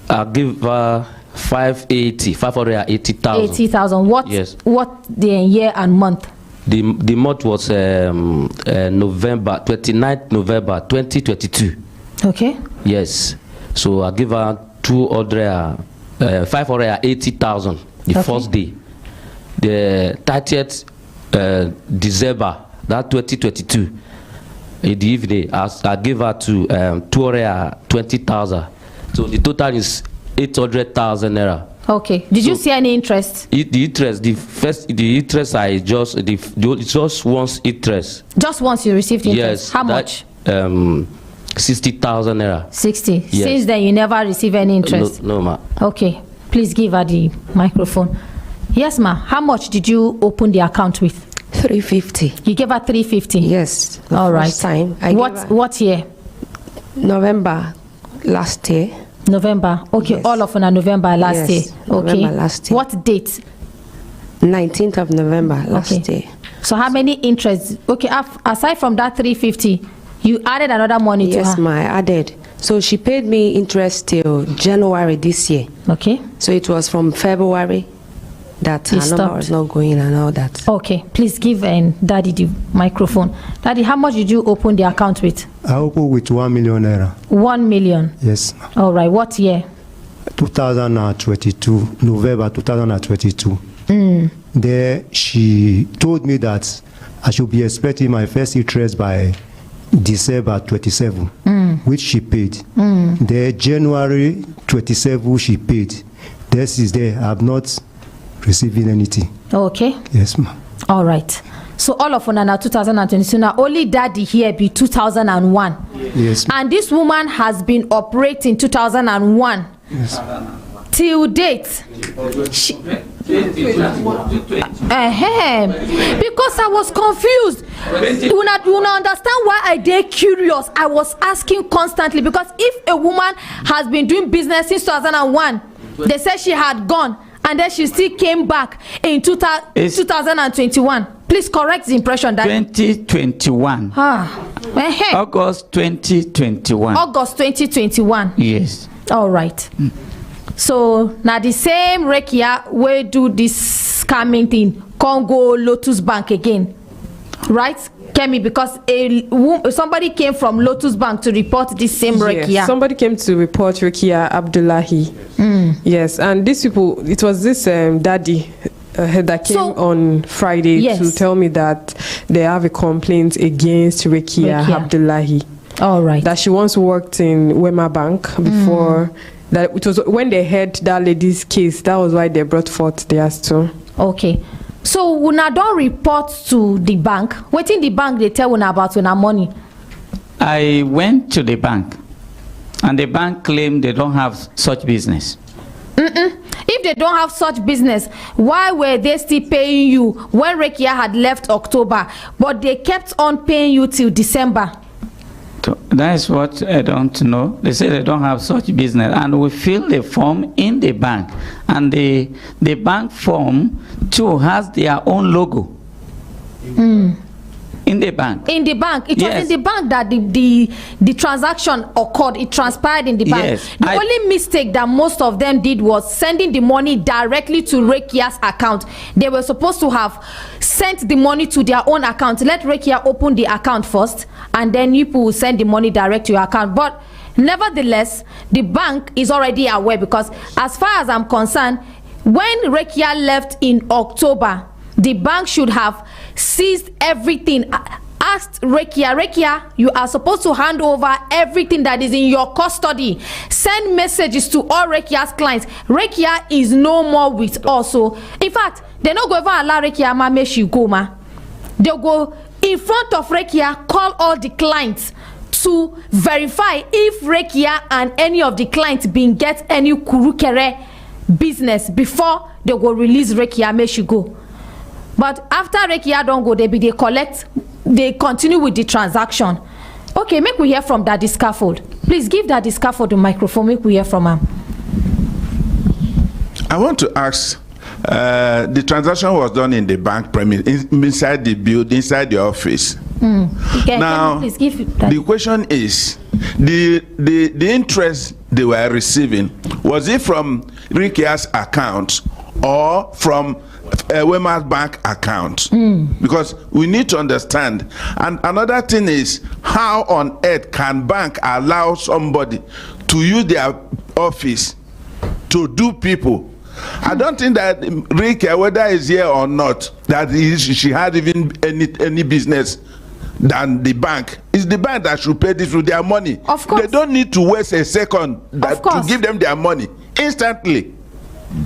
I give her 580,000. 80,000. What? Yes. What the year and month? The month was November 29th November 2022. Okay. Yes. So I give her 580,000 the first day. The 30th December, that 2022, in the evening, I give her to 220,000. So the total is 800,000 naira. Okay. Did you see any interest? The interest I it's just once interest. Just once you received interest. Yes. How much? 60,000 naira. 60. Yes. Since then, you never receive any interest? No, ma. Okay. Please give her the microphone. Yes, ma. How much did you open the account with? 350. You gave her 350? Yes. All right. First time. What year? November last year. November. Okay, Yes. all of on November last year. Okay. November last year. What date? 19th of November last year. So how many interests? Okay, aside from that 350, you added another money to her? Yes, I added. So she paid me interest till January this year. Okay. So it was from February that her number was not going and all that. Okay, please give Daddy the microphone. Daddy, how much did you open the account with? I opened with 1 million naira. 1 million? Yes. All right, what year? 2022, November 2022. There she told me that I should be expecting my first interest by December 27, which she paid. There January 27 she paid. This is there. I have not receiving anything. Okay. Yes, ma'am. All right. So all of now 2022. Now only Daddy here be 2001. Yes. And this woman has been operating 2001. Yes. Till date. Because I was confused. You understand why I did curious. I was asking constantly because if a woman has been doing business since 2001, they said she had gone and then she still came back in 2021. Please correct the impression that 2021. August 2021. August 2021. Yes. All right. So now the same Rekia will do this scamming thing, Congo Lotus Bank again, right, Kemi? Because somebody came from Lotus Bank to report this same Rekia. Yes, somebody came to report Rekia Abdullahi. Yes, and these people, it was this daddy that came on Friday to tell me that they have a complaint against Rekia Abdullahi. All right. That she once worked in Wema Bank before. That it was when they heard that lady's case, that was why they brought forth theirs too. Okay. So una don't report to the bank. What in the bank they tell una about una money? I went to the bank and the bank claimed they don't have such business. If they don't have such business, why were they still paying you when Rekia had left October, but they kept on paying you till December? That is what I don't know. They say they don't have such business, and we fill the form in the bank, and the bank form too has their own logo. In the bank. In the bank. It was in the bank that the transaction occurred. It transpired in the bank. Yes. The only mistake that most of them did was sending the money directly to Rekia's account. They were supposed to have sent the money to their own account. Let Rekia open the account first, and then you will send the money direct to your account. But nevertheless, the bank is already aware, because as far as I'm concerned, when Rekia left in October, the bank should have seized everything. Asked Rekia, you are supposed to hand over everything that is in your custody. Send messages to all Rekia's clients. Rekia is no more with us. So, in fact, they're not going to allow Rekia ma make she go, ma. They'll go in front of Rekia, call all the clients to verify if Rekia and any of the clients been get any kurukere business before they go release Rekia make she go. But after Rekia don't go, they collect, they continue with the transaction. Okay, make we hear from Daddy Scaffold. Please give Daddy Scaffold the microphone, make we hear from him. I want to ask, the transaction was done in the bank premise, inside the building, inside the office. Okay, now, please give that. the question is, the interest they were receiving, was it from Rekia's account or from Wema's bank account? Because we need to understand. And another thing is, how on earth can bank allow somebody to use their office to do people? I don't think that Rekia, whether is here or not, that she had even any business than the bank. It's the bank that should pay this with their money. Of course. They don't need to waste a second to give them their money instantly.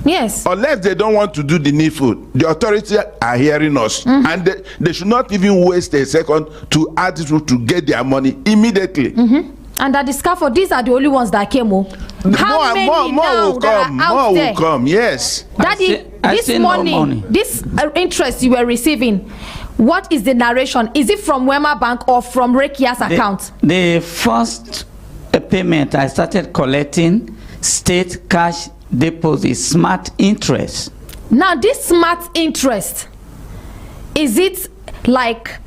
Yes. Unless they don't want to do the needful. The authorities are hearing us. And they should not even waste a second to add it to get their money immediately. And at the scaffold, these are the only ones that came. How many now will that come. are out More there? will come. Yes. Daddy, I this see no money, money. this interest you were receiving, what is the narration? Is it from Wema Bank or from Rekia's account? The first payment I started collecting state cash deposit, smart interest. Now, this smart interest, is it like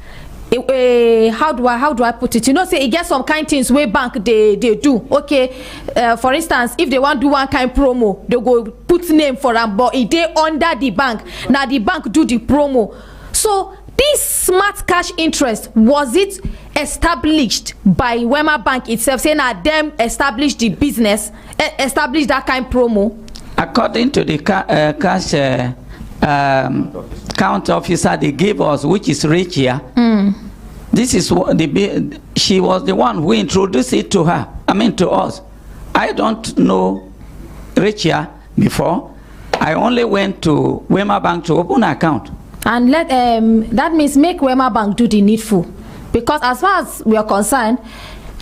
how do I put it? You know, say it gets some kind things where bank they do. Okay, for instance, if they want do one kind promo, they go put name for them, but it they under the bank. Now the bank do the promo. So this smart cash interest, was it established by Wema Bank itself, saying that them established the business, established that kind promo? According to the cash count officer they gave us, which is Rachia. This is what she was the one who introduced it to her. I mean to us. I don't know Rachia before. I only went to Wema Bank to open an account. And let that means make Wema Bank do the needful, because as far as we are concerned,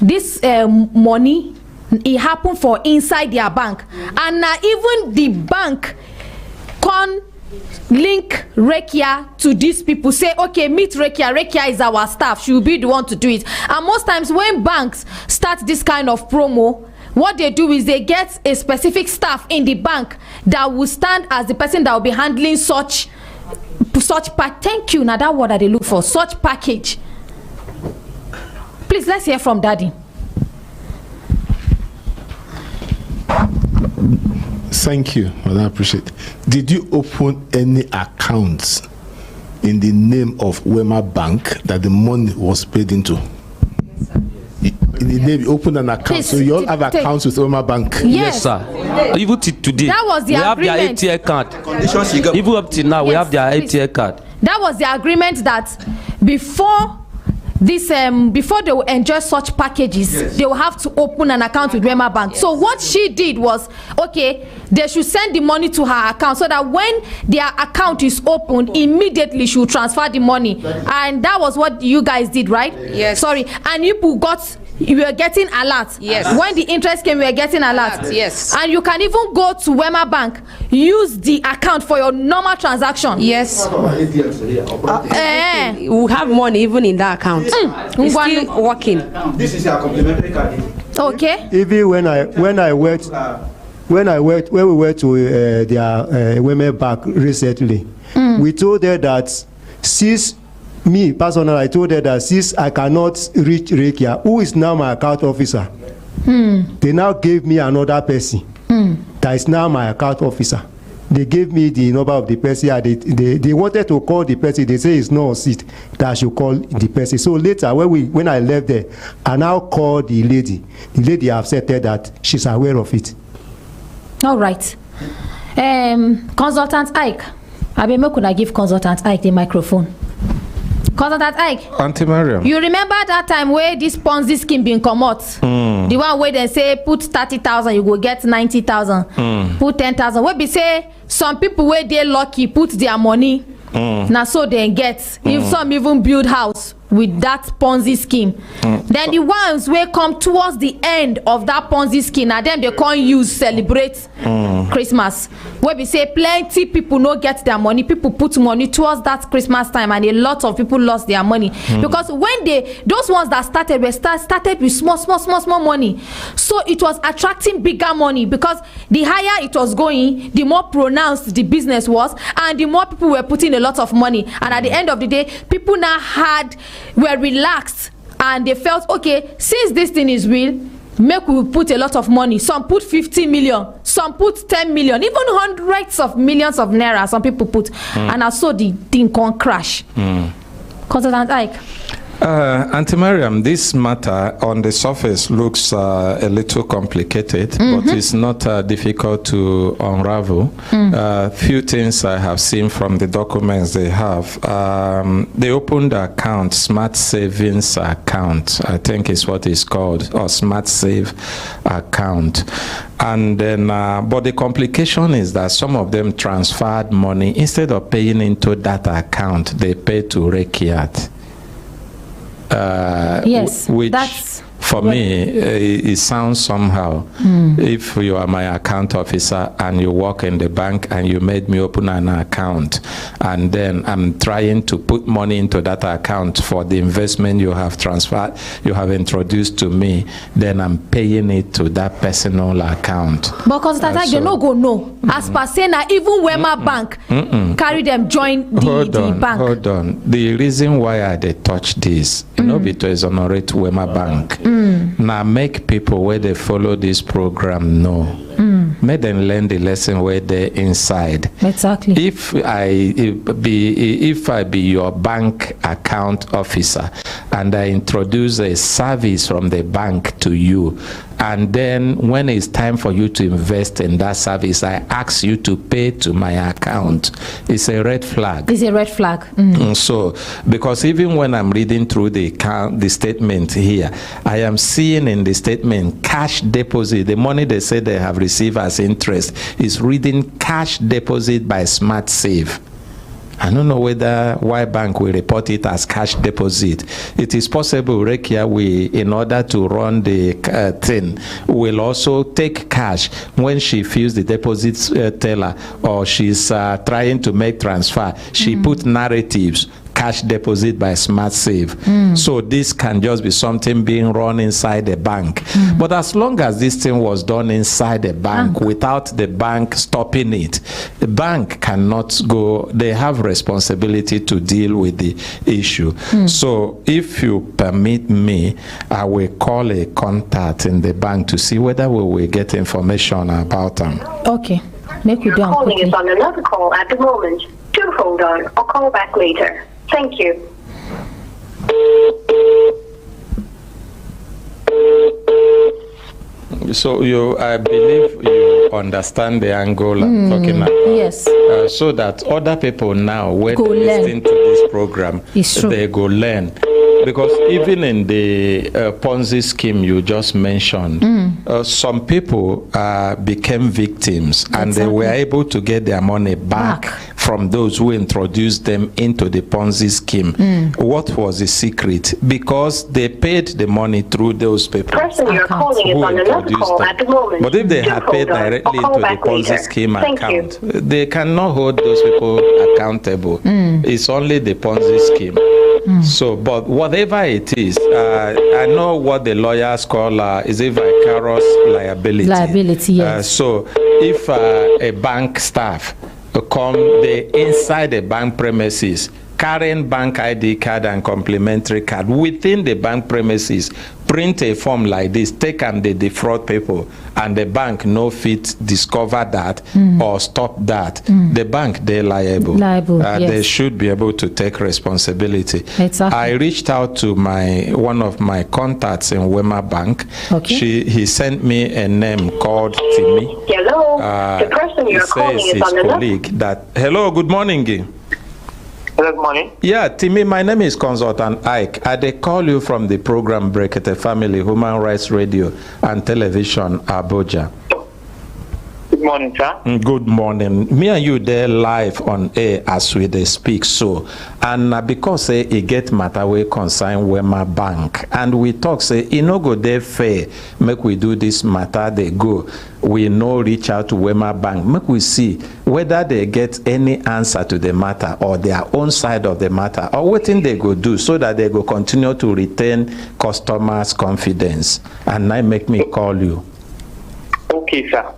this money it happened for inside their bank, and even the bank can link Rekia to these people, say okay, meet Rekia. Rekia is our staff, she will be the one to do it. And most times when banks start this kind of promo, what they do is they get a specific staff in the bank that will stand as the person that will be handling such thank you, now that word that they look for, such package. Please, let's hear from Daddy. Thank you, I appreciate it. Did you open any accounts in the name of Wema Bank that the money was paid into? In the name, you opened an account, so you all have accounts with Wema Bank. Yes, sir. Even today, that was the agreement. We have their ATM card. Even up till now, we have their ATM card. That was the agreement that before this before they will enjoy such packages, they will have to open an account with Wema Bank. So what she did was, okay, they should send the money to her account so that when their account is opened, immediately she will transfer the money. And that was what you guys did, right? Yes. Sorry. And you were getting alert. Yes. When the interest came, we were getting alert. Yes. And you can even go to Wema Bank, use the account for your normal transaction. Yes. We have money even in that account. It's still working. This is a complimentary card. Okay. Even when we went to their Wema Bank recently, we told her that me personally, I told her that since I cannot reach Rekia, who is now my account officer, they now gave me another person that is now my account officer. They gave me the number of the person. They wanted to call the person. They say it's not on seat, that I should call the person. So later, when I left there, I now called the lady. The lady have said that she's aware of it. All right. Consultant Ike, could I give Consultant Ike the microphone? Consultant Ike, Auntie Mariam, you remember that time where this Ponzi scheme been come out? The one where they say put 30,000, you go get 90,000. Put 10,000. Where be say some people where they lucky put their money. Now so they get. If some even build house with that Ponzi scheme, then the ones where come towards the end of that Ponzi scheme, now them they can't use celebrate Christmas. Where we say plenty people no get their money, people put money towards that Christmas time, and a lot of people lost their money because when those ones that started with small money, so it was attracting bigger money because the higher it was going, the more pronounced the business was, and the more people were putting a lot of money, and at the end of the day, people now were relaxed and they felt, okay, since this thing is real, make we put a lot of money. Some put 50 million, some put 10 million, even hundreds of millions of naira some people put, and I saw the thing can crash. Consultant Ike. Auntie Mariam, this matter on the surface looks a little complicated, but it's not difficult to unravel. Few things I have seen from the documents they have. They opened the account, Smart Savings Account, I think is what it's called, or Smart Save Account. And then, but the complication is that some of them transferred money. Instead of paying into that account, they paid to Rekiat. Yes, which that's for For me, it sounds somehow. If you are my account officer and you work in the bank and you made me open an account, and then I'm trying to put money into that account for the investment you have transferred, you have introduced to me, then I'm paying it to that personal account. Because that you no go know. As per say na even Wema Bank carry them join the bank. Hold on. The reason why I dey touch this, no be to exonerate Wema Bank. Now make people where they follow this program know. Make them learn the lesson where they're inside. Exactly. If I be your bank account officer and I introduce a service from the bank to you, and then when it's time for you to invest in that service, I ask you to pay to my account, it's a red flag. It's a red flag. So, because even when I'm reading through the statement here, I am seeing in the statement cash deposit, the money they say they have received as interest is reading cash deposit by Smart Save. I don't know whether Y Bank will report it as cash deposit. It is possible, Rekia, in order to run the thing, will also take cash when she fills the deposit teller or she's trying to make transfer. She put narratives. Cash deposit by Smart Save. So this can just be something being run inside the bank. But as long as this thing was done inside the bank without the bank stopping it, the bank cannot go. They have responsibility to deal with the issue. So if you permit me, I will call a contact in the bank to see whether we will get information about them. Okay. Make you Your calling is on another call at the moment. Do hold on or call back later. Thank you. So I believe you understand the angle I'm talking about. Yes. So that other people now, when they listen to this program, they go learn. Because even in the Ponzi scheme you just mentioned, some people became victims and they were able to get their money back from those who introduced them into the Ponzi scheme. What was the secret? Because they paid the money through those people. The person you're calling is on another call at the moment. But if they had paid directly into the Ponzi scheme account, they cannot hold those people accountable. It's only the Ponzi scheme. So, but whatever it is, I know what the lawyers call is a vicarious liability. Liability, yes. So, if a bank staff they inside the bank premises, carrying bank ID card and complementary card within the bank premises, print a form like this, take and they defraud people, and the bank no fit discover that or stop that, the bank they're liable. Yes. They should be able to take responsibility. Exactly. I reached out to one of my contacts in Wema Bank. He sent me a name called Timmy. Hello. The person you're calling is on another. Hello, good morning. Good morning. Yeah, Timmy, my name is Consultant Ike. I call you from the program Brekete Family, Human Rights Radio and Television, Abuja. Good morning, sir. Good morning. Me and you there live on air as we they speak so. And because it get matter we concern Wema Bank. And we talk say, it no go there fair. Make we do this matter, they go. We no reach out to Wema Bank. Make we see whether they get any answer to the matter or their own side of the matter or what thing they go do so that they go continue to retain customers' confidence. And now make me call you. Okay, sir.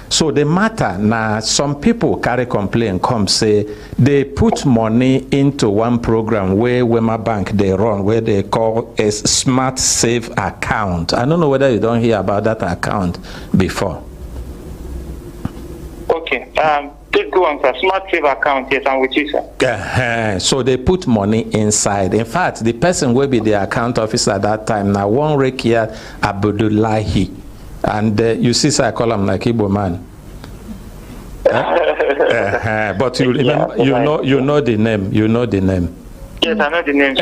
So the matter now, some people carry complaint, come say they put money into one program where Wema Bank they run, where they call a Smart Save account. I don't know whether you don't hear about that account before. Okay. Please go on, sir. Smart Save account. Yes, I'm with you, sir. So they put money inside. In fact, the person will be the account officer at that time. Now, one Rekia Abdullahi. And you see, sir, I call him like Igbo man. But you remember, you know the name. You know the name. Yes, I know the name.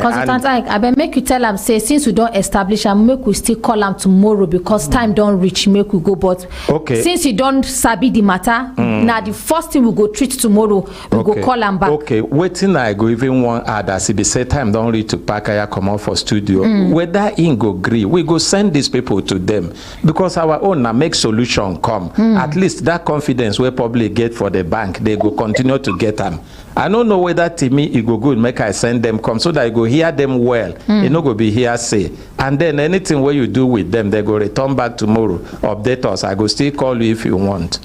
Consultant Ike, I beg make you tell am say since we don't establish am, make we still call am tomorrow because time don't reach. Make we go, but since you don't sabi the matter, now the first thing we go treat tomorrow, we go call am back. Okay, waiting I go even one add as it be say time don't reach to pack I come out for studio. Whether in go agree, we go send these people to them because our own now make solution come. At least that confidence we probably get for the bank, they go continue to get them. I don't know whether to me it go good make I send them come so that I go hear them well. It no go be here say. And then anything where you do with them, they go return back tomorrow. Update us. I go still call you if you want.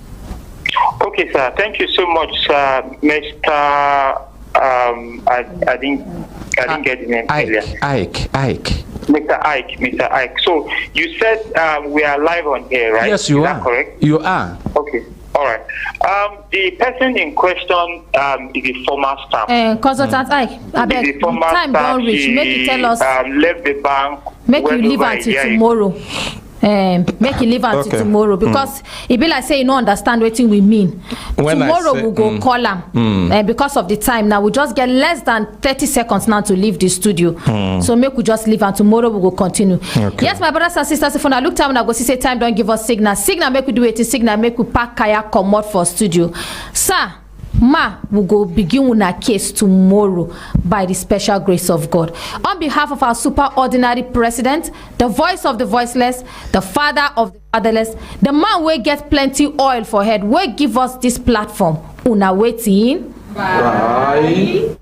Okay, sir. Thank you so much, sir. Mr. I didn't get the name earlier. Ike. Mr. Ike. So you said we are live on here, right? Yes, you are. Is that correct? You are. Okay. All right. The person in question is a former staff. Consultant Ike, I beg, time don't reach. Make you tell us. Left the bank. Make you leave until tomorrow. Make you leave until tomorrow because it be like say you don't understand what we mean. Tomorrow we'll go call them because of the time. Now we just get less than 30 seconds now to leave the studio. So make we just leave and tomorrow we will continue. Yes, my brothers and sisters, if I look time and I go see say time don't give us signal. Signal make we do it. Signal make we pack kaya come out for studio. Sir, will go begin with a case tomorrow by the special grace of God. On behalf of our super ordinary president, the voice of the voiceless, the father of the fatherless, the man will get plenty oil for head, will give us this platform. Una waiting. Bye.